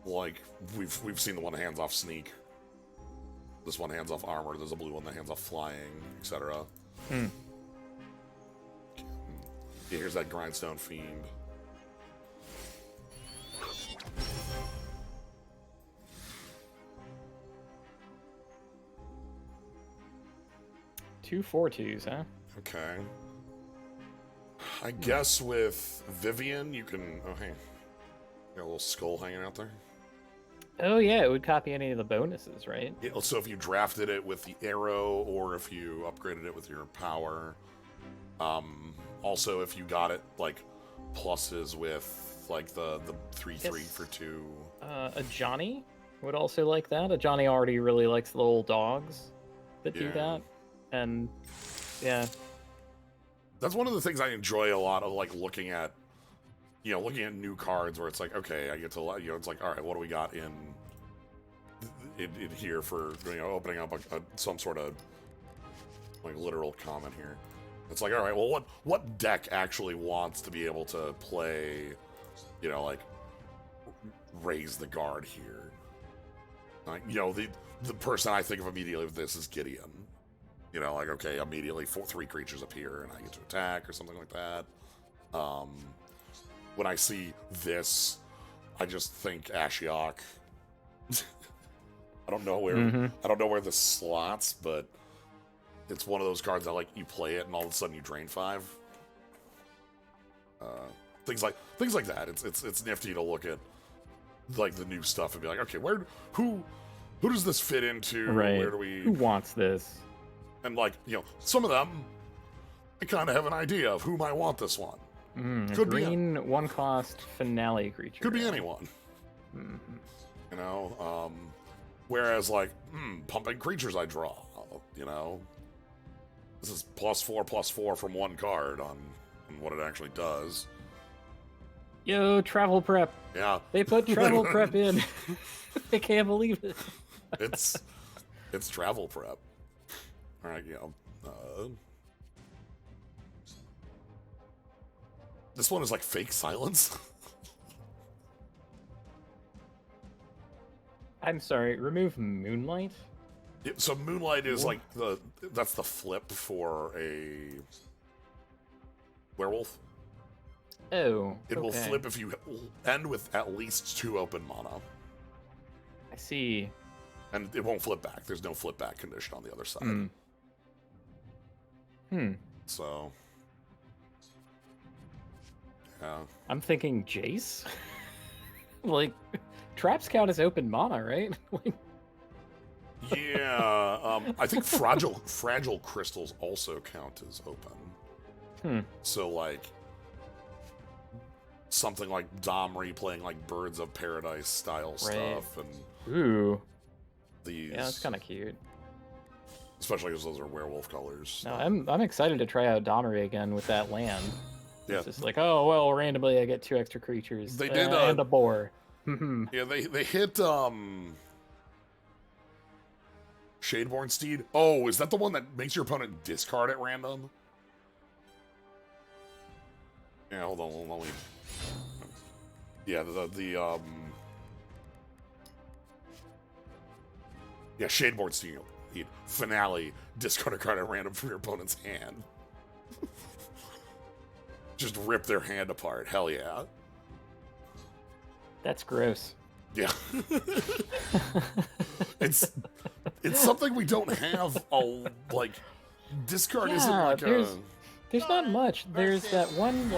Like we've seen the one hands off sneak. This one hands off armor. There's a blue one that hands off flying, etc. Yeah, here's that grindstone fiend. Two 4/2s, huh? Okay. I guess with Vivian, you can. Oh, hey. Got a little skull hanging out there. Oh yeah, it would copy any of the bonuses, right? Yeah, so if you drafted it with the arrow, or if you upgraded it with your power. Also, if you got it, like, pluses with, like, the 3/3 for 2. A Johnny would also like that. A Johnny already really likes the little dogs that do that. And, yeah. That's one of the things I enjoy a lot of, like, looking at new cards where it's like, okay, I get to, it's like, all right, what do we got in here for, opening up some sort of, like, literal comment here. It's like, all right, well, what deck actually wants to be able to play, like, raise the guard here? Like, the person I think of immediately with this is Gideon. Like, okay, immediately 3 creatures appear and I get to attack or something like that. When I see this, I just think Ashiok. I don't know where this slots, but it's one of those cards that, like, you play it and all of a sudden you drain 5. Things like that. It's nifty to look at, like, the new stuff and be like, okay, who does this fit into? Right. Where do we? Who wants this? And, like, some of them, I kind of have an idea of who might want this one. Could green be 1-cost finale creature. Could be anyone. Whereas, like, pumping creatures I draw. This is +4/+4 from 1 card on what it actually does. Yo, travel prep. Yeah. They put travel prep in. I can't believe it. It's travel prep. All right, this one is like fake silence. I'm sorry, remove Moonlight? Yeah, so Moonlight is like that's the flip for a werewolf. Oh, It will flip if you end with at least 2 open mana. I see. And it won't flip back. There's no flip back condition on the other side. So, yeah. I'm thinking Jace? Like, traps count as open mana, right? Yeah, I think fragile crystals also count as open. So, like, something like Domri playing, like, Birds of Paradise style stuff, and ooh, these. Yeah, that's kind of cute. Especially because those are werewolf colors. No, I'm excited to try out Domri again with that land. Yeah. It's just like, oh well, randomly I get 2 extra creatures. They did and a boar. Yeah, they hit Shadeborn Steed. Oh, is that the one that makes your opponent discard at random? Yeah, hold on, let me. Yeah, yeah, Shadeborn Steed. Finale, discard a card at random from your opponent's hand. Just rip their hand apart. Hell yeah. That's gross. Yeah. it's something we don't have like discard isn't like there's not much. There's that one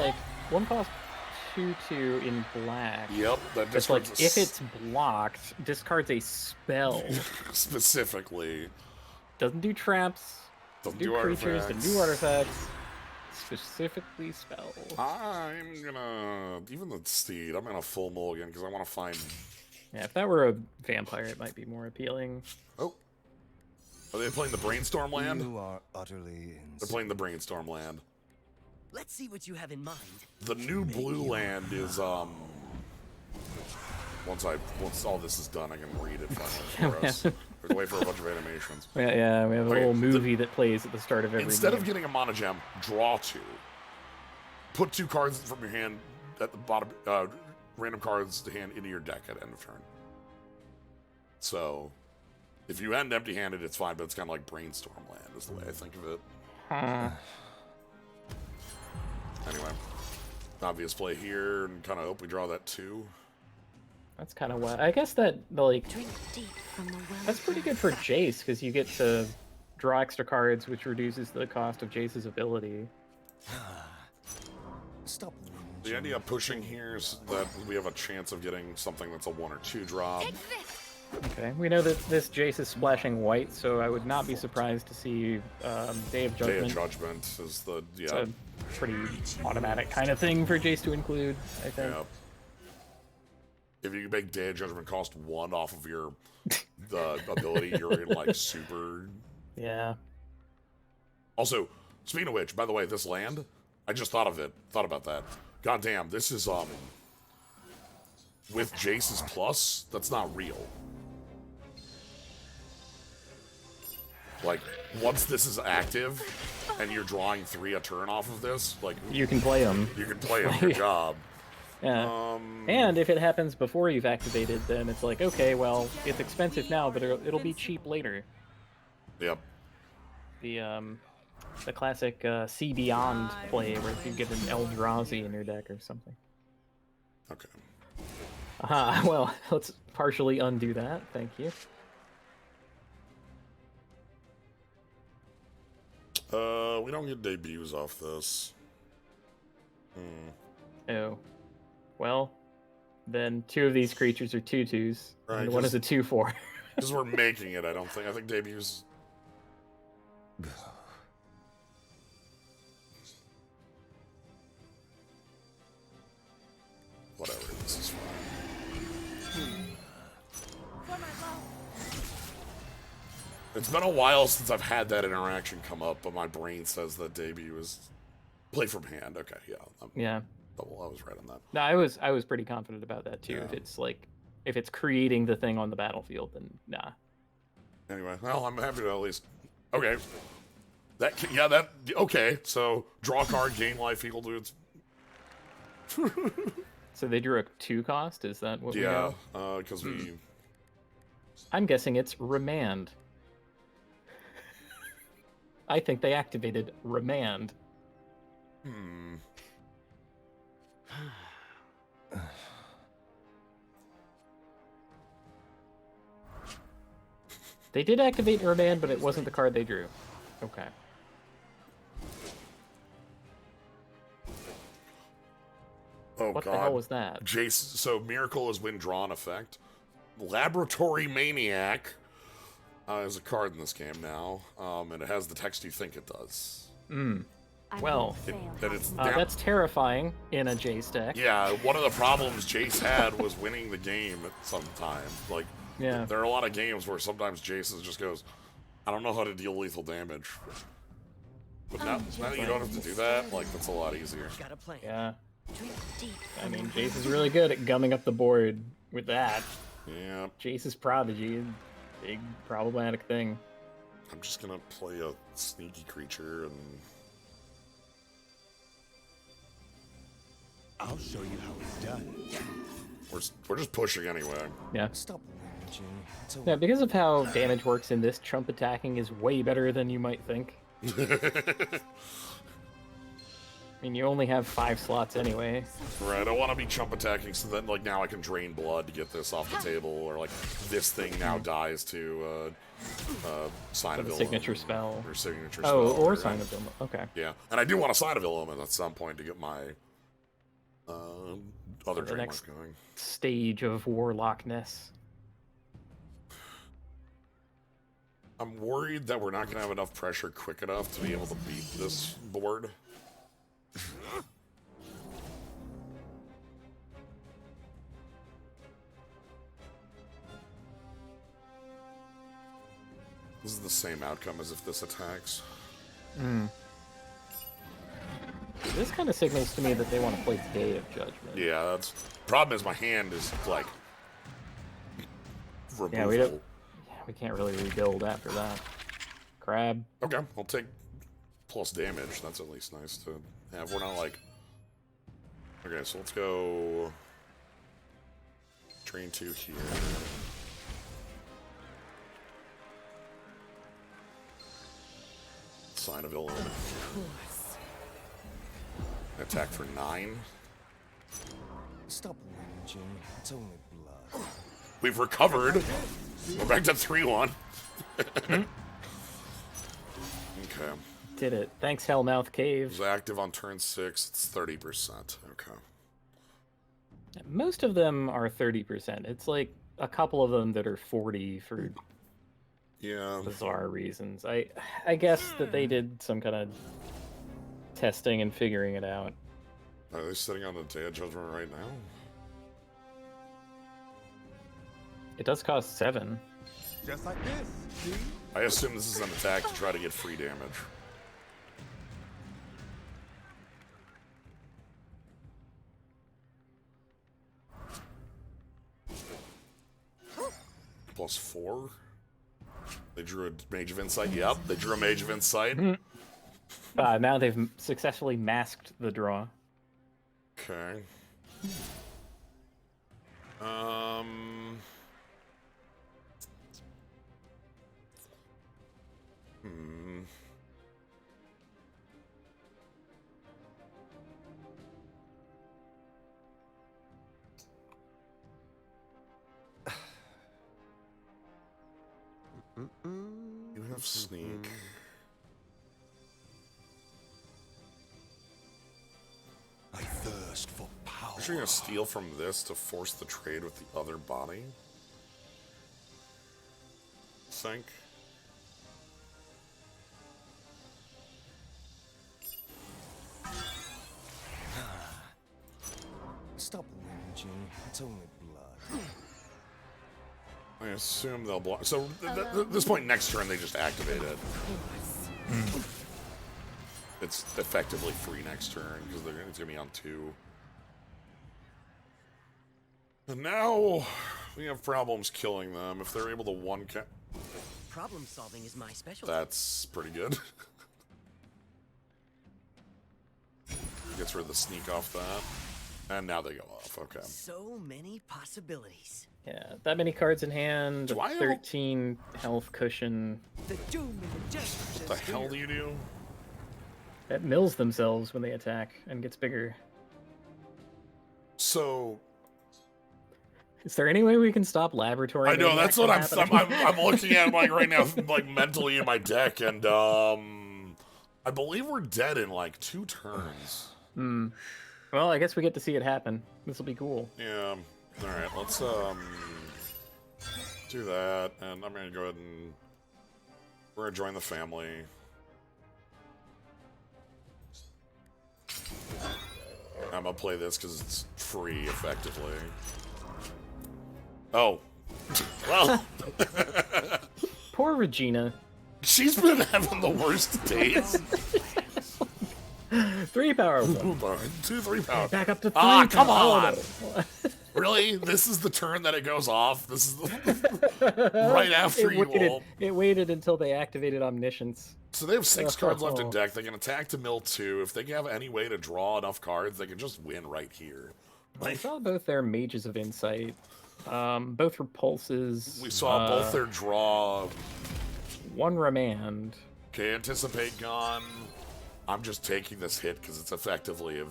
cost 2/2 in black. Yep, that It's discards like if it's blocked, discards a spell. specifically. Doesn't do traps. Doesn't do do creatures. artifacts. Doesn't do artifacts. Specifically spells. I'm gonna even the steed. I'm gonna full mulligan because I want to find. Yeah, if that were a vampire, it might be more appealing. Oh, are they playing the brainstorm land? You are utterly They're insane. playing the brainstorm land. Let's see what you have in mind. The new blue land is Once all this is done, I can read it finally for us. We have to wait for a bunch of animations. Yeah, we have a Okay, little movie that plays at the start of every Instead game. of getting a mana gem, draw 2. Put 2 cards from your hand at the bottom, random cards to hand into your deck at end of turn. So, if you end empty-handed, it's fine, but it's kind of like brainstorm land is the way I think of it. Anyway, obvious play here, and kind of hope we draw that 2. That's kind of what I guess that Drink deep from the well. that's pretty good for Jace because you get to draw extra cards, which reduces the cost of Jace's ability. Stop. The idea of pushing here is that we have a chance of getting something that's a 1 or 2 drop. Take this. Okay, we know that this Jace is splashing white, so I would not be surprised to see Day of Judgment. Day of Judgment is the It's a pretty automatic kind of thing for Jace to include, I think. Yeah. If you make Day of Judgment cost 1 off of your ability, you're in like super. Yeah. Also, speaking of which, by the way, this land, I just thought about that. God damn, this is with Jace's plus, that's not real. Like, once this is active and you're drawing 3 a turn off of this, like You can play them. you can play them. Good job. Yeah. And if it happens before you've activated, then it's like, okay, well, it's expensive now, but it'll be cheap later. Yep. The classic See Beyond play where you get an Eldrazi in your deck or something. Okay. Well, let's partially undo that. Thank you. We don't get debuts off this. Oh. Well, then 2 of these creatures are 2/2s, Right, and one is a 2/4. Because we're making it, I don't think. I think debuts. Whatever, this is fine. It's been a while since I've had that interaction come up, but my brain says that debut is play from hand. Okay, yeah. Yeah. I was right on that. No, I was pretty confident about that too. Yeah. If it's creating the thing on the battlefield, then nah. Anyway, well, I'm happy to at least. Okay. Okay, so draw a card, gain life equal to its. So they drew a 2 cost? Is that what we Yeah, have? because we. I'm guessing it's Remand. I think they activated Remand. They did activate Remand, but it wasn't the card they drew. Okay. Oh, What God. the hell was that? Jace, so Miracle is when drawn effect. Laboratory Maniac is a card in this game now, and it has the text you think it does. Well, that's terrifying in a Jace deck. Yeah, one of the problems Jace had was winning the game at some time. Like, Yeah. there are a lot of games where sometimes Jace just goes, I don't know how to deal lethal damage. But now that you don't have to do that, like, that's a lot easier. Got a plan. Yeah. Drink deep I from mean, the Jace is really good at gumming up the board with that. Yeah, Jace's Prodigy, big problematic thing. I'm just gonna play a sneaky creature and... I'll show you how it's done. We're just pushing anyway. Yeah. Stop whinging. It's Yeah, because of how damage works in this, chump attacking is way better than you might think. I mean, you only have 5 slots anyway. Right, I want to be chump attacking so that, like, now I can drain blood to get this off the table, or, like, this thing now dies to, Sign of Illum. Signature spell. Or signature spell. Oh, or Sign of Illum. Okay. Yeah, and I do want a Sign of Illum at some point to get my, other drain mark going. Stage of Warlockness. I'm worried that we're not going to have enough pressure quick enough to be able to beat this board. This is the same outcome as if this attacks. This kind of signals to me that they want to play Day of Judgment. Yeah, that's... Problem is my hand is, like... Yeah, we can't really rebuild after that. Crab. Okay, I'll take plus damage. That's at least nice to have. We're not like... Okay, so let's go... Train 2 here. Sign of Illum. Attack for 9. Stop whinging. It's only blood. We've recovered. We're back to 3-1. Okay. Did it. Thanks, Hellmouth Cave. It was active on turn 6. It's 30%. Okay. Most of them are 30%. It's like a couple of them that are 40 for bizarre reasons. I guess that they did some kind of testing and figuring it out. Are they sitting on the Day of Judgment right now? It does cost 7. Just like this. See? I assume this is an attack to try to get free damage. Plus 4. They drew a Mage of Insight. Yep, they drew a Mage of Insight. Now they've successfully masked the draw. Okay. You have sneak. I thirst for power. You're gonna steal from this to force the trade with the other body? Think. Stop whinging. It's only blood. I assume they'll block. So at this point next turn they just activate it. It's effectively free next turn because it's gonna be on 2. And now we have problems killing them. If they're able to one count. Problem solving is my specialty. That's pretty good. Gets rid of the sneak off that. And now they go off. Okay. So many possibilities. Yeah, that many cards in hand, Do I have- 13 health cushion. The doom and the justice. What the hell do you do? That mills themselves when they attack and gets bigger. So Is there any way we can stop laboratory? I know that's what I'm looking at like right now, like mentally in my deck, and I believe we're dead in like 2 turns. Well, I guess we get to see it happen. This will be cool. Yeah. All right. Let's do that, and I'm gonna go ahead and we're gonna join the family. I'm gonna play this because it's free, effectively. Oh. Well. Poor Regina. She's been having the worst days. 3 power. 2, 3 power. Back up to 3. Ah, come on. Oh, Really? This is the turn that it goes off? This is the... right after you all... It waited until they activated Omniscience. So they have 6 cards left in deck. They can attack to mill 2. If they have any way to draw enough cards, they can just win right here. I saw both their Mages of Insight. Both repulses. We saw both their draw. 1 remand. Okay, Anticipate gone. I'm just taking this hit because it's effectively...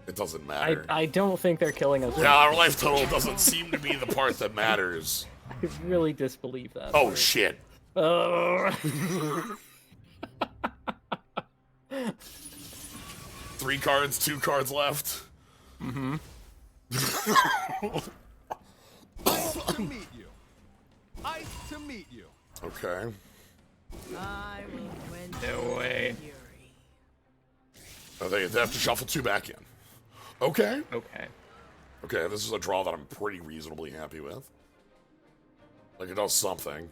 It doesn't matter. I don't think they're killing us. Yeah, our life total doesn't seem to be the part that matters. I really disbelieve that. Oh, shit. 3 cards, 2 cards left. Nice to meet you. Nice to meet you. Okay. I will quench No way. your fury. Oh, they have to shuffle 2 back in. Okay. Okay. Okay, this is a draw that I'm pretty reasonably happy with. Like, it does something.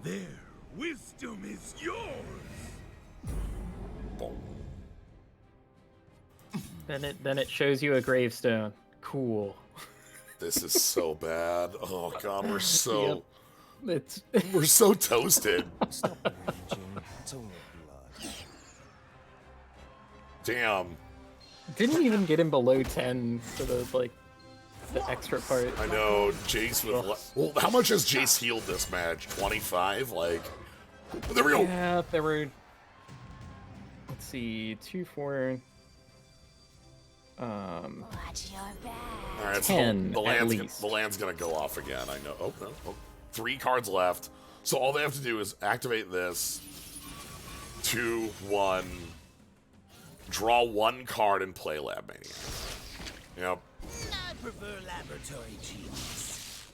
Their wisdom is yours. Boom. Then it shows you a gravestone. Cool. This is so bad. Oh god, we're so It's we're so toasted. Stop raging. It's only blood. Damn. didn't even get him below 10 for the extra part. I know Jace with well, how much has Jace healed this match? 25? Like, there we go. Yeah, there were. Let's see, 2, 4. Watch your back. All right, 10 so at least. the land's gonna go off again. I know. Oh no. Oh. 3 cards left. So all they have to do is activate this. 2, 1. Draw 1 card and play Lab Maniac. Yep. I prefer laboratory genius.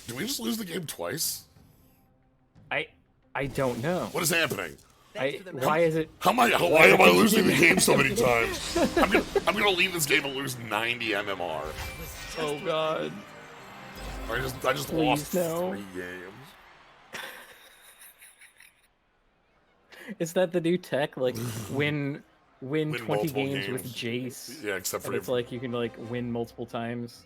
Did we just lose the game twice? I don't know. What is happening? Why is it? Why am I losing the game so many times? I'm gonna leave this game and lose 90 MMR. Oh god. I just Please, lost no. 3 games. Is that the new tech? Like win Win 20 multiple games with games. Jace. Yeah, except for And it's like you can win multiple times.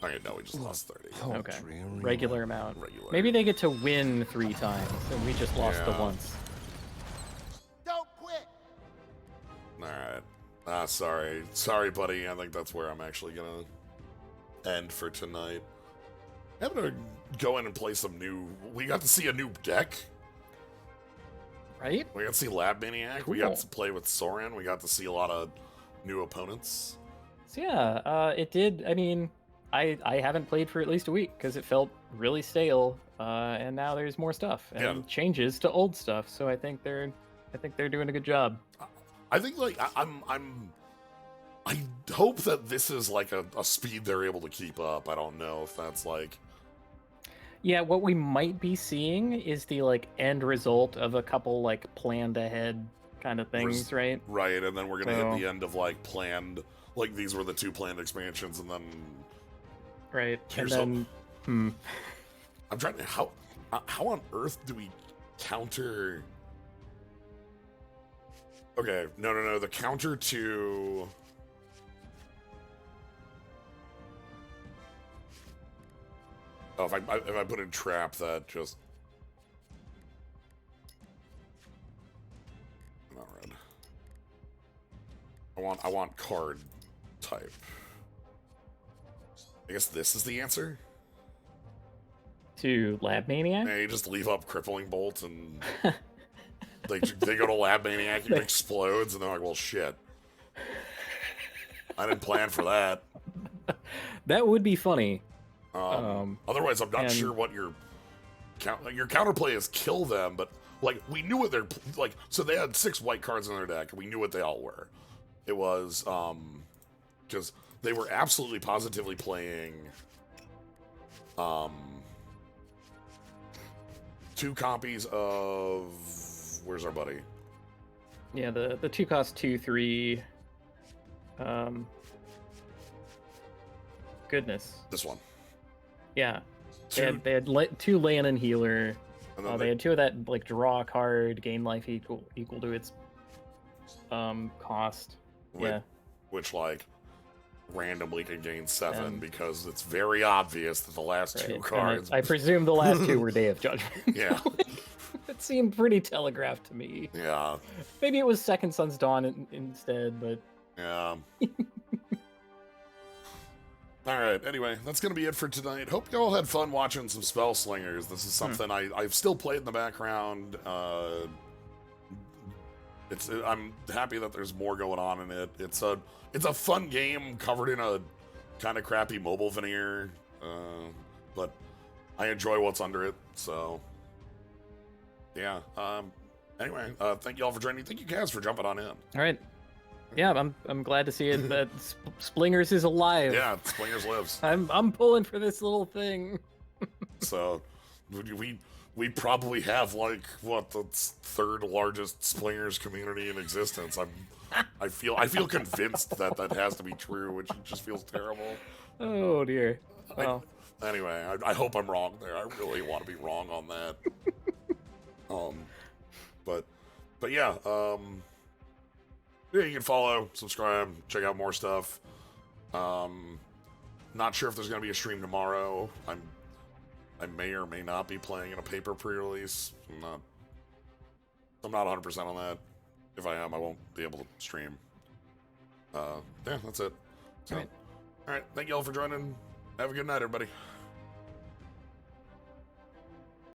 Okay, no, we just lost 30. Okay. Poultry arena. Regular amount. Regular. Maybe they get to win 3 times, and we just lost the Yeah. once. Don't quit. Alright. Sorry, buddy. I think that's where I'm actually gonna end for tonight. I'm gonna go in and play some new... We got to see a new deck. Right? We got to see Lab Maniac. We Cool. got to play with Soren. We got to see a lot of new opponents. So yeah, it did. I mean, I haven't played for at least a week because it felt really stale, and now there's more stuff and Yeah. changes to old stuff. So I think they're doing a good job. I think I hope that this is like a speed they're able to keep up. I don't know if that's like... Yeah, what we might be seeing is the end result of a couple planned ahead kind of things, right? Right, and then we're gonna So- hit the end of planned, these were the 2 planned expansions, and then Right. Here's And then I'm trying to how on earth do we counter? Okay, no, the counter to oh, if I put in trap, that just not red. I want card type. I guess this is the answer. to Lab Maniac. Yeah, you just leave up Crippling Bolt and they go to Lab Maniac and it explodes and they're like, well, shit. I didn't plan for that. That would be funny. Otherwise, I'm not and- sure what your counterplay is. Kill them, but we knew what they're So they had 6 white cards in their deck, and we knew what they all were. It was because they were absolutely positively playing 2 copies of where's our buddy? Yeah, the 2 cost 2/3. Goodness. This one. Yeah. Two, They had 2 land and healer. and then They had 2 of that draw a card, gain life equal to its cost. Wait. Yeah. which randomly can gain 7 because it's very obvious that the last 2 And cards. I presume the last 2 were Day of Judgment. Yeah. It seemed pretty telegraphed to me. Yeah. Maybe it was Second Sun's Dawn instead, but... Yeah. Alright, anyway, that's going to be it for tonight. Hope you all had fun watching some Spellslingers. This is something I've still played in the background. I'm happy that there's more going on in it. It's a fun game covered in a kind of crappy mobile veneer, but I enjoy what's under it, so... Yeah, anyway, thank you all for joining. Thank you, Kaz, for jumping on in. All right. Yeah, I'm glad to see it that Splingers is alive. Yeah, Splingers lives. I'm pulling for this little thing. So, we probably have like what the 3rd largest Splingers community in existence. I feel convinced that has to be true, which just feels terrible. Oh dear. Well, anyway, I hope I'm wrong there. I really want to be wrong on that. But yeah, yeah, you can follow, subscribe, check out more stuff. Not sure if there's gonna be a stream tomorrow. I may or may not be playing in a paper pre-release. I'm not 100% on that. If I am, I won't be able to stream. Yeah, that's it. So, all right, thank you all for joining. Have a good night, everybody.